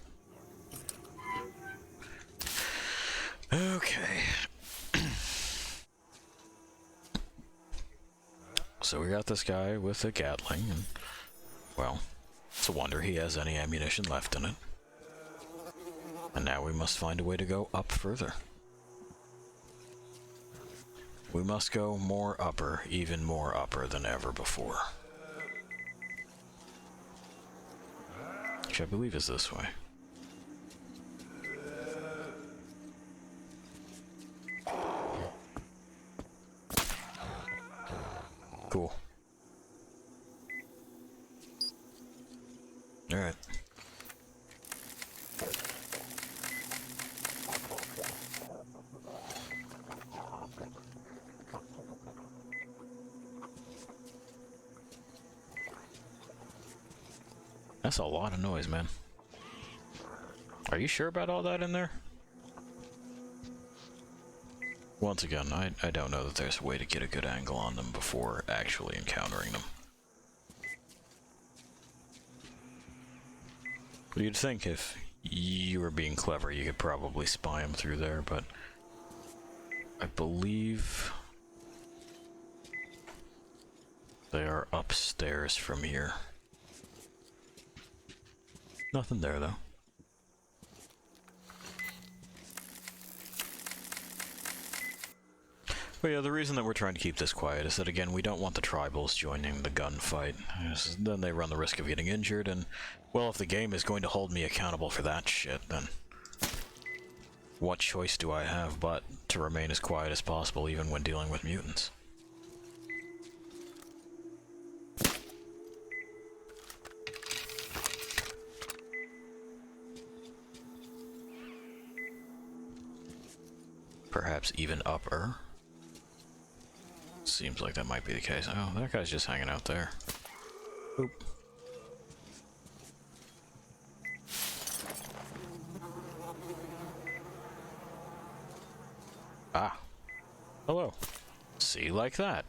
Okay. So we got this guy with a Gatling, and, well, it's a wonder he has any ammunition left in it. And now we must find a way to go up further. We must go more upper, even more upper than ever before. Which I believe is this way. Cool. Alright. That's a lot of noise, man. Are you sure about all that in there? Once again, I don't know that there's a way to get a good angle on them before actually encountering them. You'd think if you were being clever, you could probably spy them through there, but I believe they are upstairs from here. Nothing there, though. But yeah, the reason that we're trying to keep this quiet is that, again, we don't want the tribals joining the gunfight. Then they run the risk of getting injured, and, well, if the game is going to hold me accountable for that shit, then what choice do I have but to remain as quiet as possible even when dealing with mutants? Perhaps even upper? Seems like that might be the case. Oh, that guy's just hanging out there. Oop. Ah. Hello. See, like that.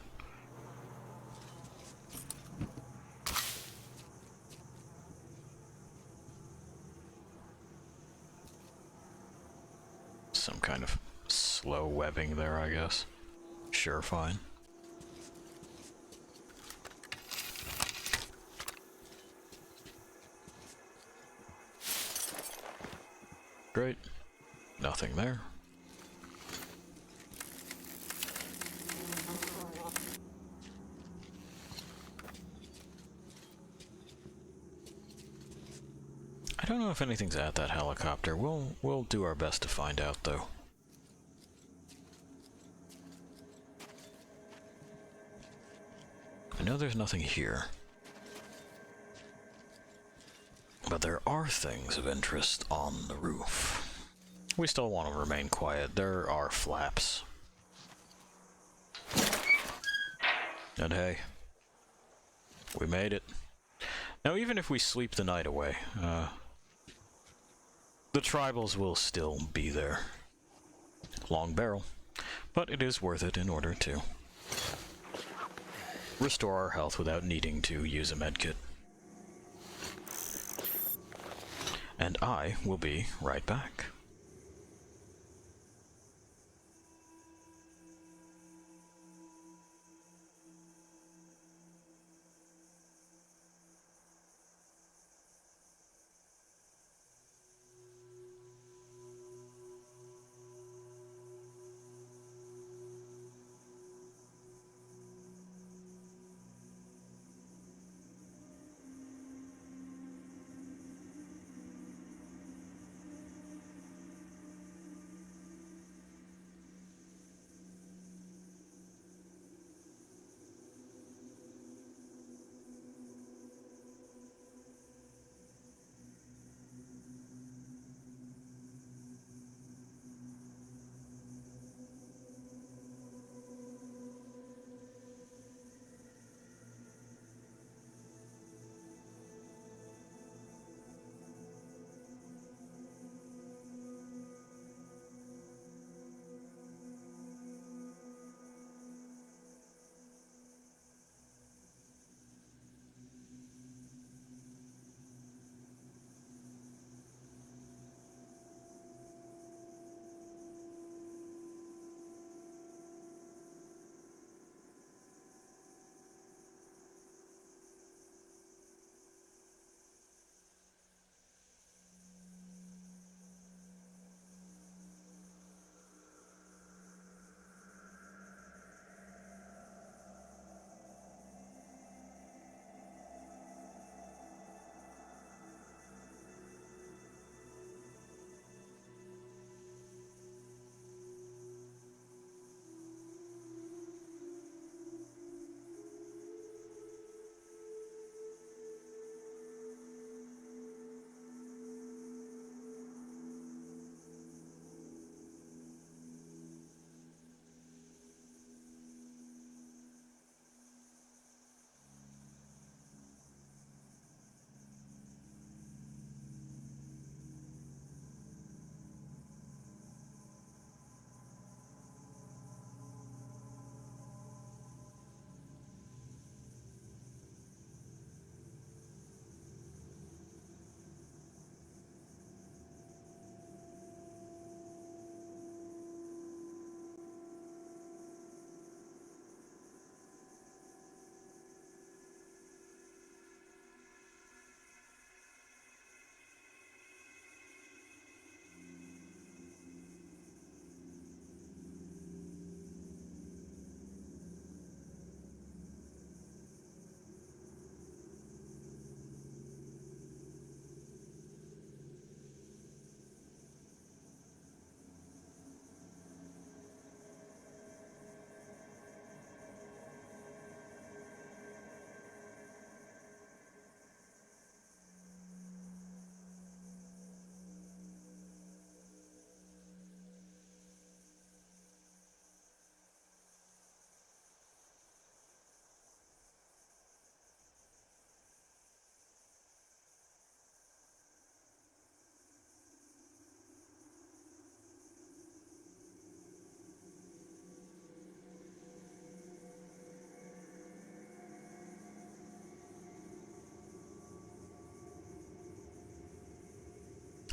Some kind of slow webbing there, I guess. Sure, fine. Great. Nothing there. I don't know if anything's at that helicopter. We'll do our best to find out, though. I know there's nothing here. But there are things of interest on the roof. We still want to remain quiet. There are flaps. And hey, we made it. Now, even if we sleep the night away, the tribals will still be there. Long barrel. But it is worth it in order to restore our health without needing to use a medkit. And I will be right back.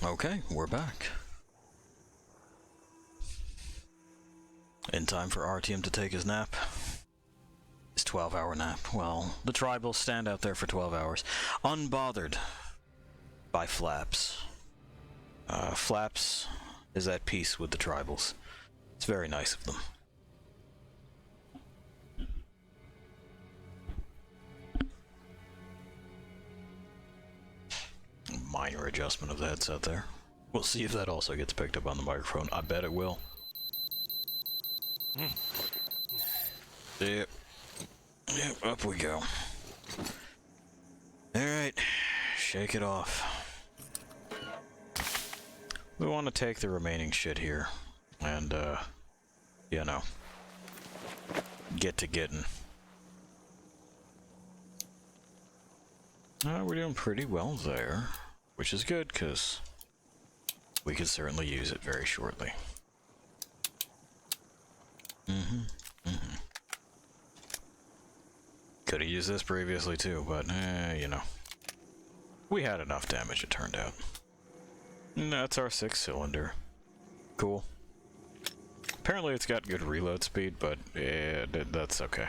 Okay, we're back. In time for Artyom to take his nap. His 12-hour nap. Well, the tribals stand out there for 12 hours, unbothered by Flaps. Flaps is at peace with the tribals. It's very nice of them. Minor adjustment of the headset there. We'll see if that also gets picked up on the microphone. I bet it will. Yep. Yep, up we go. Alright, shake it off. We want to take the remaining shit here and, you know, get to getting. We're doing pretty well there, which is good, because we could certainly use it very shortly. Could have used this previously too, but, you know. We had enough damage, it turned out. And that's our 6-cylinder. Cool. Apparently it's got good reload speed, but that's okay.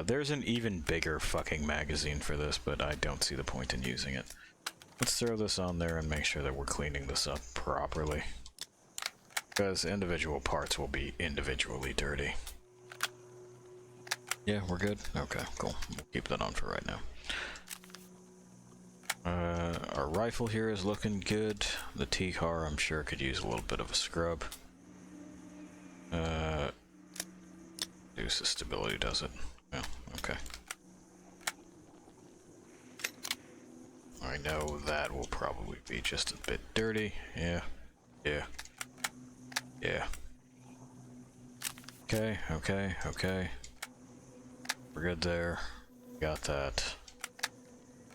There's an even bigger fucking magazine for this, but I don't see the point in using it. Let's throw this on there and make sure that we're cleaning this up properly. Because individual parts will be individually dirty. Yeah, we're good? Okay, cool. We'll keep that on for right now. Our rifle here is looking good. The T-car, I'm sure, could use a little bit of a scrub. Reduces stability, does it? Yeah, okay. I know that will probably be just a bit dirty. Yeah. Yeah. Yeah. Okay, okay, okay. We're good there. Got that.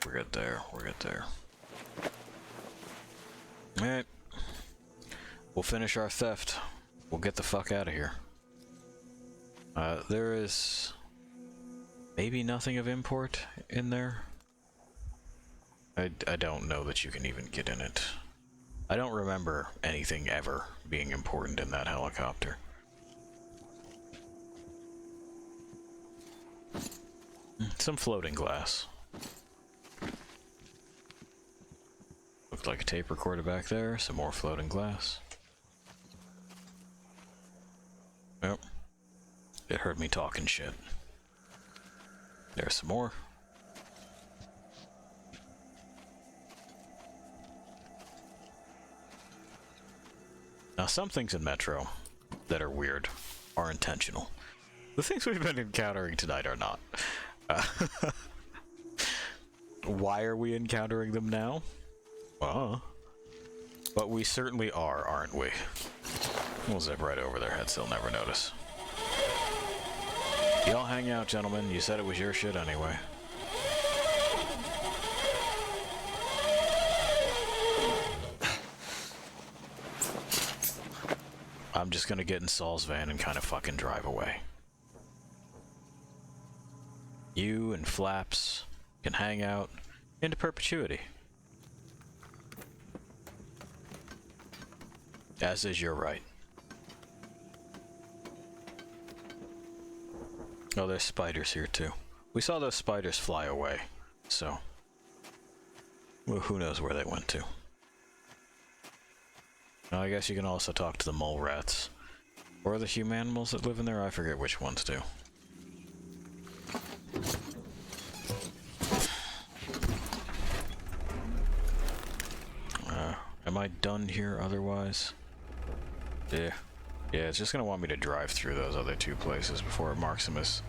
We're good there. We're good there. Alright. We'll finish our theft. We'll get the fuck out of here. There is maybe nothing of import in there. I don't know that you can even get in it. I don't remember anything ever being important in that helicopter. Some floating glass. Looked like a tape recorder back there. Some more floating glass. Yep. It heard me talking shit. There's some more. Now, some things in Metro that are weird are intentional. The things we've been encountering tonight are not. Why are we encountering them now? But we certainly are, aren't we? We'll zip right over their heads, they'll never notice. Y'all hang out, gentlemen. You said it was your shit anyway. I'm just gonna get in Saul's van and kind of fucking drive away. You and Flaps can hang out into perpetuity. As is your right. Oh, there's spiders here too. We saw those spiders fly away, so... well, who knows where they went to. Now, I guess you can also talk to the mole rats. Or the humanimals that live in there, I forget which ones do. Am I done here otherwise? Yeah. Yeah, it's just gonna want me to drive through those other two places before it marks them as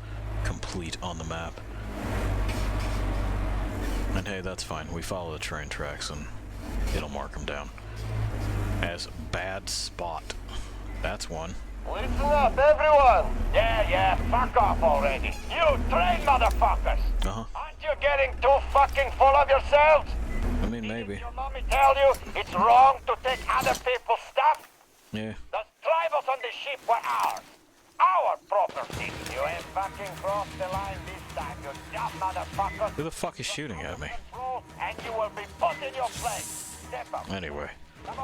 complete on the map. And hey, that's fine. We follow the train tracks and it'll mark them down. As bad spot. That's one.
Listen up, everyone! Yeah, fuck off already. You train motherfuckers! Aren't you getting too fucking full of yourselves?
I mean, maybe.
Did your mommy tell you it's wrong to take other people's stuff?
Yeah.
The tribals on the ship were ours. Our property. You ain't fucking crossed the line this time, you dumb motherfucker.
Who the fuck is shooting at me?
Control you, and you will be put in your place. Step up.
Anyway,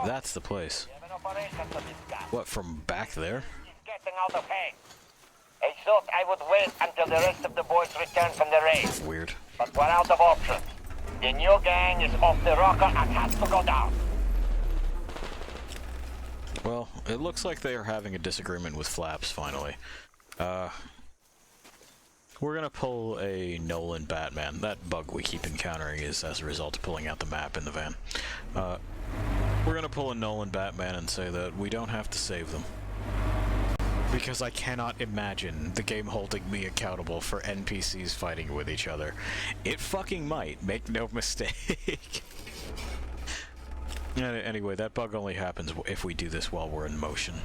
that's the place.
We have an operation for this guy.
What, from back there?
He's getting out of hand. I thought I would wait until the rest of the boys return from the raid.
Weird.
But we're out of options. The new gang is off the rocker and has to go down.
Well, it looks like they are having a disagreement with Flaps, finally. We're gonna pull a Nolan Batman. That bug we keep encountering is as a result of pulling out the map in the van. We're gonna pull a Nolan Batman and say that we don't have to save them. Because I cannot imagine the game holding me accountable for NPCs fighting with each other. It fucking might, make no mistake. Anyway, that bug only happens if we do this while we're in motion.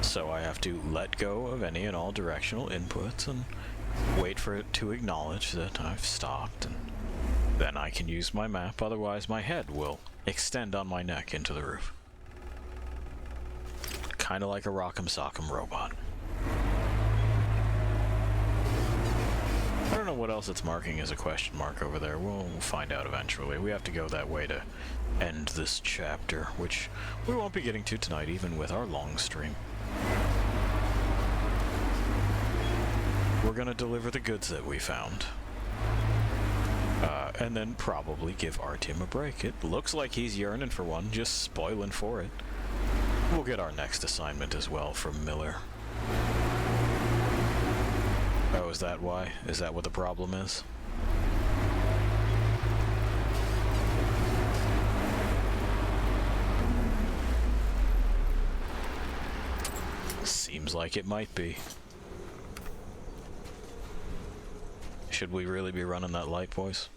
So I have to let go of any and all directional inputs and wait for it to acknowledge that I've stopped, and then I can use my map, otherwise my head will extend on my neck into the roof. Kinda like a Rock'em Sock'em robot. I don't know what else it's marking as a question mark over there. We'll find out eventually. We have to go that way to end this chapter, which we won't be getting to tonight, even with our long stream. We're gonna deliver the goods that we found. And then probably give Artyom a break. It looks like he's yearning for one, just spoiling for it. We'll get our next assignment as well from Miller. Oh, is that why? Is that what the problem is? Seems like it might be. Should we really be running that light, boys?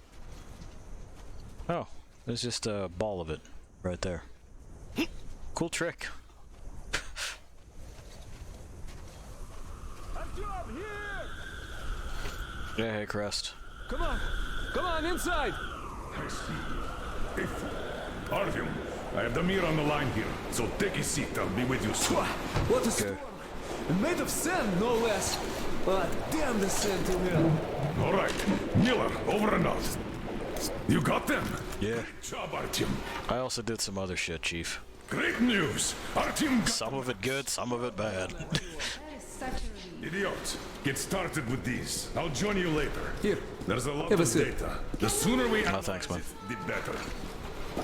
Oh, there's just a ball of it right there. Cool trick. Yeah, hey, Crest.
Come on, inside!
I see. If Artyom, I have the mirror on the line here, so take a seat. I'll be with you soon.
What a storm! Made of sand, no less. But damn the sand to me.
All right, Miller, over and out. You got them?
Yeah.
Great job, Artyom.
I also did some other shit, Chief.
Great news. Artyom got
some of it good, some of it bad.
Idiot, get started with these. I'll join you later.
Here.
There's a lot of data. The sooner we
analyze thanks, man.
it, the better.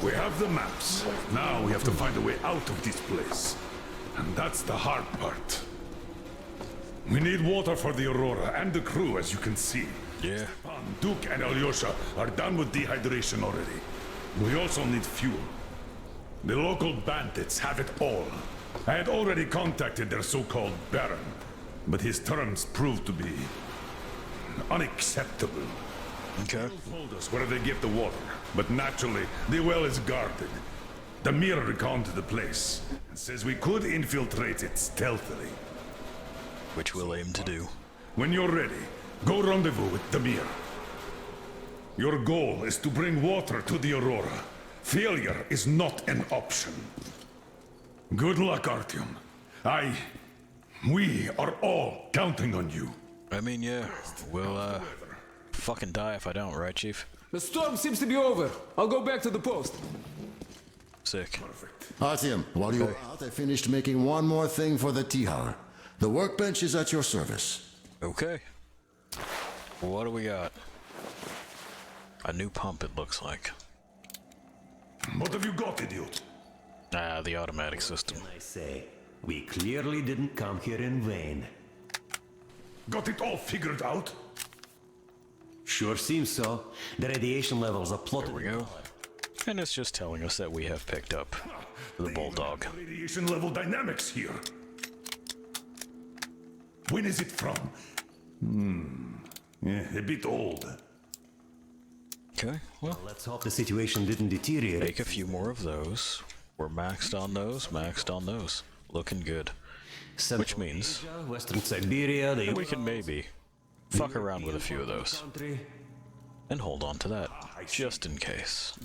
We have the maps. Now we have to find a way out of this place. And that's the hard part. We need water for the Aurora and the crew, as you can see.
Yeah.
Duke and Alyosha are done with dehydration already. We also need fuel. The local bandits have it all. I had already contacted their so-called Baron, but his terms proved to be unacceptable.
Okay.
They told us where they get the water, but naturally, the well is guarded. The mirror reconned the place and says we could infiltrate it stealthily.
Which we'll aim to do.
When you're ready, go rendezvous with Damir. Your goal is to bring water to the Aurora. Failure is not an option. Good luck, Artyom. We are all counting on you.
I mean, yeah, we'll, fucking die if I don't, right, Chief?
The storm seems to be over. I'll go back to the post.
Sick.
Perfect.
Artyom, while you were out, I finished making one more thing for the Tihar. The workbench is at your service.
Okay. What do we got? A new pump, it looks like.
What have you got, idiot?
Ah, the automatic system.
I say, we clearly didn't come here in vain.
Got it all figured out?
Sure seems so. The radiation levels are plotted.
There we go. And it's just telling us that we have picked up the Bulldog.
Radiation level dynamics here. When is it from? A bit old.
Okay, well,
let's hope the situation didn't deteriorate.
Make a few more of those. We're maxed on those, Looking good.
Central
Which means
Asia, Western Siberia,
we can maybe fuck around with a few of those. And hold on to that, just in case.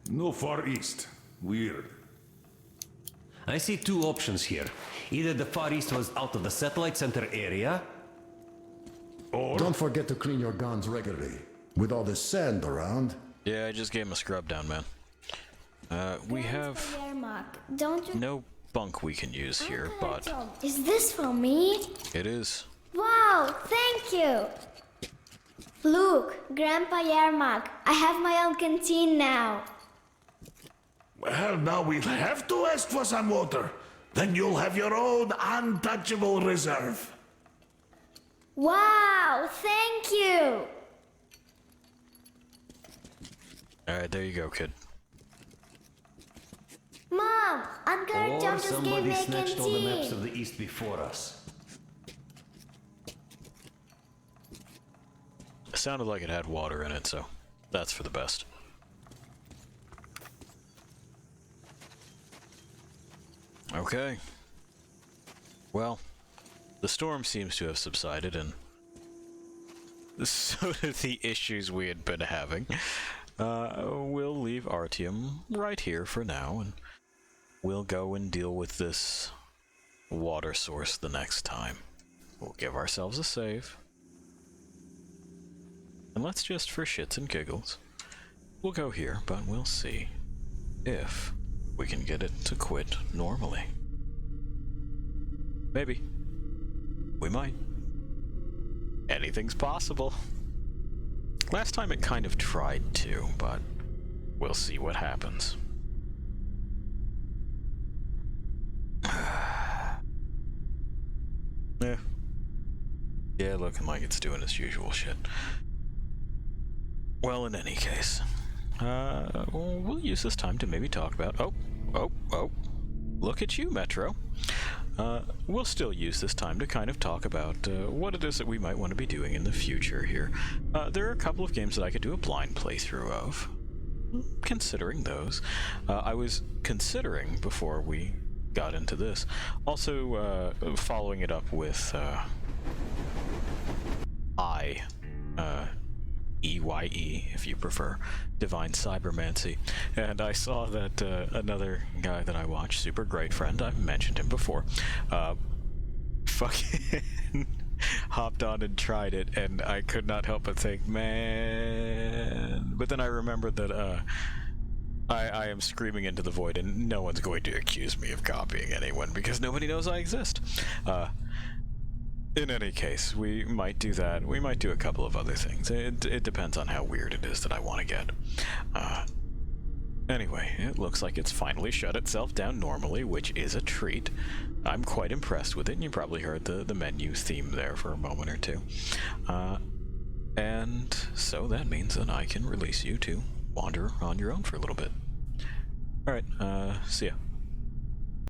No Far East. Weird.
I see two options here. Either the Far East was out of the satellite center area,
or... Don't forget to clean your guns regularly. With all this sand around.
Yeah, I just gave him a scrub down, man. We have no bunk we can use here, but...
Is this for me?
It is.
Wow, thank you! Look, Grandpa Yermak, I have my own canteen now.
Well, now we'll have to ask for some water. Then you'll have your own untouchable reserve.
Wow, thank you!
Alright, there you go, kid.
Mom, Uncle
Or
John just gave
somebody
me a
snatched all the maps
canteen.
of the East before us.
It sounded like it had water in it, so that's for the best. Okay. Well, the storm seems to have subsided, and so do the issues we had been having. We'll leave Artyom right here for now, and we'll go and deal with this water source the next time. We'll give ourselves a save. And let's just, for shits and giggles, we'll go here, but we'll see if we can get it to quit normally. Maybe. We might. Anything's possible. Last time it kind of tried to, but we'll see what happens. Yeah, looking like it's doing its usual shit. Well, in any case, we'll use this time to maybe talk about... Oh, look at you, Metro. We'll still use this time to kind of talk about what it is that we might want to be doing in the future here. There are a couple of games that I could do a blind playthrough of. Considering those. I was considering, before we got into this, also following it up with EYE, if you prefer, Divine Cybermancy. And I saw that another guy that I watch, super great friend, I've mentioned him before, fucking hopped on and tried it, and I could not help but think, man. But then I remembered that I am screaming into the void, and no one's going to accuse me of copying anyone, because nobody knows I exist. In any case, we might do that. We might do a couple of other things. It depends on how weird it is that I want to get. Anyway, it looks like it's finally shut itself down normally, which is a treat. I'm quite impressed with it, and you probably heard the menu theme there for a moment or two. And so that means that I can release you to wander on your own for a little bit. Alright, see ya.